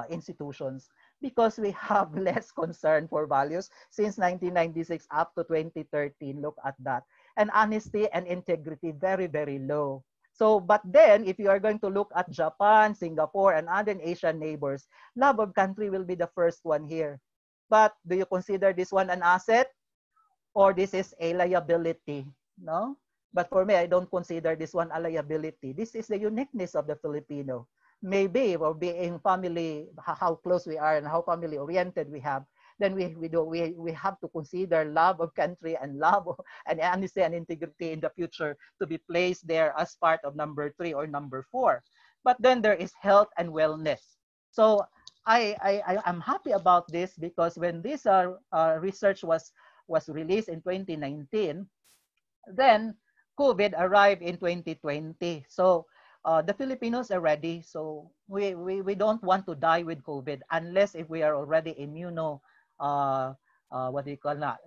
[SPEAKER 12] institutions, because we have less concern for values since 1996 up to 2013. Look at that. And honesty and integrity, very, very low. So, but then if you are going to look at Japan, Singapore, and other Asian neighbors, love of country will be the first one here. But do you consider this one an asset or this is a liability? No? But for me, I don't consider this one a liability. This is the uniqueness of the Filipino. Maybe for being family, how close we are and how family oriented we have, then we have to consider love of country and love and honesty and integrity in the future to be placed there as part of number 3 or number 4. But then there is health and wellness. So I'm happy about this because when this research was released in 2019, then COVID arrived in 2020. So the Filipinos are ready. So we don't want to die with COVID unless if we are already what do you call that?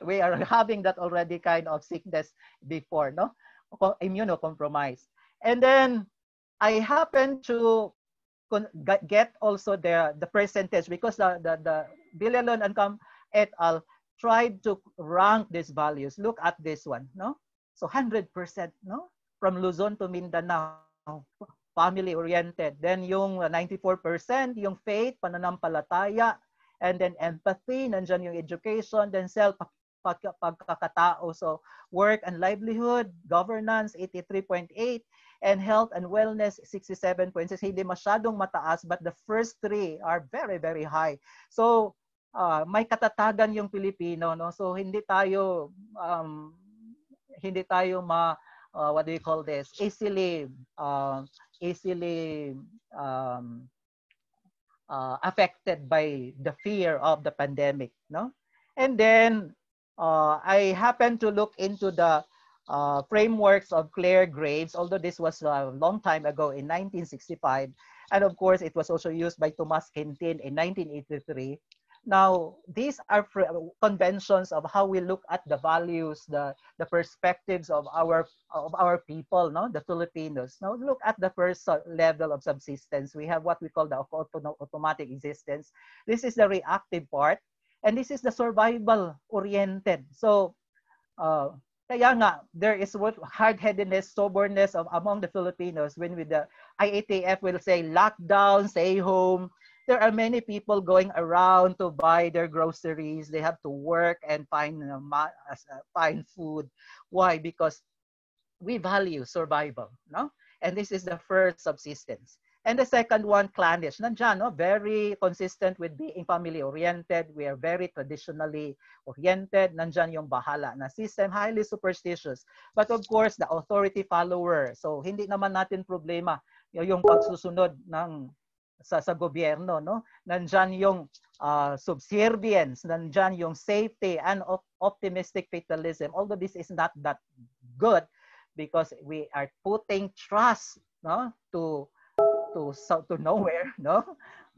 [SPEAKER 12] We are having that already kind of sickness before, no? Immunocompromised. And then I happen to get also the percentage because the Villalon and et al. Tried to rank these values. Look at this one, no? So 100%, no? From Luzon to Mindanao, family-oriented. Then yung 94%, yung faith, pananampalataya, and then empathy, nandyan yung education, then pagkakatao. So work and livelihood, governance, 83.8, and health and wellness, 67.6. Hindi masyadong mataas, but the first 3 are very, very high. So may katatagan yung Pilipino, no? So hindi tayo what do you call this? Easily affected by the fear of the pandemic, no? And then I happened to look into the frameworks of Clare Graves, although this was a long time ago in 1965, and of course it was also used by Thomas Quintin in 1983. Now, these are conventions of how we look at the values, the perspectives of our people, no, the Filipinos. Now, look at the first level of subsistence. We have what we call the automatic existence. This is the reactive part, and this is the survival oriented. So, kaya nga, there is what hard-headedness, stubbornness of among the Filipinos when with the IATF will say lockdown, stay home. There are many people going around to buy their groceries. They have to work and find food. Why? Because we value survival, no? And this is the first subsistence. And the second one, clannish. Nandiyan, no? Very consistent with being family-oriented. We are very traditionally oriented. Nandiyan yung bahala na system, highly superstitious. But of course, the authority follower. So, hindi naman natin problema yung pagsusunod ng sa gobyerno, no? Nandiyan yung subservience, nandiyan yung safety and optimistic fatalism. Although this is not that good because we are putting trust, no, to nowhere, no?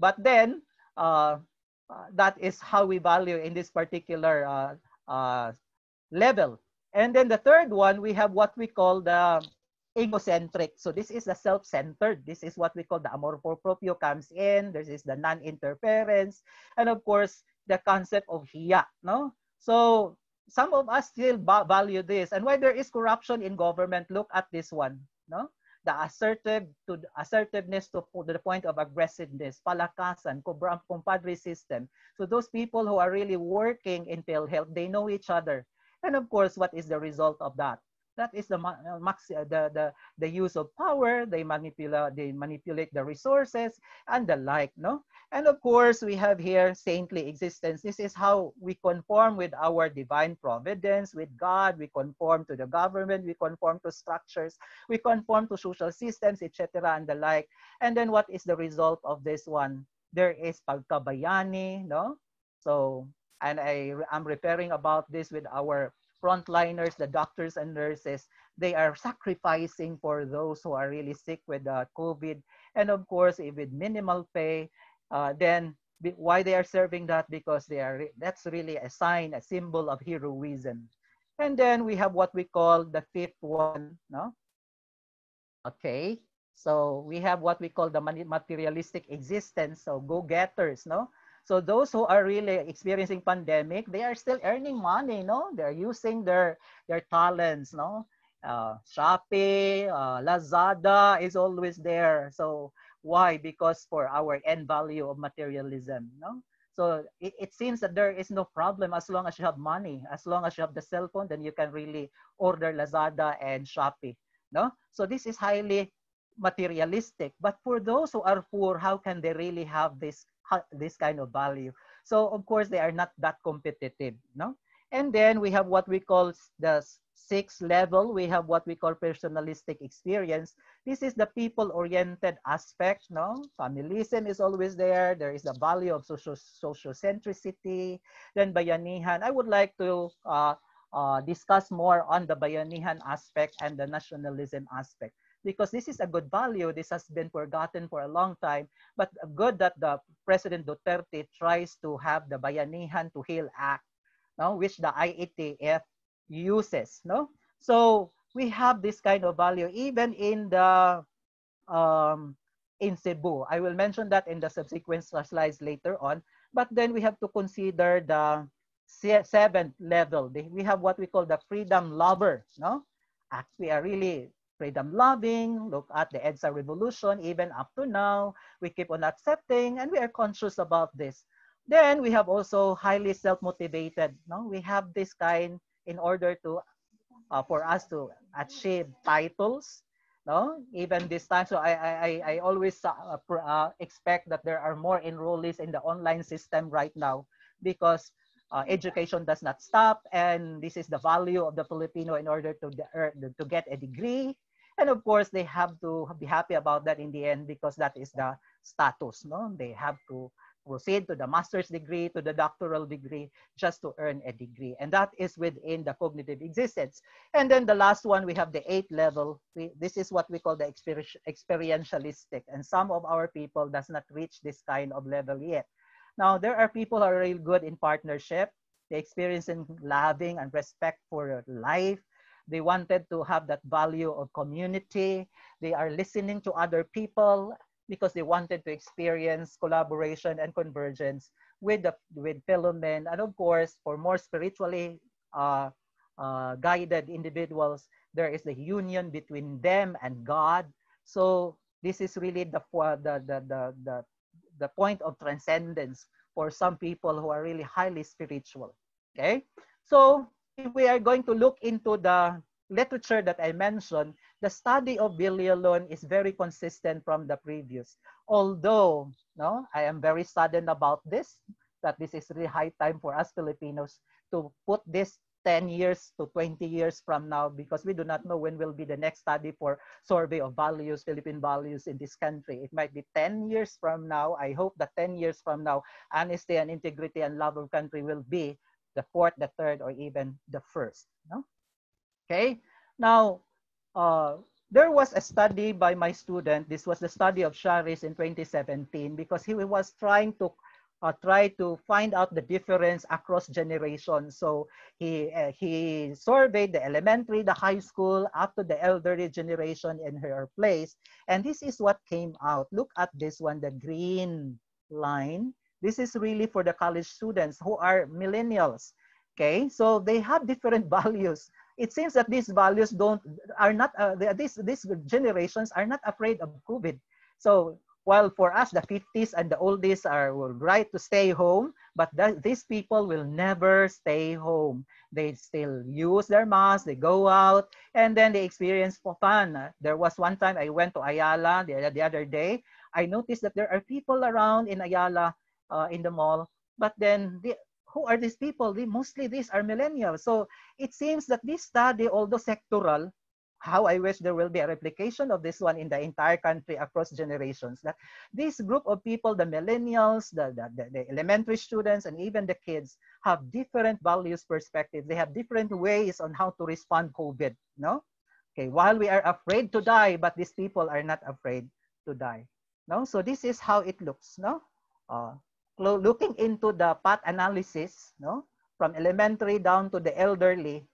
[SPEAKER 12] But then that is how we value in this particular level. And then the third one, we have what we call the egocentric. So this is the self-centered. This is what we call the amor proprio comes in. This is the non-interference. And of course, the concept of hiya, no? So some of us still value this. And why there is corruption in government, look at this one, no? The assertiveness to the point of aggressiveness, palakasan, compadre system. So those people who are really working in PhilHealth, they know each other. And of course, what is the result of that? That is the use of power. They manipulate the resources and the like, no? And of course, we have here saintly existence. This is how we conform with our divine providence, with God. We conform to the government. We conform to structures. We conform to social systems, etc. and the like. And then what is the result of this one? There is pagkabayani, no? So, and I'm referring about this with our frontliners, the doctors and nurses. They are sacrificing for those who are really sick with COVID. And of course, with minimal pay, then why they are serving that? Because that's really a sign, a symbol of heroism. And then we have what we call the fifth one, no? Okay, so we have what we call the materialistic existence, so go-getters, no? So those who are really experiencing pandemic, they are still earning money, no? They're using their talents, no? Shopee, Lazada is always there. So why? Because for our end value of materialism, no? So it seems that there is no problem as long as you have money. As long as you have the cell phone, then you can really order Lazada and Shopee, no? So this is highly materialistic. But for those who are poor, how can they really have this kind of value? So of course they are not that competitive, no? And then we have what we call the sixth level. We have what we call personalistic experience. This is the people-oriented aspect, no? Familism is always there. There is the value of sociocentricity. Then bayanihan. I would like to discuss more on the bayanihan aspect and the nationalism aspect, because this is a good value. This has been forgotten for a long time, but good that the President Duterte tries to have the Bayanihan to Heal Act, no, which the IATF uses, no? So we have this kind of value even in the in Cebu. I will mention that in the subsequent slides later on. But then we have to consider the seventh level. We have what we call the freedom lover, no? We are really freedom loving. Look at the EDSA revolution. Even up to now, we keep on accepting and we are conscious about this. Then we have also highly self-motivated, no? We have this kind in order to for us to achieve titles, no? Even this time, so I always expect that there are more enrollees in the online system right now, because education does not stop, and this is the value of the Filipino in order to get a degree. And of course, they have to be happy about that in the end, because that is the status, no? They have to proceed to the master's degree, to the doctoral degree, just to earn a degree. And that is within the cognitive existence. And then the last one, we have the eighth level. This is what we call the experientialistic. And some of our people does not reach this kind of level yet. Now, there are people who are really good in partnership. They experience in loving and respect for life. They wanted to have that value of community. They are listening to other people because they wanted to experience collaboration and convergence with fellow men. And of course, for more spiritually guided individuals, there is the union between them and God. So this is really the point of transcendence for some people who are really highly spiritual. Okay, so if we are going to look into the literature that I mentioned, the study of Villalon is very consistent from the previous. Although, no, I am very saddened about this, that this is really high time for us Filipinos to put this 10 years to 20 years from now, because we do not know when will be the next study for survey of values, Philippine values in this country. It might be 10 years from now. I hope that 10 years from now, honesty and integrity and love of country will be the fourth, the third, or even the first. No? Okay. Now, there was a study by my student. This was the study of Charis in 2017, because he was trying to find out the difference across generations. So he surveyed the elementary, the high school, up to the elderly generation in her place. And this is what came out. Look at this one, the green line. This is really for the college students who are millennials. Okay, so they have different values. It seems that these values these generations are not afraid of COVID. So while for us, the 50s and the oldies will right to stay home, but these people will never stay home. They still use their masks, they go out, and then they experience fun. There was one time I went to Ayala the other day. I noticed that there are people around in Ayala in the mall, but then who are these people? Mostly these are millennials. So it seems that this study, although sectoral, how I wish there will be a replication of this one in the entire country across generations, that this group of people, the millennials, the elementary students, and even the kids have different values perspectives. They have different ways on how to respond COVID, no? Okay, while we are afraid to die, but these people are not afraid to die, no? So this is how it looks, no? Looking into the path analysis, no? From elementary down to the elderly,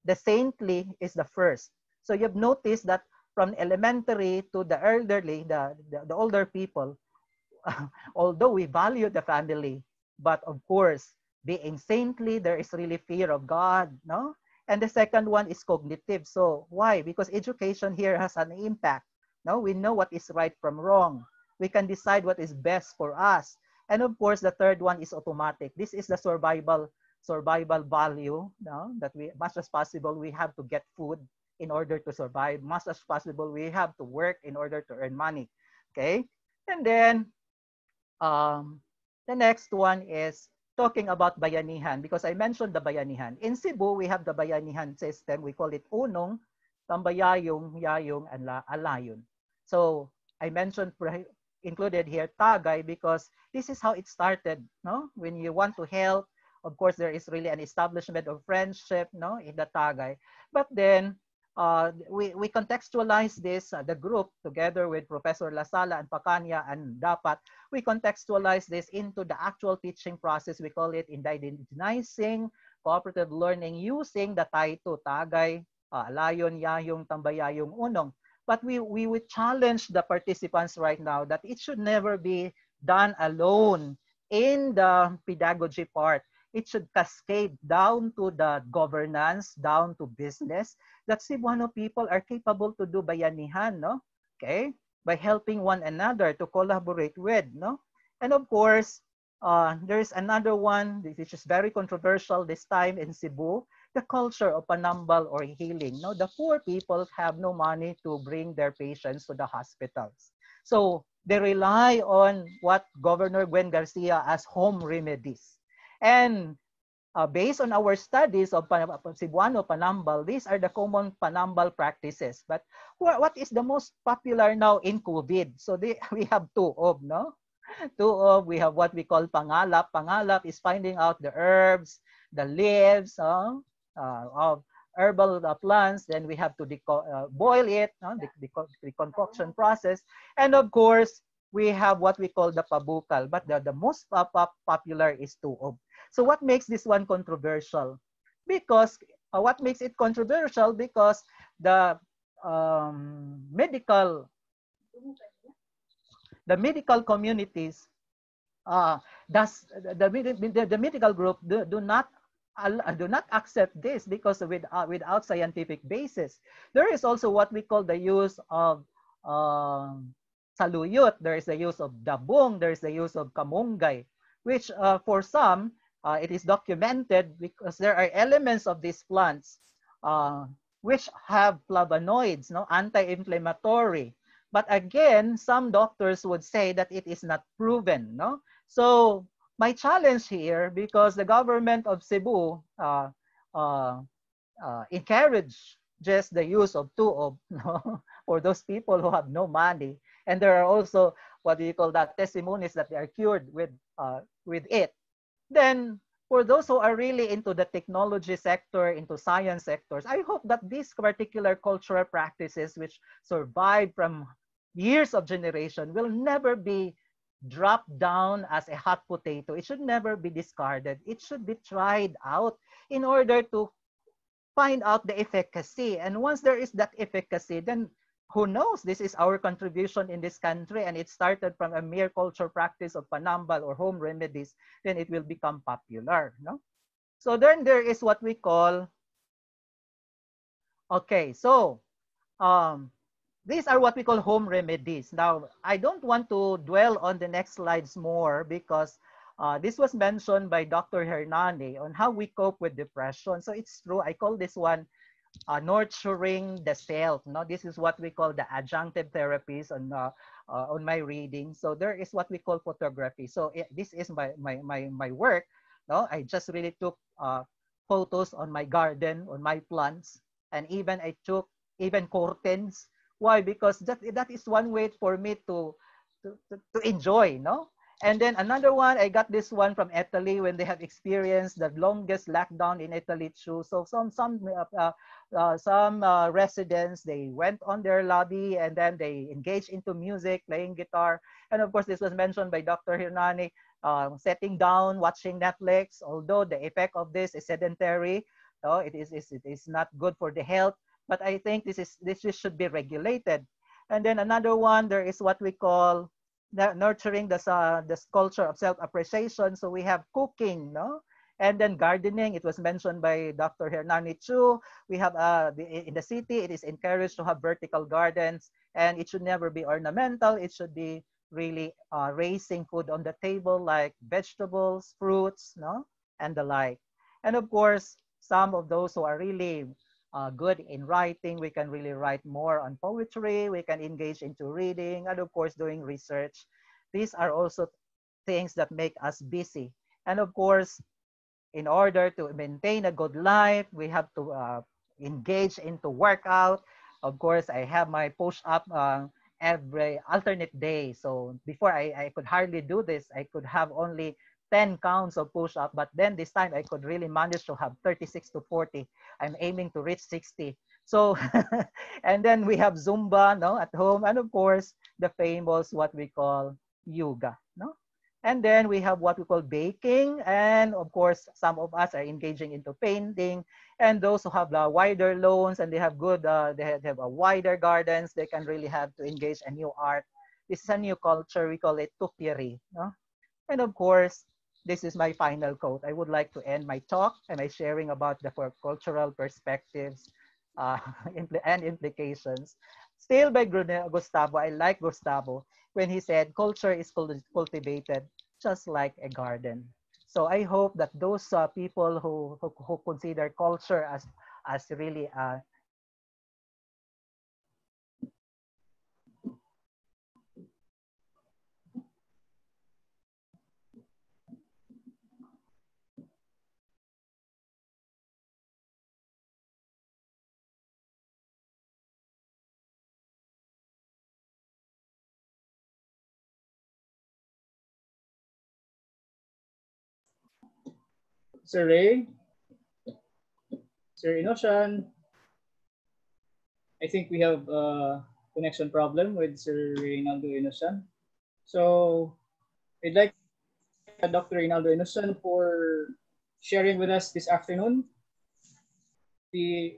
[SPEAKER 12] the saintly is the first. So you've noticed that from elementary to the elderly, the older people, although we value the family, but of course, being saintly, there is really fear of God, no? And the second one is cognitive. So why? Because education here has an impact. No, we know what is right from wrong. We can decide what is best for us. And of course, the third one is automatic. This is the survival value, no? That we, much as possible, we have to get food in order to survive. Much as possible, we have to work in order to earn money. Okay? And then the next one is talking about bayanihan, because I mentioned the bayanihan. In Cebu, we have the bayanihan system. We call it Unong, Tambayayong, Yayong, and Alayon. So I mentioned included here Tagay because this is how it started. No, when you want to help, of course, there is really an establishment of friendship, no, in the Tagay. But then we contextualize this, the group together with Professor Lasala and Pacanya and Dapat, we contextualize this into the actual teaching process. We call it indigenizing cooperative learning using the Taito, Tagay, Alayon, Yayong, Tambayayong, Unong. But we would challenge the participants right now that it should never be done alone in the pedagogy part. It should cascade down to the governance, down to business, that Cebuano people are capable to do bayanihan, no? Okay? By helping one another to collaborate with, no? And of course, there is another one, which is very controversial this time in Cebu, the culture of panambal or healing. No, the poor people have no money to bring their patients to the hospitals. So they rely on what Governor Gwen Garcia as home remedies. And based on our studies of Cebuano panambal, these are the common panambal practices. But what is the most popular now in COVID? So we have two of, no? We have what we call pangalap. Pangalap is finding out the herbs, the leaves, of herbal plants. Then we have to boil it, the concoction process. And of course, we have what we call the pabukal, but the most popular is tuob. So what makes this one controversial? Because what makes it controversial? Because the medical communities the medical group do not accept this because without scientific basis. There is also what we call the use of saluyot. There is the use of dabong. There is the use of kamunggay, which for some it is documented because there are elements of these plants which have flavonoids, no, anti-inflammatory. But again, some doctors would say that it is not proven, no. So my challenge here, because the government of Cebu encourages the use of tuob, no, for those people who have no money, and there are also what do you call that, testimonies that they are cured with it. Then for those who are really into the technology sector, into science sectors, I hope that these particular cultural practices which survive from years of generation will never be dropped down as a hot potato. It should never be discarded. It should be tried out in order to find out the efficacy. And once there is that efficacy, then who knows? This is our contribution in this country, and it started from a mere culture practice of panambal or home remedies, then it will become popular. No? So then there is what we call, okay, so these are what we call home remedies. Now, I don't want to dwell on the next slides more because this was mentioned by Dr. Hernani on how we cope with depression. So it's true. I call this one nurturing the self. No, this is what we call the adjunctive therapies on my reading. So there is what we call photography. So this is my work. No, I just really took photos on my garden, on my plants, and even I took even curtains. Why? Because that is one way for me to enjoy, no? And then another one, I got this one from Italy when they have experienced the longest lockdown in Italy too. So some residents, they went on their lobby and then they engaged into music, playing guitar. And of course, this was mentioned by Dr. Hernani, sitting down, watching Netflix. Although the effect of this is sedentary, it is not good for the health. But I think this should be regulated. And then another one, there is what we call nurturing the culture of self-appreciation. So we have cooking, no? And then gardening. It was mentioned by Dr. Hernani too. We have in the city, it is encouraged to have vertical gardens, and it should never be ornamental. It should be really raising food on the table, like vegetables, fruits, no, and the like. And of course, some of those who are really good in writing, we can really write more on poetry, we can engage into reading, and of course doing research. These are also things that make us busy. And of course, in order to maintain a good life, we have to engage into workout. Of course, I have my push-up every alternate day. So before I could hardly do this, I could have only 10 counts of push-up, but then this time I could really manage to have 36 to 40. I'm aiming to reach 60. So, and then we have Zumba, no, at home, and of course, the famous what we call yoga, no? And then we have what we call baking, and of course, some of us are engaging into painting, and those who have the wider lawns and they have good, they have a wider gardens, they can really have to engage a new art. This is a new culture, we call it tukiri, no? And of course, this is my final quote. I would like to end my talk and my sharing about the cultural perspectives and implications. Still by Gustavo, I like Gustavo when he said, culture is cultivated just like a garden. So I hope that those people who consider culture as really
[SPEAKER 1] Sir Ray, Sir Inoshan, I think we have a connection problem with Sir Reynaldo Inoshan. So I'd like Dr. Reynaldo Inusan for sharing with us this afternoon the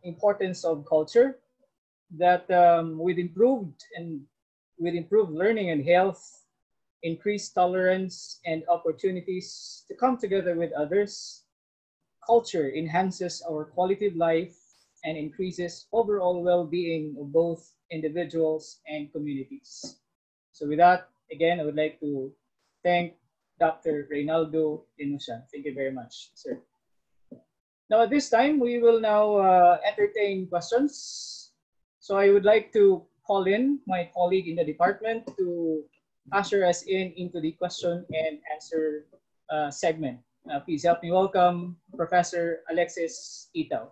[SPEAKER 1] importance of culture, that with improved learning and health, increased tolerance and opportunities to come together with others, culture enhances our quality of life and increases overall well-being of both individuals and communities. So with that, again, I would like to thank Dr. Reynaldo Inusan. Thank you very much, sir. Now, at this time, we will now entertain questions. So I would like to call in my colleague in the department to usher us into the question and answer segment. Please help me welcome Professor Alexis Itaw.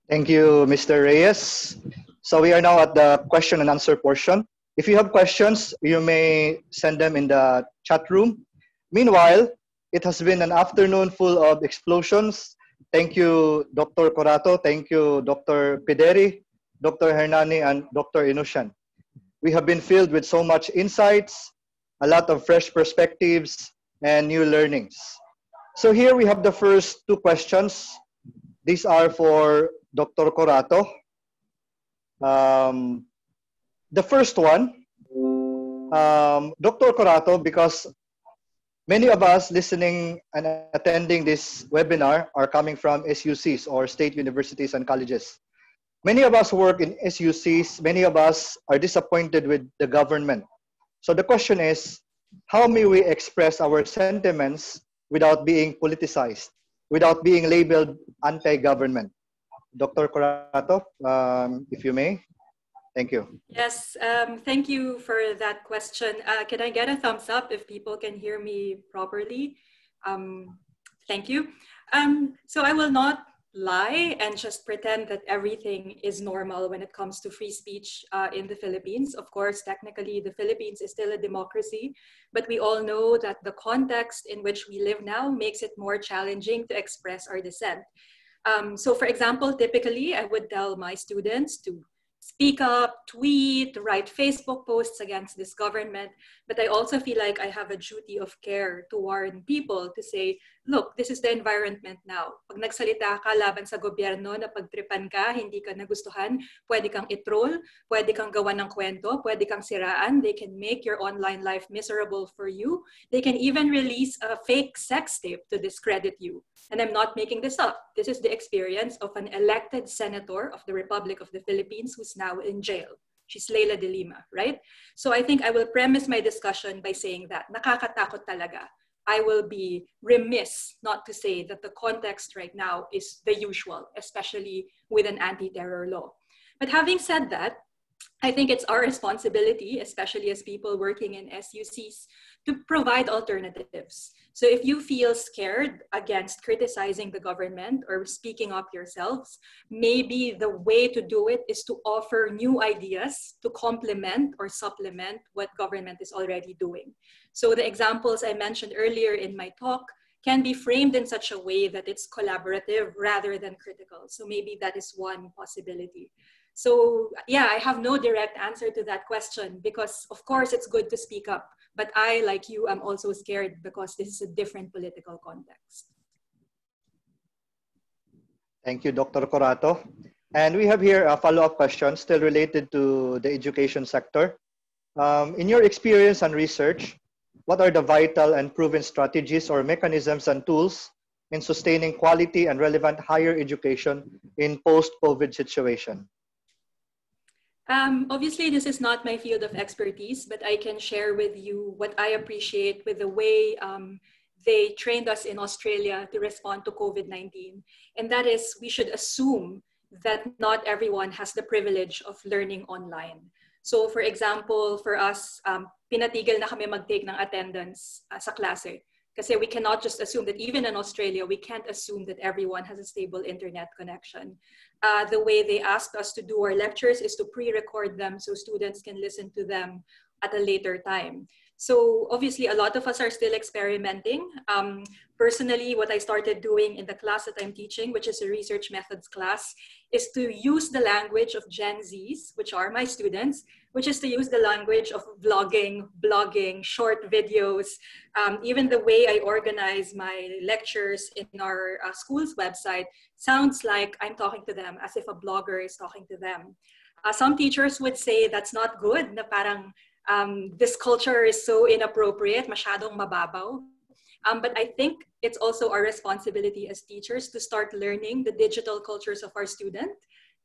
[SPEAKER 13] Thank you, Mr. Reyes. So we are now at the question and answer portion. If you have questions, you may send them in the chat room. Meanwhile, it has been an afternoon full of explosions. Thank you, Dr. Corato. Thank you, Dr. Pideri, Dr. Hernani, and Dr. Inusan. We have been filled with so much insights, a lot of fresh perspectives, and new learnings. So here we have the first two questions. These are for Dr. Corato. The first one, Dr. Corato, because many of us listening and attending this webinar are coming from SUCs or state universities and colleges. Many of us work in SUCs, many of us are disappointed with the government. So the question is, how may we express our sentiments without being politicized, without being labeled anti-government? Dr. Corato, if you may. Thank you.
[SPEAKER 6] Yes, thank you for that question. Can I get a thumbs up if people can hear me properly? Thank you. So I will not lie and just pretend that everything is normal when it comes to free speech in the Philippines. Of course, technically, the Philippines is still a democracy, but we all know that the context in which we live now makes it more challenging to express our dissent. So for example, typically, I would tell my students to speak up, tweet, write Facebook posts against this government. But I also feel like I have a duty of care to warn people to say, look, this is the environment now. Pag nagsalita ka laban sa gobyerno na pagtripan ka, hindi ka nagustuhan, pwede kang i-troll, pwede kang gawa ng kwento, pwede kang siraan. They can make your online life miserable for you. They can even release a fake sex tape to discredit you. And I'm not making this up. This is the experience of an elected senator of the Republic of the Philippines who's now in jail. She's Leila de Lima, right? So I think I will premise my discussion by saying that nakakatakot talaga. I will be remiss not to say that the context right now is the usual, especially with an anti-terror law. But having said that, I think it's our responsibility, especially as people working in SUCs, to provide alternatives. So if you feel scared against criticizing the government or speaking up yourselves, maybe the way to do it is to offer new ideas to complement or supplement what government is already doing. So the examples I mentioned earlier in my talk can be framed in such a way that it's collaborative rather than critical. So maybe that is one possibility. So yeah, I have no direct answer to that question because of course it's good to speak up, but I, like you, am also scared because this is a different political context.
[SPEAKER 13] Thank you, Dr. Corato. And we have here a follow-up question still related to the education sector. In your experience and research, what are the vital and proven strategies or mechanisms and tools in sustaining quality and relevant higher education in post-COVID situation?
[SPEAKER 6] Obviously, this is not my field of expertise, but I can share with you what I appreciate with the way they trained us in Australia to respond to COVID-19. And that is, we should assume that not everyone has the privilege of learning online. So for example, for us, pinatigil na kami mag-take ng attendance sa klase. Kasi we cannot just assume that even in Australia, we can't assume that everyone has a stable internet connection. The way they asked us to do our lectures is to pre-record them so students can listen to them at a later time. So obviously a lot of us are still experimenting. Personally, what I started doing in the class that I'm teaching, which is a research methods class, is to use the language of Gen Zs, which are my students, which is to use the language of vlogging, blogging, short videos. Even the way I organize my lectures in our school's website sounds like I'm talking to them as if a blogger is talking to them. Some teachers would say that's not good, na parang this culture is so inappropriate, masyadong mababaw. But I think it's also our responsibility as teachers to start learning the digital cultures of our student.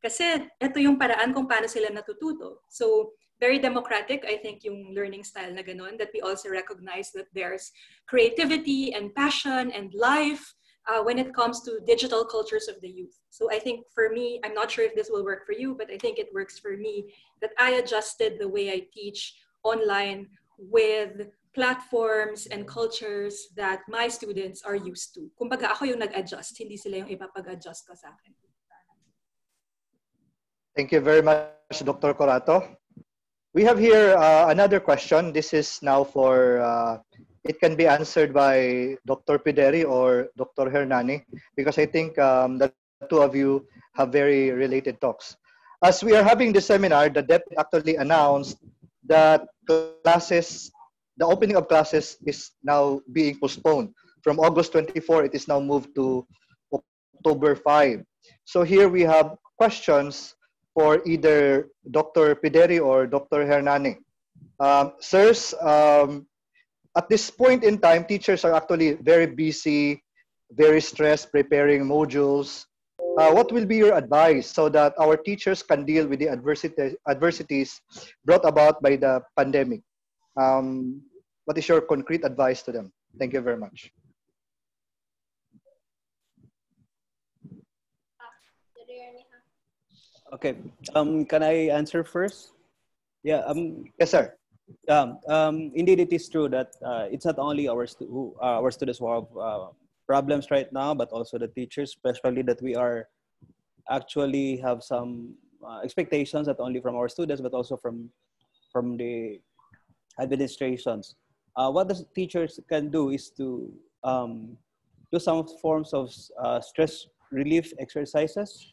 [SPEAKER 6] Kasi ito yung paraan kung paano sila natututo. So very democratic, I think, yung learning style na ganun, that we also recognize that there's creativity and passion and life when it comes to digital cultures of the youth. So I think for me, I'm not sure if this will work for you, but I think it works for me that I adjusted the way I teach online with platforms and cultures that my students are used to. Kumbaga ako yung nag-adjust, hindi sila yung ipapag-adjust ko sa akin.
[SPEAKER 13] Thank you very much, Dr. Corato. We have here another question. This is now for, it can be answered by Dr. Pideri or Dr. Hernani, because I think the two of you have very related talks. As we are having this seminar, the DepEd actually announced that classes, the opening of classes is now being postponed. From August 24, it is now moved to October 5. So here we have questions for either Dr. Pideri or Dr. Hernani. Sirs, at this point in time, teachers are actually very busy, very stressed preparing modules. What will be your advice so that our teachers can deal with the adversities brought about by the pandemic? What is your concrete advice to them? Thank you very much.
[SPEAKER 10] Okay. Can I answer first? Yeah.
[SPEAKER 13] Yes, sir.
[SPEAKER 10] Indeed, it is true that it's not only our students who have problems right now, but also the teachers, especially that we are actually have some expectations not only from our students but also from the administrations. What the teachers can do is to do some forms of stress relief exercises.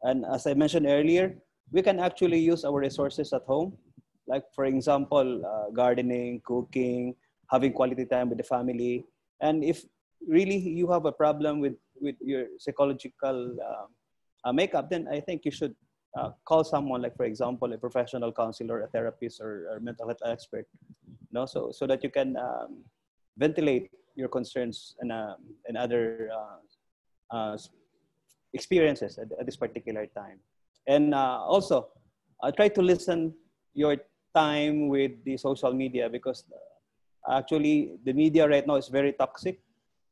[SPEAKER 10] And as I mentioned earlier, we can actually use our resources at home. Like, for example, gardening, cooking, having quality time with the family. And if really you have a problem with your psychological makeup, then I think you should call someone, like, for example, a professional counselor, a therapist, or mental health expert, so that you can ventilate your concerns and other experiences at this particular time. And also, try to listen your time with the social media, because actually the media right now is very toxic.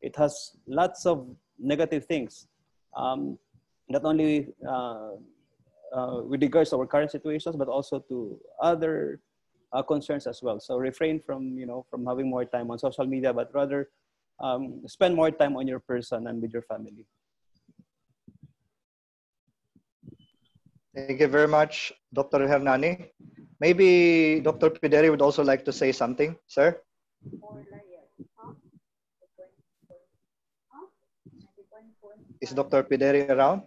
[SPEAKER 10] It has lots of negative things, not only with regards to our current situations, but also to other concerns as well. So refrain from having more time on social media, but rather spend more time on your person and with your family.
[SPEAKER 13] Thank you very much, Dr. Hernani. Maybe Dr. Pideri would also like to say something, sir. Is Dr. Pideri around?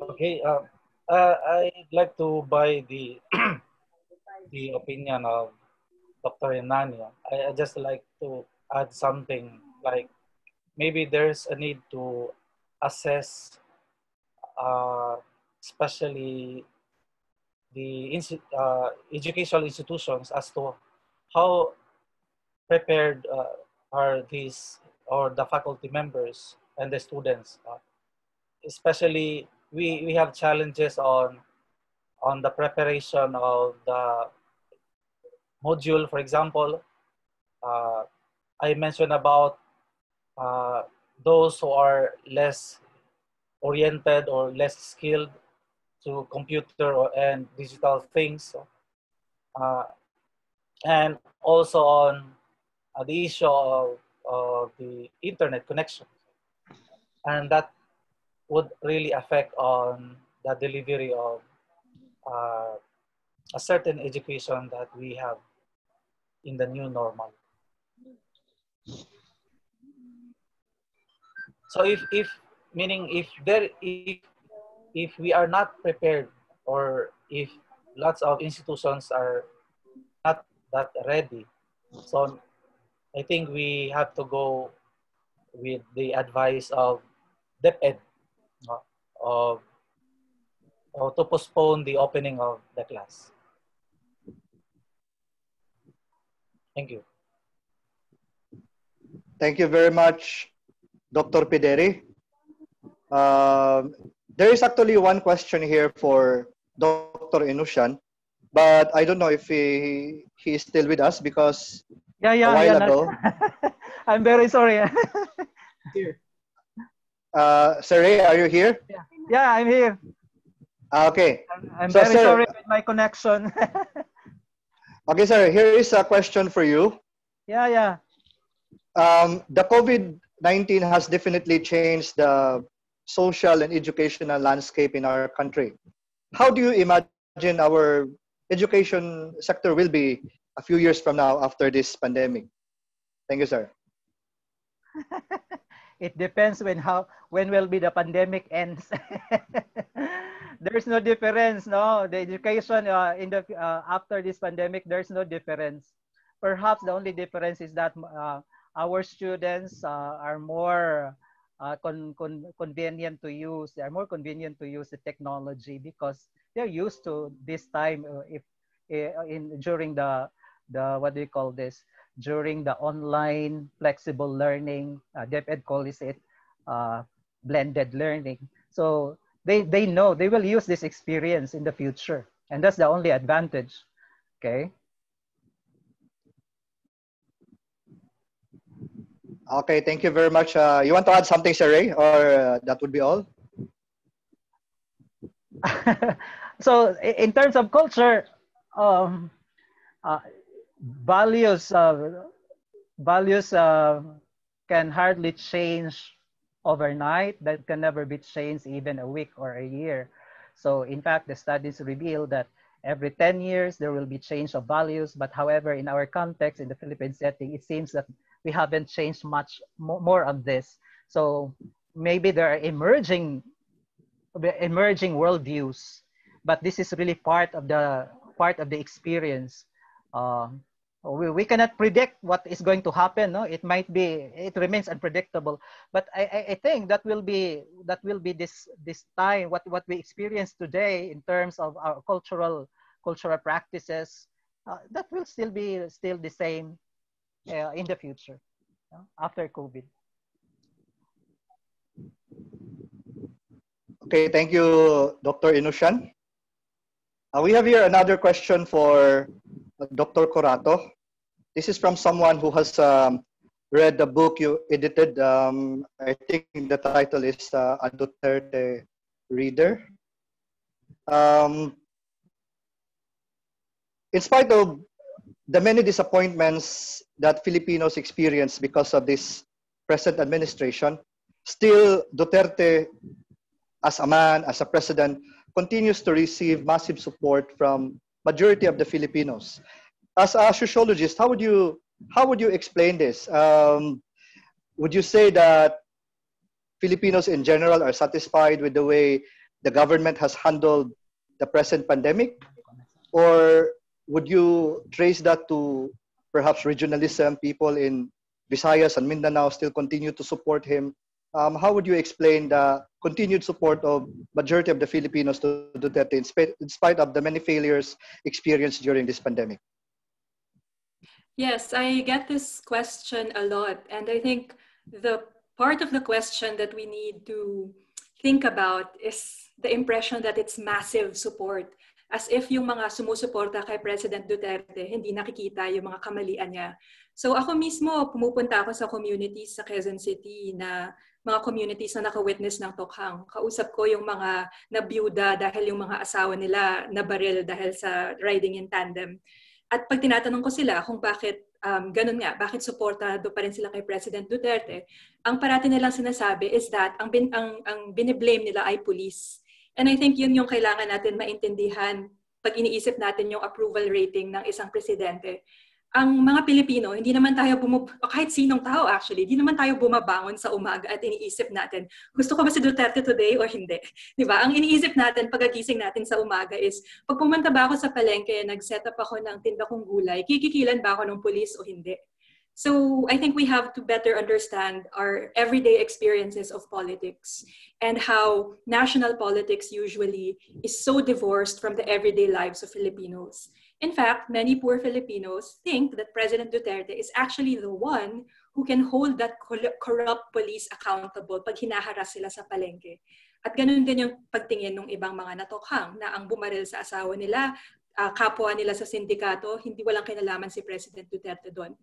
[SPEAKER 8] Okay. I'd like to buy the the opinion of Dr. Hernani. I just like to add something, like maybe there's a need to assess especially the educational institutions as to how prepared are these or the faculty members and the students. Especially we have challenges on the preparation of the module. For example, I mentioned about those who are less oriented or less skilled to computer and digital things, and also on the issue of the internet connection, and that would really affect on the delivery of a certain education that we have in the new normal. So if meaning if we are not prepared, or if lots of institutions are not that ready, so I think we have to go with the advice of DepEd, of or to postpone the opening of the class. Thank you.
[SPEAKER 13] Thank you very much, Dr. Pideri. There is actually one question here for Dr. Inushan, but I don't know if he is still with us because a while ago.
[SPEAKER 12] I'm very sorry.
[SPEAKER 1] Here.
[SPEAKER 13] Sir Ray, are you here?
[SPEAKER 12] Yeah, I'm here.
[SPEAKER 13] Okay.
[SPEAKER 12] I'm
[SPEAKER 13] So,
[SPEAKER 12] very
[SPEAKER 13] sir,
[SPEAKER 12] sorry with my connection.
[SPEAKER 13] okay, sir, here is a question for you.
[SPEAKER 12] Yeah.
[SPEAKER 13] The COVID-19 has definitely changed the social and educational landscape in our country. How do you imagine our education sector will be a few years from now after this pandemic? Thank you, sir.
[SPEAKER 12] It depends when will be the pandemic ends. There's no difference, no. The education in the after this pandemic, there's no difference. Perhaps the only difference is that our students are more convenient to use. They are more convenient to use the technology because they're used to this time. During the what do you call this? During the online flexible learning, DepEd calls it blended learning. So they know they will use this experience in the future, and that's the only advantage. Okay.
[SPEAKER 13] Okay, thank you very much. You want to add something, Sir Ray, or that would be all?
[SPEAKER 12] So in terms of culture, values can hardly change overnight. That can never be changed even a week or a year. So in fact, the studies reveal that every 10 years there will be change of values. But however, in our context, in the Philippine setting, it seems that we haven't changed much more of this. So maybe there are emerging worldviews, but this is really part of the experience. We cannot predict what is going to happen. No, it remains unpredictable. But I think that will be this time what we experience today in terms of our cultural practices. That will still be the same in the future, after COVID.
[SPEAKER 13] Okay, thank you, Dr. Inushan. We have here another question for Dr. Corato. This is from someone who has read the book you edited. I think the title is A Duterte Reader. In spite of the many disappointments that Filipinos experience because of this present administration, still Duterte, as a man, as a president, continues to receive massive support from majority of the Filipinos. As a sociologist, how would you explain this? Would you say that Filipinos in general are satisfied with the way the government has handled the present pandemic? Or would you trace that to perhaps regionalism? People in Visayas and Mindanao still continue to support him. How would you explain the continued support of majority of the Filipinos to Duterte in spite of the many failures experienced during this pandemic?
[SPEAKER 6] Yes, I get this question a lot. And I think the part of the question that we need to think about is the impression that it's massive support. As if yung mga sumusuporta kay President Duterte, hindi nakikita yung mga kamalian niya. So ako mismo, pumupunta ako sa communities sa Quezon City na mga communities na naka-witness ng tokhang. Kausap ko yung mga nabiyuda dahil yung mga asawa nila nabaril dahil sa riding in tandem. At pag tinatanong ko sila kung bakit ganun nga, bakit suportado pa rin sila kay President Duterte, ang parati nilang sinasabi is that ang biniblame nila ay police. And I think yun yung kailangan natin maintindihan pag iniisip natin yung approval rating ng isang presidente, ang mga Pilipino, hindi naman tayo kahit sinong tao actually, hindi naman tayo bumabangon sa umaga at iniisip natin, gusto ko ba si Duterte today o hindi? Di ba? Ang iniisip natin, pagkagising natin sa umaga is, pag pumunta ba ako sa palengke, nag-set up ako ng tinda kong gulay, kikikilan ba ako ng pulis o hindi? So I think we have to better understand our everyday experiences of politics and how national politics usually is so divorced from the everyday lives of Filipinos. In fact, many poor Filipinos think that President Duterte is actually the one who can hold that corrupt police accountable pag hinaharas sila sa palengke. At ganun din yung pagtingin ng ibang mga natokhang na ang bumaril sa asawa nila, kapwa nila sa sindikato, hindi walang kinalaman si President Duterte doon.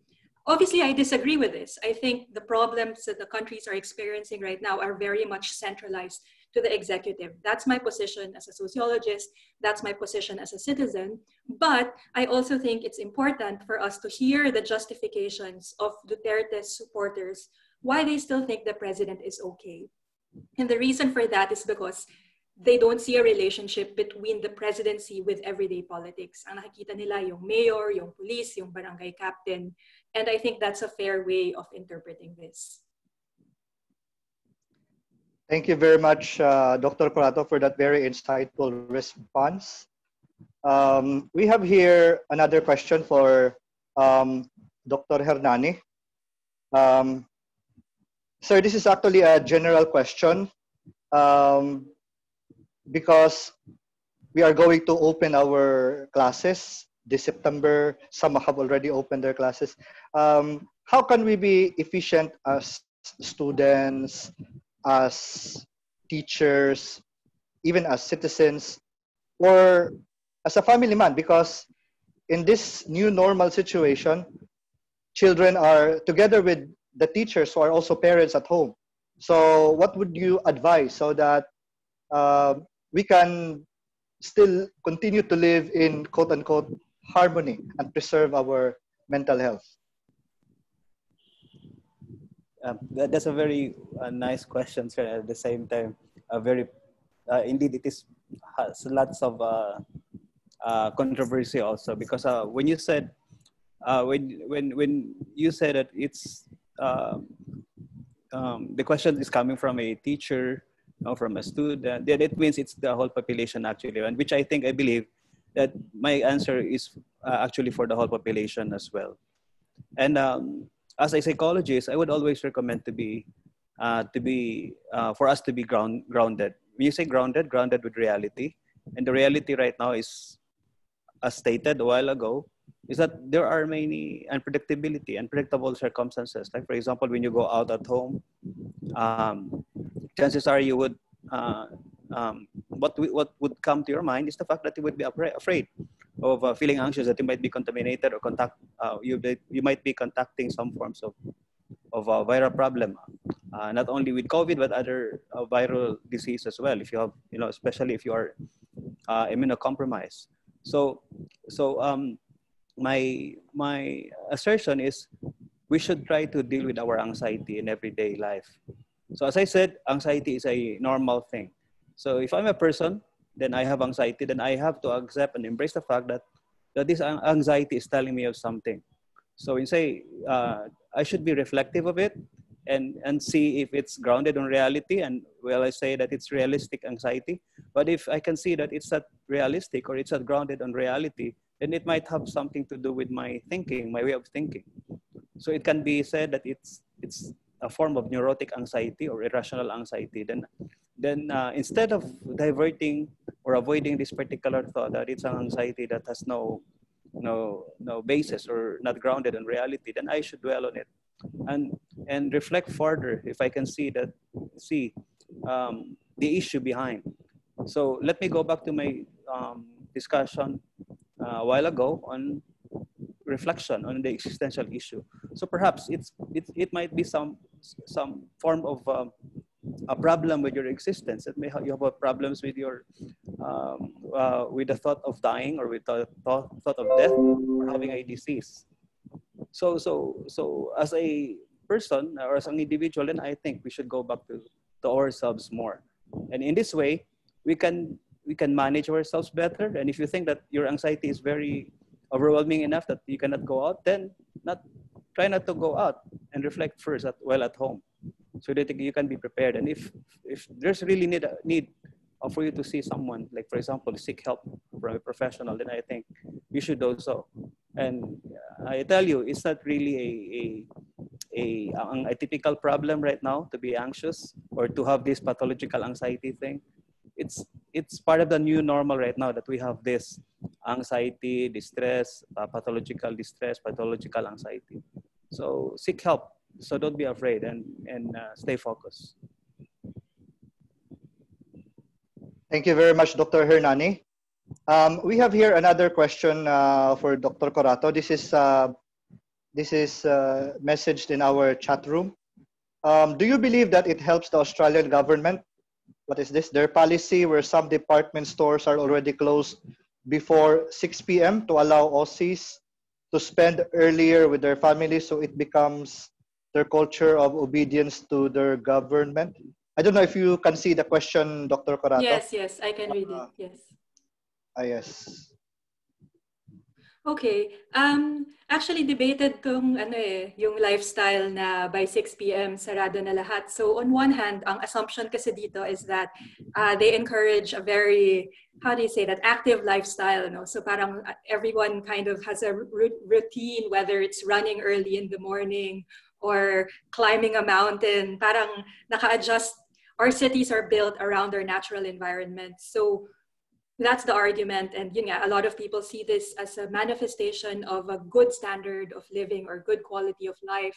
[SPEAKER 6] Obviously, I disagree with this. I think the problems that the countries are experiencing right now are very much centralized to the executive. That's my position as a sociologist. That's my position as a citizen. But I also think it's important for us to hear the justifications of Duterte's supporters, why they still think the president is okay. And the reason for that is because they don't see a relationship between the presidency with everyday politics. Ang nakikita nila yung mayor, yung police, yung barangay captain. And I think that's a fair way of interpreting this.
[SPEAKER 13] Thank you very much, Dr. Corato, for that very insightful response. We have here another question for Dr. Hernani. Sir, this is actually a general question because we are going to open our classes this September. Some have already opened their classes. How can we be efficient as students, as teachers, even as citizens, or as a family man? Because in this new normal situation, children are together with the teachers who are also parents at home. So what would you advise so that we can still continue to live in quote-unquote harmony and preserve our mental health?
[SPEAKER 10] That's a very nice question, sir. At the same time, indeed, it has lots of controversy also, because when you said when you said that it's the question is coming from a teacher, from a student, then it means it's the whole population actually, and which I believe that my answer is actually for the whole population as well. And as a psychologist, I would always recommend for us to be grounded. When you say grounded with reality, and the reality right now is, as stated a while ago, is that there are many unpredictable circumstances. Like for example, when you go out at home, chances are you would what would come to your mind is the fact that you would be afraid of feeling anxious that you might be contaminated or you might be contacting some forms of a viral problem, not only with COVID but other viral disease as well. If you have, especially if you are immunocompromised. So my assertion is we should try to deal with our anxiety in everyday life. So as I said, anxiety is a normal thing. So if I'm a person, then I have anxiety, then I have to accept and embrace the fact that this anxiety is telling me of something. So you say, I should be reflective of it and see if it's grounded on reality. And well, I say that it's realistic anxiety. But if I can see that it's not realistic or it's not grounded on reality, then it might have something to do with my thinking, my way of thinking. So it can be said that it's a form of neurotic anxiety or irrational anxiety. Then instead of diverting or avoiding this particular thought that it's an anxiety that has no basis or not grounded in reality, then I should dwell on it and reflect further if I can see the issue behind. So let me go back to my discussion a while ago on reflection on the existential issue. So perhaps it might be some form of a problem with your existence. It may you have problems with your with the thought of dying or with the thought of death or having a disease. So as a person or as an individual, then I think we should go back to ourselves more. And in this way, we can we can manage ourselves better. And if you think that your anxiety is very overwhelming enough that you cannot go out, then try not to go out and reflect first while at home, so that you can be prepared. And if there's really need for you to see someone, like for example, seek help from a professional, then I think you should do so. And I tell you, it's not really a typical problem right now to be anxious or to have this pathological anxiety thing. It's part of the new normal right now that we have this anxiety, distress, pathological distress, pathological anxiety. So seek help. So don't be afraid and stay focused.
[SPEAKER 13] Thank you very much, Dr. Hernani. We have here another question for Dr. Corato. This is messaged in our chat room. Do you believe that it helps the Australian government? What is this? Their policy where some department stores are already closed before 6 p.m. to allow Aussies to spend earlier with their families, so it becomes their culture of obedience to their government. I don't know if you can see the question, Dr. Corato.
[SPEAKER 6] Yes, I can read it. Yes.
[SPEAKER 13] Yes.
[SPEAKER 6] Okay. Actually debated tong yung lifestyle na by 6 p.m. sarado na lahat. So on one hand, ang assumption kasi dito is that they encourage a very, how do you say that, active lifestyle, no? So parang everyone kind of has a routine, whether it's running early in the morning or climbing a mountain. Parang naka-adjust. Our cities are built around our natural environment. So that's the argument, and a lot of people see this as a manifestation of a good standard of living or good quality of life.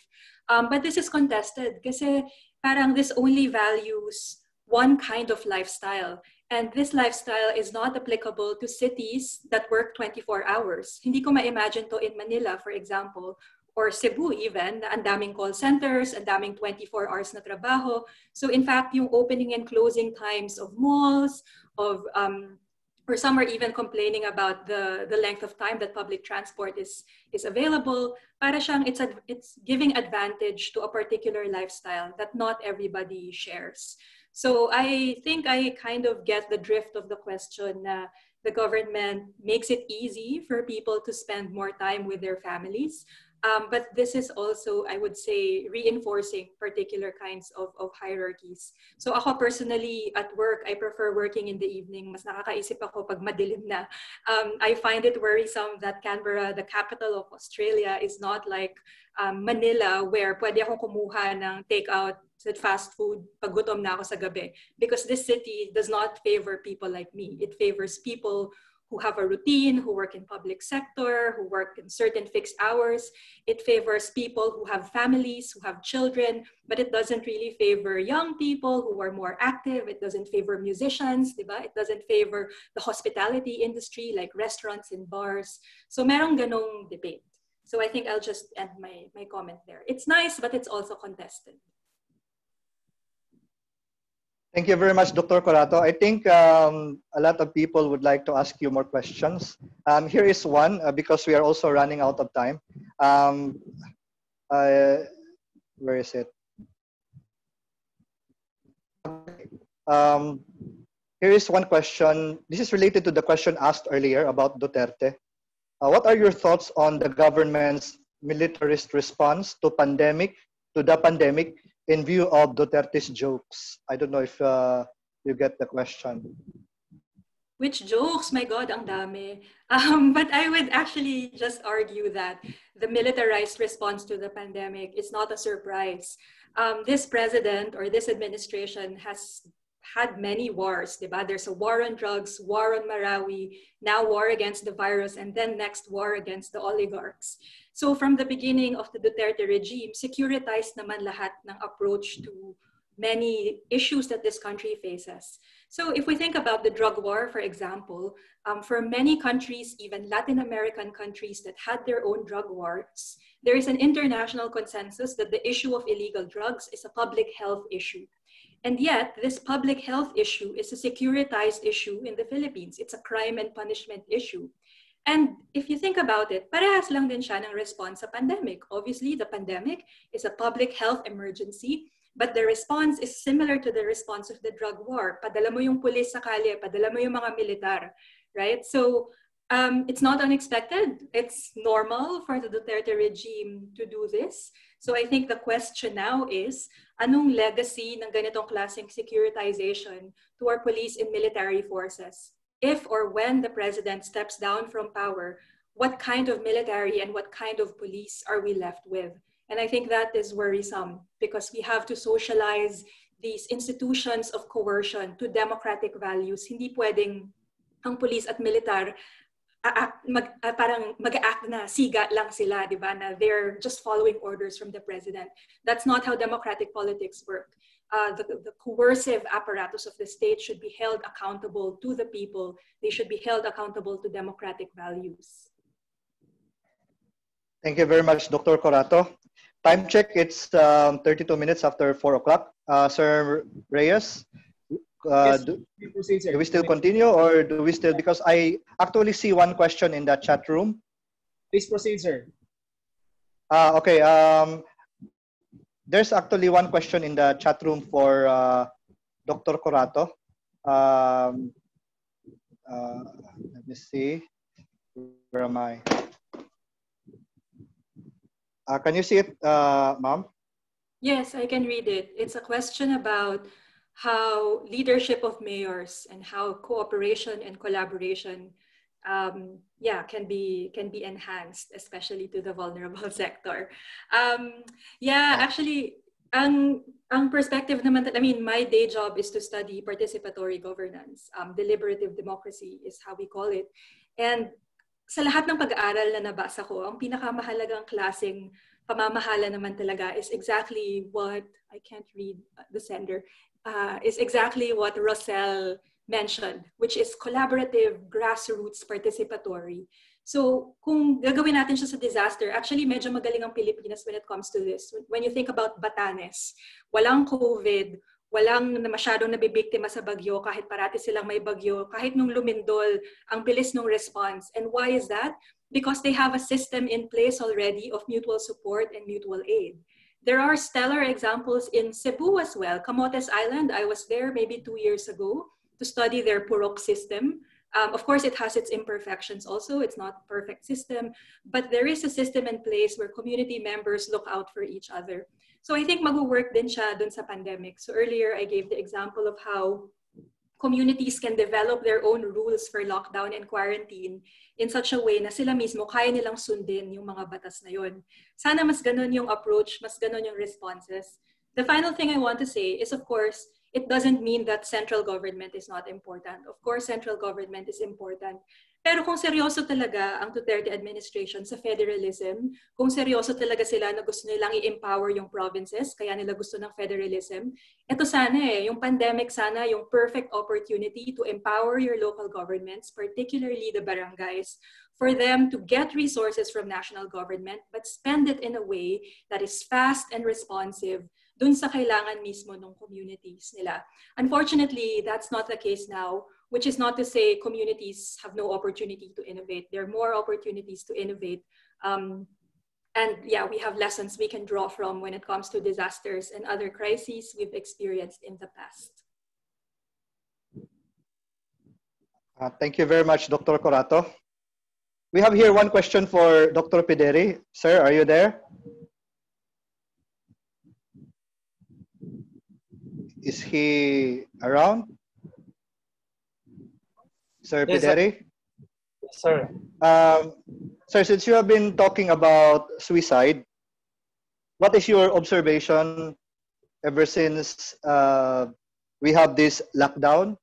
[SPEAKER 6] But this is contested kasi parang this only values one kind of lifestyle, and this lifestyle is not applicable to cities that work 24 hours. Hindi ko ma-imagine to in Manila, for example, or Cebu even, na ang daming call centers, ang daming 24 hours na trabaho. So in fact, yung opening and closing times of malls, or some are even complaining about the length of time that public transport is available. Para siyang it's giving advantage to a particular lifestyle that not everybody shares. So I think I kind of get the drift of the question. The government makes it easy for people to spend more time with their families. But this is also, I would say, reinforcing particular kinds of hierarchies. So ako personally, at work, I prefer working in the evening. Mas nakakaisip ako pag madilim na. I find it worrisome that Canberra, the capital of Australia, is not like Manila, where pwede akong kumuha ng takeout at fast food pag gutom na ako sa gabi. Because this city does not favor people like me. It favors people who have a routine, who work in public sector, who work in certain fixed hours. It favors people who have families, who have children, but it doesn't really favor young people who are more active. It doesn't favor musicians, diba? It doesn't favor the hospitality industry like restaurants and bars. So merong ganong debate. So I think I'll just end my comment there. It's nice, but it's also contested.
[SPEAKER 13] Thank you very much, Dr. Corato. I think a lot of people would like to ask you more questions. Here is one, because we are also running out of time. Where is it? Here is one question. This is related to the question asked earlier about Duterte. What are your thoughts on the government's militarist response to the pandemic in view of Duterte's jokes? I don't know if you get the question.
[SPEAKER 6] Which jokes? My God, ang dami. But I would actually just argue that the militarized response to the pandemic is not a surprise. This president or this administration has had many wars, diba? There's a war on drugs, war on Marawi, now war against the virus, and then next war against the oligarchs. So from the beginning of the Duterte regime, securitized naman lahat ng approach to many issues that this country faces. So if we think about the drug war, for example, for many countries, even Latin American countries that had their own drug wars, there is an international consensus that the issue of illegal drugs is a public health issue. And yet, this public health issue is a securitized issue in the Philippines. It's a crime and punishment issue. And if you think about it, parehas lang din siya ng response sa pandemic. Obviously, the pandemic is a public health emergency, but the response is similar to the response of the drug war. Padala mo yung pulis sa kalye, padala mo yung mga militar, right? So it's not unexpected. It's normal for the Duterte regime to do this. So I think the question now is, anong legacy ng ganitong klaseng securitization to our police and military forces? If or when the president steps down from power, what kind of military and what kind of police are we left with? And I think that is worrisome because we have to socialize these institutions of coercion to democratic values. Hindi pwedeng ang police at militar parang mag-act na siga lang sila, di ba? Na they're just following orders from the president. That's not how democratic politics work. The coercive apparatus of the state should be held accountable to the people. They should be held accountable to democratic values.
[SPEAKER 13] Thank you very much, Dr. Corato. Time check, it's 32 minutes after 4 o'clock. Sir Reyes,
[SPEAKER 1] Yes,
[SPEAKER 13] do
[SPEAKER 1] proceed, sir.
[SPEAKER 13] we still continue or do we still, because I actually see one question in the chat room.
[SPEAKER 1] Please proceed, sir.
[SPEAKER 13] Okay, there's actually one question in the chat room for Dr. Corato. Let me see, where am I? Can you see it, ma'am?
[SPEAKER 6] Yes, I can read it. It's a question about how leadership of mayors and how cooperation and collaboration can be enhanced, especially to the vulnerable sector. Actually, ang perspective naman, I mean, my day job is to study participatory governance. Deliberative democracy is how we call it. And sa lahat ng pag-aaral na nabasa ko, ang pinakamahalagang klaseng pamamahala naman talaga is exactly what, I can't read the sender, is exactly what Rosell mentioned, which is collaborative, grassroots, participatory. So kung gagawin natin siya sa disaster, actually medyo magaling ang Pilipinas when it comes to this. When you think about Batanes, walang COVID, walang masyadong nabibiktima sa bagyo, kahit parati silang may bagyo, kahit nung lumindol, ang bilis nung response. And why is that? Because they have a system in place already of mutual support and mutual aid. There are stellar examples in Cebu as well. Camotes Island, I was there maybe 2 years ago to study their Purok system. Of course, it has its imperfections also. It's not a perfect system, but there is a system in place where community members look out for each other. So I think mag-work din siya dun sa pandemic. So earlier, I gave the example of how communities can develop their own rules for lockdown and quarantine in such a way na sila mismo kaya nilang sundin yung mga batas na yun. Sana mas ganun yung approach, mas ganun yung responses. The final thing I want to say is, of course, it doesn't mean that central government is not important. Of course, central government is important. Pero kung seryoso talaga ang Duterte administration sa federalism, kung seryoso talaga sila na gusto nilang i-empower yung provinces, kaya nila gusto ng federalism, ito sana yung pandemic sana yung perfect opportunity to empower your local governments, particularly the barangays, for them to get resources from national government, but spend it in a way that is fast and responsive dun sa kailangan mismo ng communities nila. Unfortunately, that's not the case now, which is not to say communities have no opportunity to innovate. There are more opportunities to innovate. And yeah, we have lessons we can draw from when it comes to disasters and other crises we've experienced in the past.
[SPEAKER 13] Thank you very much, Dr. Corato. We have here one question for Dr. Pideri. Sir, are you there? Is he around? Sir
[SPEAKER 8] Yes,
[SPEAKER 13] Pideri?
[SPEAKER 8] Sir.
[SPEAKER 13] Sir, since you have been talking about suicide, what is your observation ever since we have this lockdown?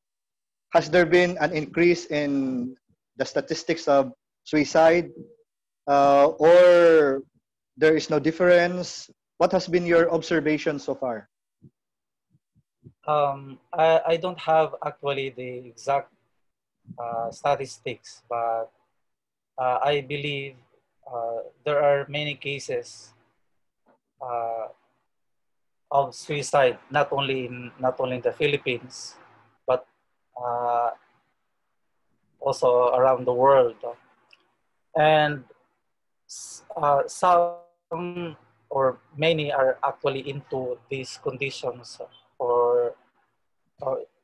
[SPEAKER 13] Has there been an increase in the statistics of suicide or there is no difference? What has been your observation so far?
[SPEAKER 8] I don't have actually the exact statistics, but I believe there are many cases of suicide, not only in the Philippines, but also around the world. And some or many are actually into these conditions, or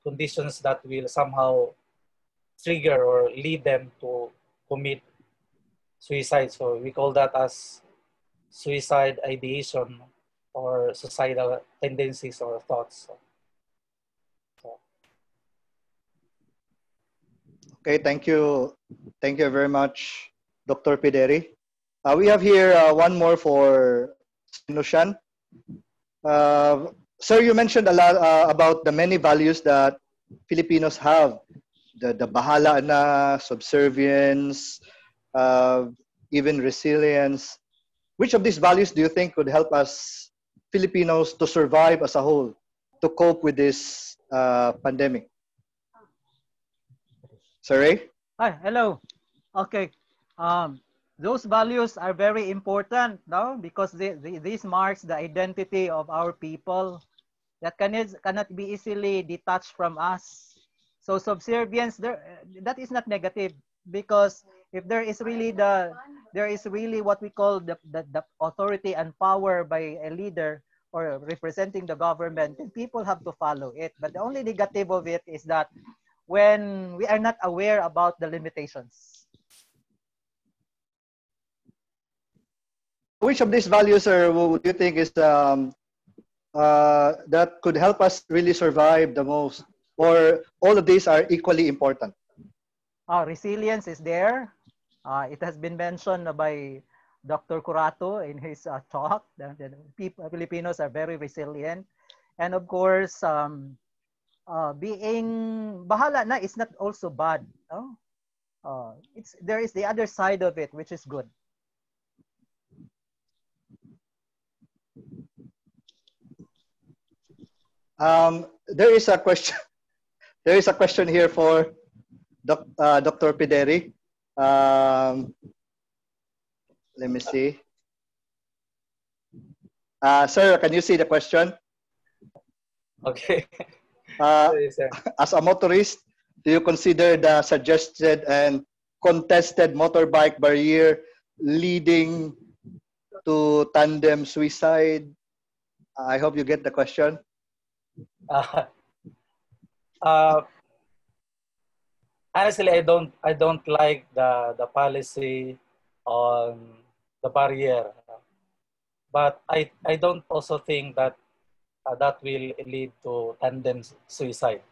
[SPEAKER 8] conditions that will somehow trigger or lead them to commit suicide. So we call that as suicide ideation or suicidal tendencies or thoughts.
[SPEAKER 13] Okay, thank you. Thank you very much, Dr. Pideri. We have here one more for Sinushan. Sir, you mentioned a lot about the many values that Filipinos have. The bahala na, subservience, even resilience. Which of these values do you think could help us Filipinos to survive as a whole, to cope with this pandemic? Sir Ray?
[SPEAKER 12] Hi, hello. Okay. Those values are very important, no? Because this marks the identity of our people that cannot be easily detached from us. So subservience, that is not negative, because if there is really what we call the authority and power by a leader or representing the government, then people have to follow it. But the only negative of it is that when we are not aware about the limitations.
[SPEAKER 13] Which of these values, sir, do you think is that could help us really survive the most? Or all of these are equally important?
[SPEAKER 12] Resilience is there. It has been mentioned by Dr. Curato in his talk. The Filipinos are very resilient. And of course, being bahala na is not also bad. No? There is the other side of it, which is good.
[SPEAKER 13] There is a question. There is a question here for Dr. Pideri. Let me see. Sir, can you see the question?
[SPEAKER 8] Okay.
[SPEAKER 13] As a motorist, do you consider the suggested and contested motorbike barrier leading to tandem suicide? I hope you get the question.
[SPEAKER 8] Honestly, I don't like the policy on the barrier, but I don't also think that that will lead to tandem suicide.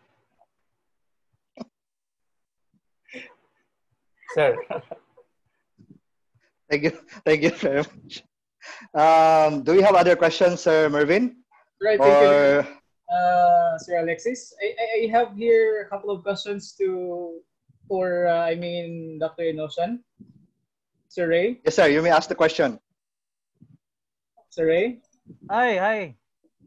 [SPEAKER 8] Sir.
[SPEAKER 13] Thank you very much. Do we have other questions, Sir Mervin?
[SPEAKER 1] Right, thank you, Sir Alexis. I have here a couple of questions for Dr. Inoshan. Sir Ray?
[SPEAKER 13] Yes, sir. You may ask the question.
[SPEAKER 1] Sir Ray?
[SPEAKER 12] Hi.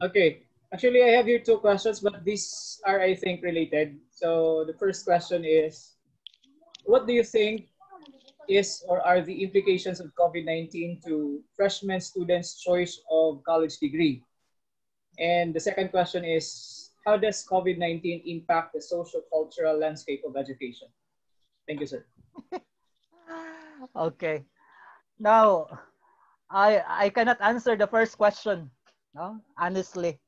[SPEAKER 1] Okay. Actually, I have here two questions, but these are, I think, related. So the first question is, what do you think is or are the implications of COVID-19 to freshman students' choice of college degree? And the second question is, how does COVID-19 impact the socio-cultural landscape of education? Thank you, sir.
[SPEAKER 12] Okay. Now, I cannot answer the first question, no? Honestly,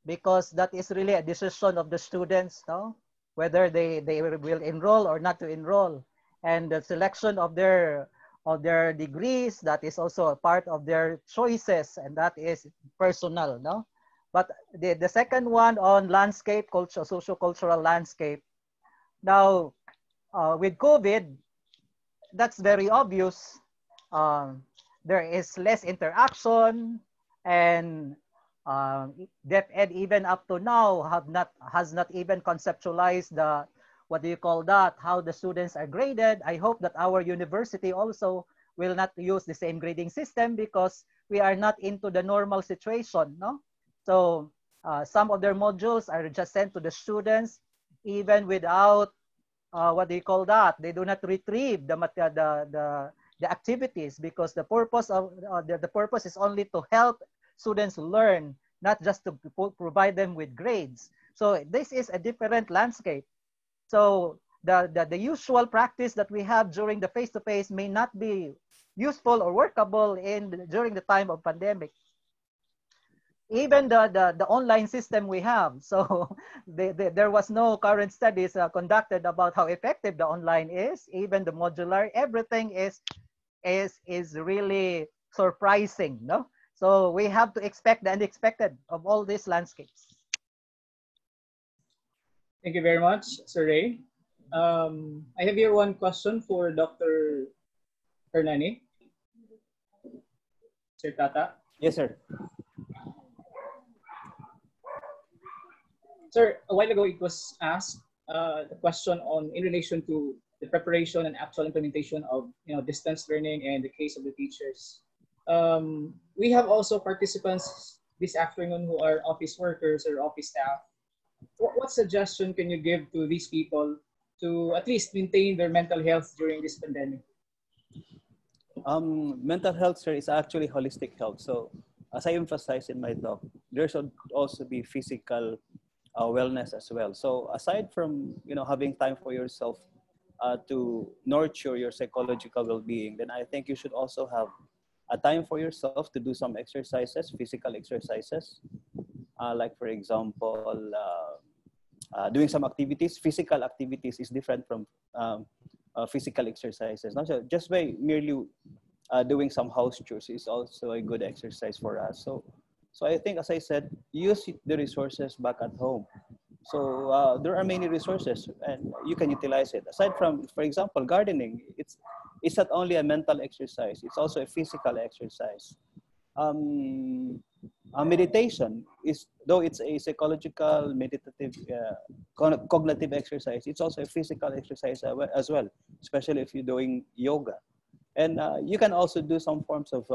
[SPEAKER 12] because that is really a decision of the students, no? Whether they will enroll or not to enroll. And the selection of their degrees, that is also a part of their choices, and that is personal, no? But the second one on landscape, culture, socio-cultural landscape. Now, with COVID, that's very obvious. There is less interaction, and DepEd even up to now has not even conceptualized the, what do you call that, how the students are graded. I hope that our university also will not use the same grading system, because we are not into the normal situation, no? So some of their modules are just sent to the students even without what do you call that? They do not retrieve the activities, because the purpose of the purpose is only to help students learn, not just to provide them with grades. So this is a different landscape. So the usual practice that we have during the face-to-face may not be useful or workable during the time of pandemic. even the online system we have. So there was no current studies conducted about how effective the online is. Even the modular, everything is really surprising, no? So we have to expect the unexpected of all these landscapes.
[SPEAKER 1] Thank you very much, Sir Ray. I have here one question for Dr. Hernani. Sir Tata.
[SPEAKER 10] Yes, sir.
[SPEAKER 1] Sir, a while ago it was asked the question in relation to the preparation and actual implementation of distance learning and the case of the teachers. We have also participants this afternoon who are office workers or office staff. What suggestion can you give to these people to at least maintain their mental health during this pandemic?
[SPEAKER 10] Mental health, sir, is actually holistic health. So as I emphasized in my talk, there should also be physical wellness as well. So aside from having time for yourself to nurture your psychological well-being, then I think you should also have a time for yourself to do some exercises, physical exercises, like for example, doing some activities. Physical activities is different from physical exercises. Not just by merely doing some house chores is also a good exercise for us. So I think, as I said, use the resources back at home. So there are many resources and you can utilize it. Aside from, for example, gardening, it's not only a mental exercise, it's also a physical exercise. Meditation is, though it's a psychological, meditative, cognitive exercise, it's also a physical exercise as well, especially if you're doing yoga. And you can also do some forms of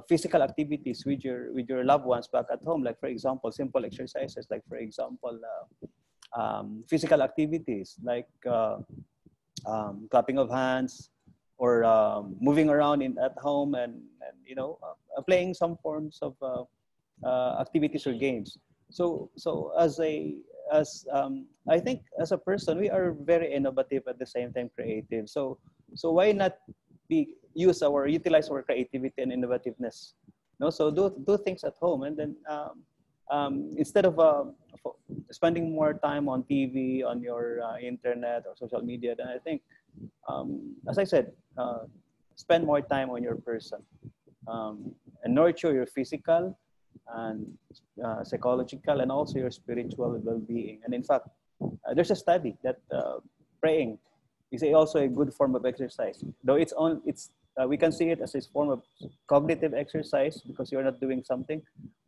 [SPEAKER 10] physical activities with your loved ones back at home, like for example, simple exercises, like for example, physical activities like clapping of hands or moving around at home and playing some forms of activities or games. So I think as a person, we are very innovative at the same time creative. So why not utilize our creativity and innovativeness? So do things at home, and then instead of spending more time on TV, on your internet or social media, then I think, as I said, spend more time on your person and nurture your physical and psychological and also your spiritual well-being. And in fact, there's a study that praying is also a good form of exercise. Though we can see it as a form of cognitive exercise because you're not doing something,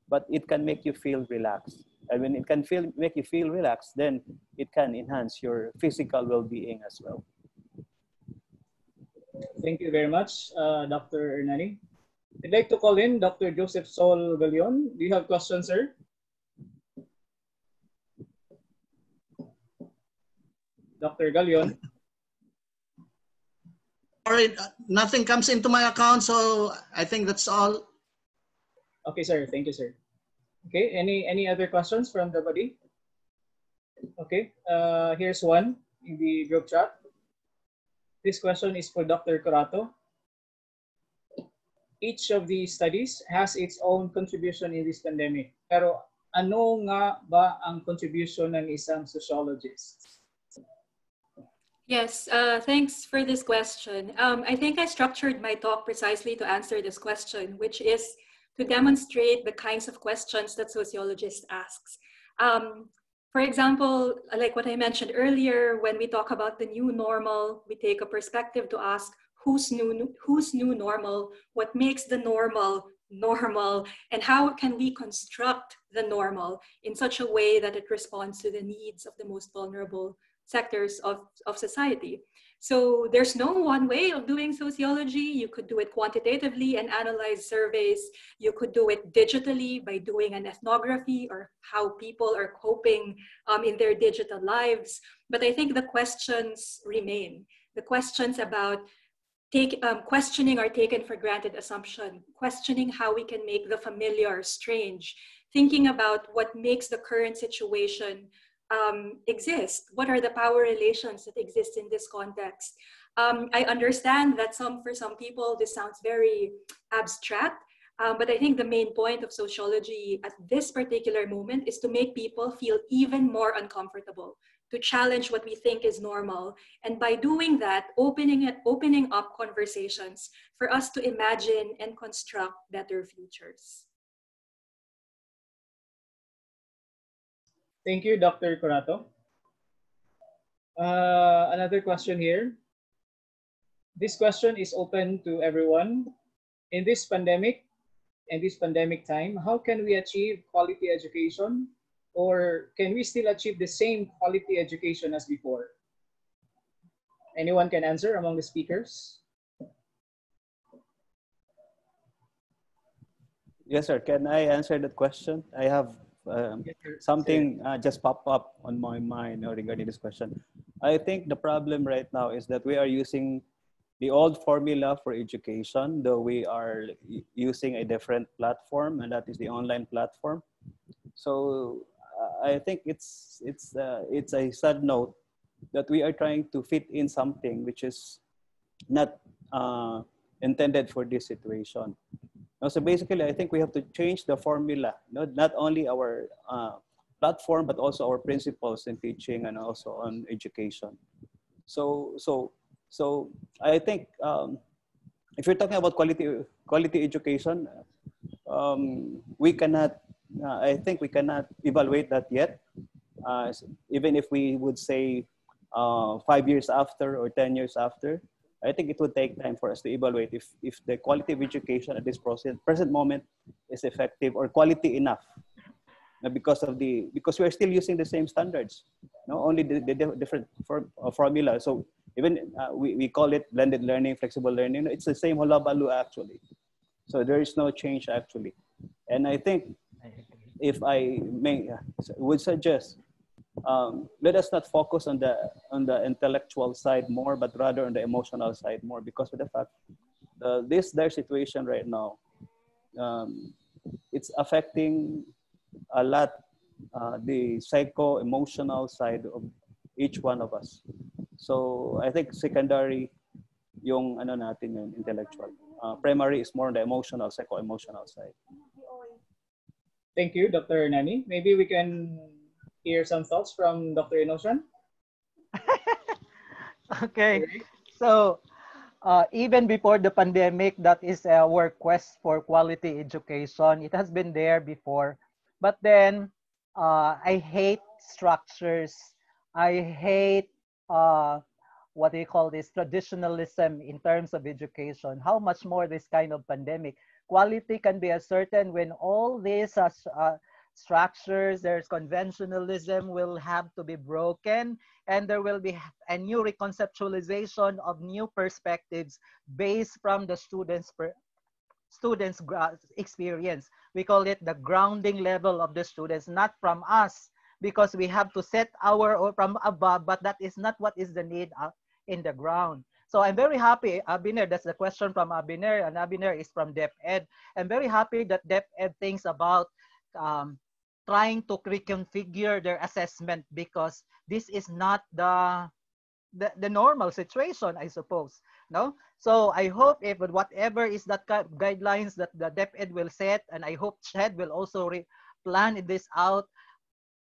[SPEAKER 10] but it can make you feel relaxed. And when it can make you feel relaxed, then it can enhance your physical well-being as well.
[SPEAKER 1] Thank you very much, Dr. Hernani. I'd like to call in Dr. Joseph Sol Galion. Do you have questions, sir? Dr. Galion.
[SPEAKER 11] All right, nothing comes into my account, so I think that's all.
[SPEAKER 1] Okay, sir. Thank you, sir. Okay, any other questions from the body? Okay, here's one in the group chat. This question is for Dr. Corato. Each of these studies has its own contribution in this pandemic. Pero ano nga ba ang contribution ng isang sociologist?
[SPEAKER 6] Yes, thanks for this question. I think I structured my talk precisely to answer this question, which is to demonstrate the kinds of questions that sociologists asks. For example, like what I mentioned earlier, when we talk about the new normal, we take a perspective to ask who's new normal, what makes the normal normal, and how can we construct the normal in such a way that it responds to the needs of the most vulnerable sectors of society. So there's no one way of doing sociology. You could do it quantitatively and analyze surveys. You could do it digitally by doing an ethnography or how people are coping in their digital lives. But I think the questions remain. The questions about questioning our taken for granted assumption, questioning how we can make the familiar strange, thinking about what makes the current situation exist. What are the power relations that exist in this context? I understand that for some people, this sounds very abstract, But I think the main point of sociology at this particular moment is to make people feel even more uncomfortable, to challenge what we think is normal. And by doing that, opening up conversations for us to imagine and construct better futures.
[SPEAKER 1] Thank you, Dr. Corato. Another question here. This question is open to everyone. In this pandemic time, how can we achieve quality education? Or can we still achieve the same quality education as before? Anyone can answer among the speakers?
[SPEAKER 10] Yes, sir. Can I answer that question? I have something just pop up on my mind regarding this question. I think the problem right now is that we are using the old formula for education, though we are using a different platform, and that is the online platform. So I think it's a sad note that we are trying to fit in something which is not intended for this situation. So basically, I think we have to change the formula, not only our platform, but also our principles in teaching and also on education. So I think if you're talking about quality education, we cannot. I think we cannot evaluate that yet. Even if we would say 5 years after or 10 years after, I think it would take time for us to evaluate if the quality of education at this present moment is effective or quality enough. Because we are still using the same standards, only the different formula. So even we call it blended learning, flexible learning. It's the same hullabaloo actually. So there is no change actually. And I think if I would suggest, let us not focus on the intellectual side more, but rather on the emotional side more, because of the fact their situation right now, it's affecting a lot the psycho-emotional side of each one of us. So I think secondary yung natin yung intellectual. Primary is more on the emotional, psycho-emotional side.
[SPEAKER 1] Thank you, Dr. Nani. Maybe we can hear some thoughts from Dr. Inosan.
[SPEAKER 12] Okay, so even before the pandemic, that is our quest for quality education. It has been there before, but then I hate structures. I hate what do you call this, traditionalism in terms of education. How much more this kind of pandemic? Quality can be ascertained when all these structures, there's conventionalism will have to be broken, and there will be a new reconceptualization of new perspectives based from the students' experience. We call it the grounding level of the students, not from us, because we have to set or from above, but that is not what is the need in the ground. So I'm very happy, Abiner, that's the question from Abiner, and Abiner is from DepEd. I'm very happy that DepEd thinks about trying to reconfigure their assessment, because this is not the normal situation, I suppose. No? So I hope if whatever is that guidelines that the DepEd will set, and I hope HED will also plan this out,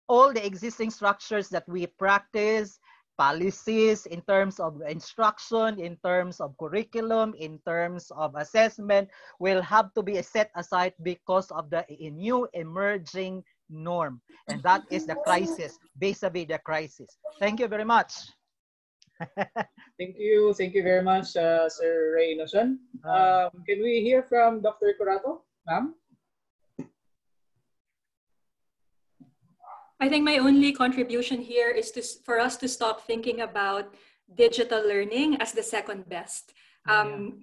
[SPEAKER 12] all the existing structures that we practice, policies in terms of instruction, in terms of curriculum, in terms of assessment, will have to be set aside because of the new emerging norm. And that is the crisis, vis-a-vis the crisis. Thank you very much.
[SPEAKER 1] Thank you very much, Sir Ray Inosan. Can we hear from Dr. Corato, ma'am?
[SPEAKER 6] I think my only contribution here is for us to stop thinking about digital learning as the second best.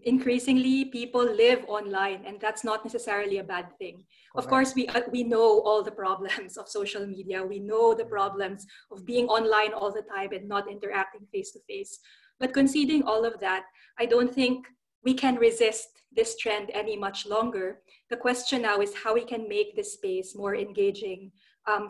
[SPEAKER 6] Increasingly, people live online, and that's not necessarily a bad thing. Correct. Of course, we know all the problems of social media. We know the problems of being online all the time and not interacting face-to-face. But conceding all of that, I don't think we can resist this trend any much longer. The question now is how we can make this space more engaging,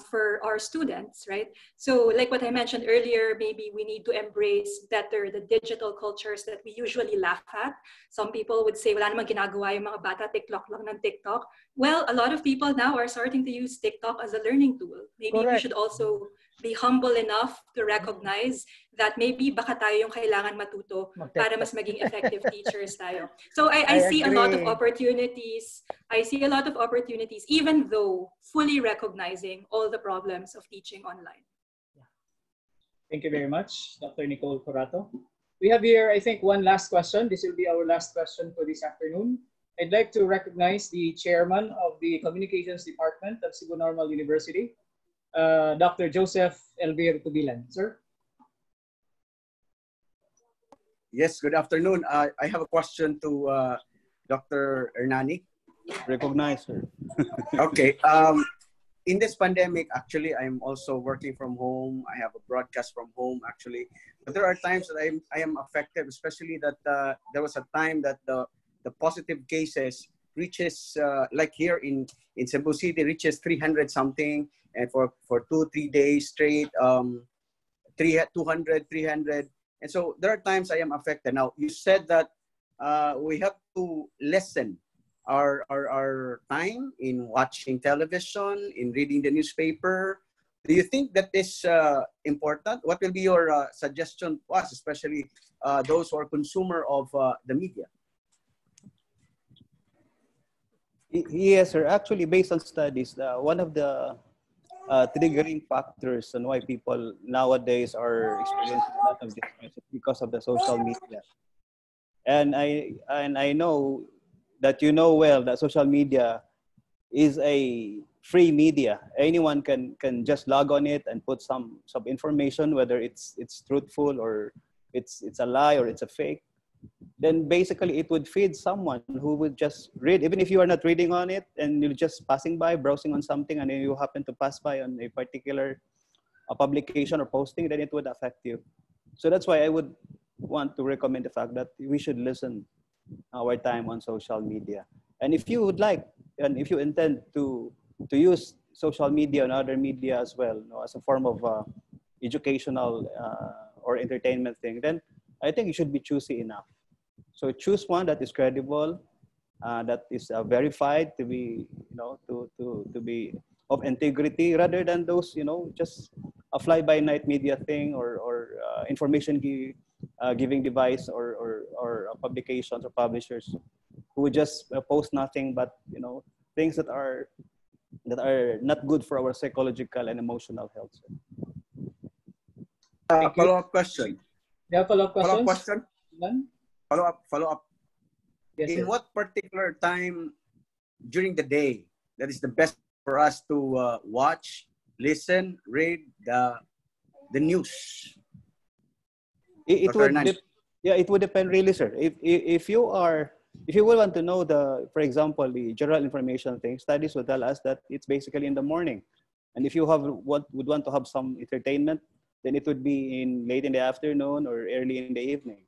[SPEAKER 6] for our students, right? So like what I mentioned earlier, maybe we need to embrace better the digital cultures that we usually laugh at. Some people would say, wala namang ginagawa yung mga bata, TikTok lang ng TikTok. Well, a lot of people now are starting to use TikTok as a learning tool. Maybe we should also be humble enough to recognize that maybe baka tayo yung kailangan matuto para mas maging effective teachers tayo. So I see a lot of opportunities. I see a lot of opportunities, even though fully recognizing all the problems of teaching online.
[SPEAKER 1] Thank you very much, Dr. Nicole Corato. We have here, I think, one last question. This will be our last question for this afternoon. I'd like to recognize the chairman of the Communications Department of Cebu Normal University, Dr. Joseph Elvir Tubilan. Sir?
[SPEAKER 14] Yes, good afternoon. I have a question to Dr. Hernani.
[SPEAKER 10] Recognize, sir.
[SPEAKER 14] Okay. In this pandemic, actually, I'm also working from home. I have a broadcast from home, actually. But there are times that I am affected, especially that there was a time that the positive cases reaches, like here in Cebu City, reaches 300 something. And for 2-3 days straight, 200, 300. And so there are times I am affected. Now, you said that we have to lessen our time in watching television, in reading the newspaper. Do you think that is important? What will be your suggestion to us, especially those who are consumer of the media?
[SPEAKER 10] Yes, sir. Actually, based on studies, one of the triggering factors on why people nowadays are experiencing a lot of distress is because of the social media. And I know that you know well that social media is a free media. Anyone can just log on it and put some information, whether it's truthful or it's a lie or it's a fake. Then basically it would feed someone who would just read, even if you are not reading on it and you're just passing by, browsing on something, and then you happen to pass by on a particular publication or posting, then it would affect you. So that's why I would want to recommend the fact that we should listen our time on social media. And if you would like, and if you intend to use social media and other media as well, you know, as a form of educational or entertainment thing, then I think you should be choosy enough. So choose one that is credible, that is verified to be, you know, to be of integrity, rather than those, you know, just a fly-by-night media thing or information giving device or publications or publishers who just post nothing but, you know, things that are not good for our psychological and emotional health.
[SPEAKER 14] Follow-up question.
[SPEAKER 1] Yeah, follow-up questions?
[SPEAKER 14] Follow up.
[SPEAKER 1] Yes,
[SPEAKER 14] in
[SPEAKER 1] sir.
[SPEAKER 14] what particular time during the day that is the best for us to watch, listen, read the news?
[SPEAKER 10] It would depend really, sir. If you will want to know for example, the general information thing, studies will tell us that it's basically in the morning. And if you would want to have some entertainment, then it would be late in the afternoon or early in the evening.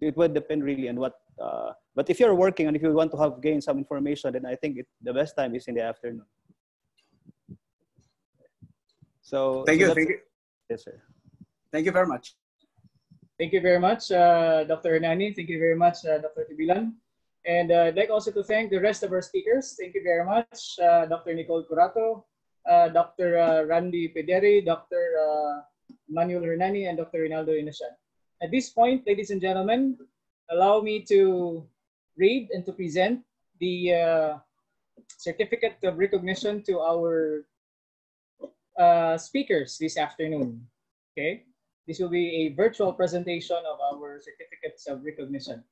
[SPEAKER 10] It would depend really on what. But if you're working and if you want to gain some information, then I think the best time is in the afternoon. So
[SPEAKER 14] thank you.
[SPEAKER 10] Yes, sir.
[SPEAKER 14] Thank you very much.
[SPEAKER 1] Thank you very much, Dr. Hernani. Thank you very much, Dr. Tubilan. And I'd like also to thank the rest of our speakers. Thank you very much, Dr. Nicole Corato, Dr. Randy Pederi, Dr. Manuel Hernani, and Dr. Rinaldo Inashan. At this point, ladies and gentlemen, allow me to read and to present the certificate of recognition to our speakers this afternoon. Okay, this will be a virtual presentation of our certificates of recognition.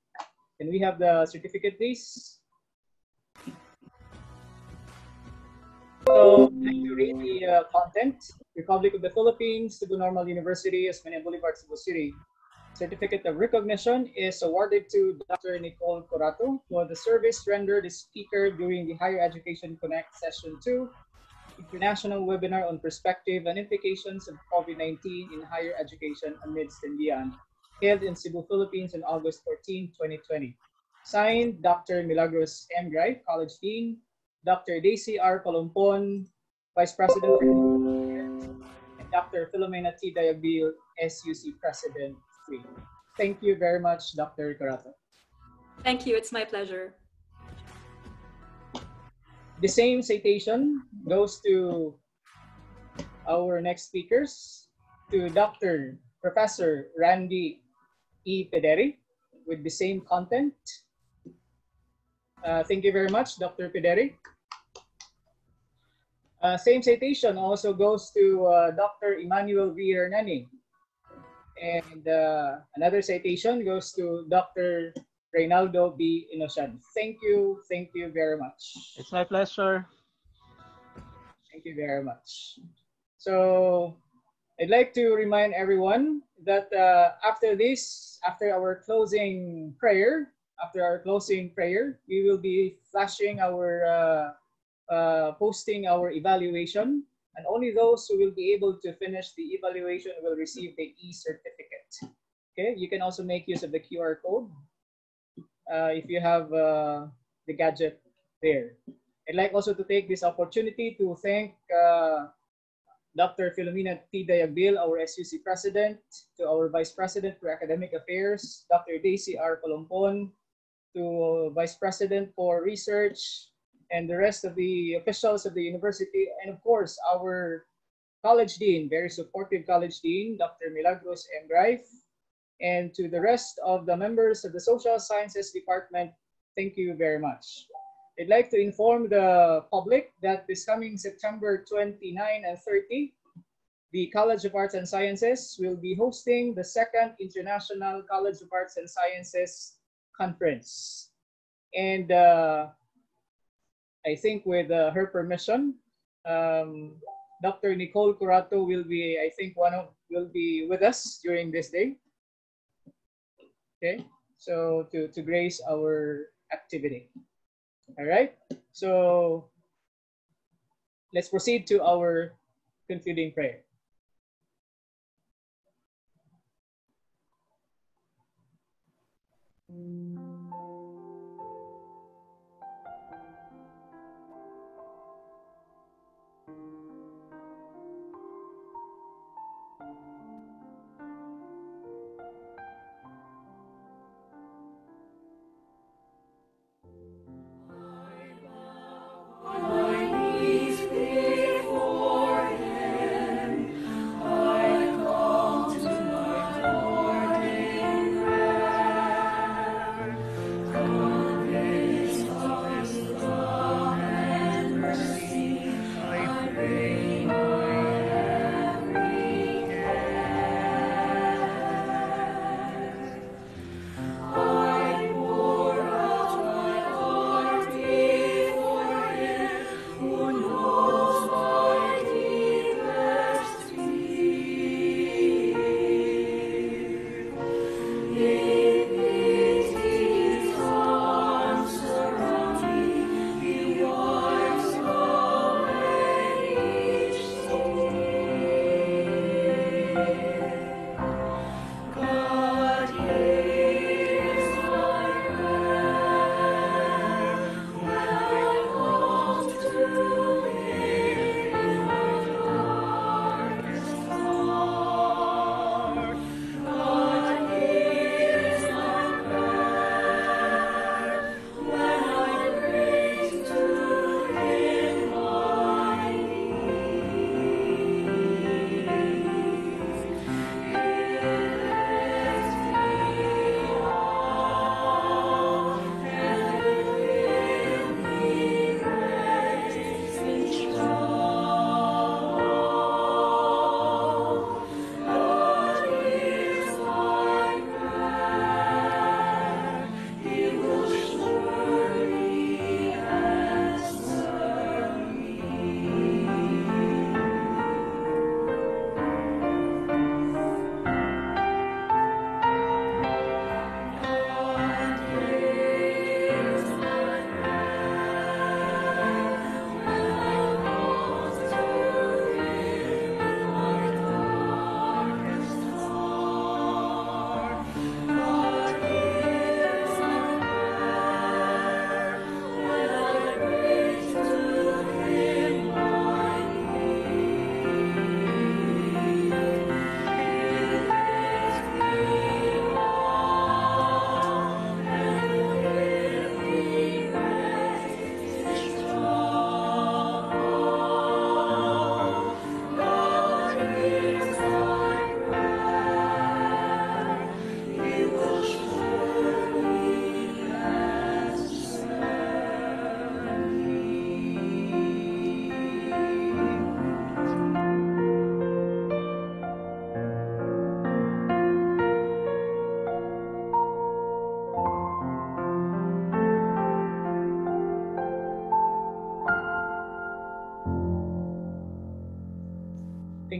[SPEAKER 1] Can we have the certificate, please? So, I'd like to read the content. Republic of the Philippines, Cebu Normal University, Osmeña Boulevard, Cebu City. Certificate of recognition is awarded to Dr. Nicole Corato for the service rendered as speaker during the Higher Education Connect Session 2 International Webinar on Perspective and Implications of COVID-19 in Higher Education Amidst and Beyond, held in Cebu, Philippines on August 14, 2020. Signed, Dr. Milagros M. Grife, College Dean, Dr. Daisy R. Colompon, Vice President, and Dr. Filomena T. Dayabil, SUC President 3. Thank you very much, Dr. Carato.
[SPEAKER 6] Thank you. It's my pleasure.
[SPEAKER 1] The same citation goes to our next speakers, to Dr. Professor Randy E. Pederi, with the same content. Thank you very much, Dr. Pederi. Same citation also goes to Dr. Emmanuel V. Hernani. And another citation goes to Dr. Reynaldo B. Inosan. Thank you very much.
[SPEAKER 12] It's my pleasure.
[SPEAKER 1] Thank you very much. So I'd like to remind everyone that after our closing prayer, we will be flashing our, posting our evaluation, and only those who will be able to finish the evaluation will receive the e-certificate. Okay, you can also make use of the QR code if you have the gadget there. I'd like also to take this opportunity to thank Dr. Filomena T. Dayabil, our SUC President, to our Vice President for Academic Affairs, Dr. Daisy R. Colompon, to Vice President for Research, and the rest of the officials of the university, and of course, our College Dean, very supportive College Dean, Dr. Milagros M. Greif, and to the rest of the members of the Social Sciences Department, thank you very much. I'd like to inform the public that this coming September 29 and 30, the College of Arts and Sciences will be hosting the second International College of Arts and Sciences Conference. And I think with her permission, Dr. Nicole Curato will be, I think, will be with us during this day. Okay, so to grace our activity. All right, so let's proceed to our concluding prayer.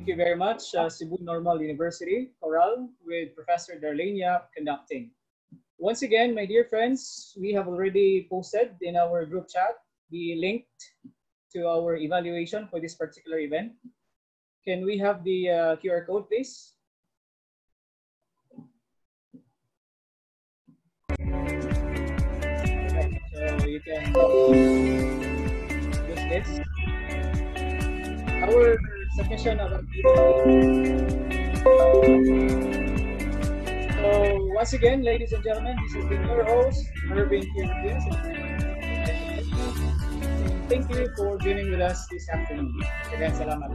[SPEAKER 1] Thank you very much, Cebu Normal University, Coral, with Professor Darlenia conducting. Once again, my dear friends, we have already posted in our group chat the link to our evaluation for this particular event. Can we have the QR code, please? So you can use this. Our submission of So once again, ladies and gentlemen, this has been your host, Mervin Kirkias. Thank you for joining with us this afternoon. Again, salamat.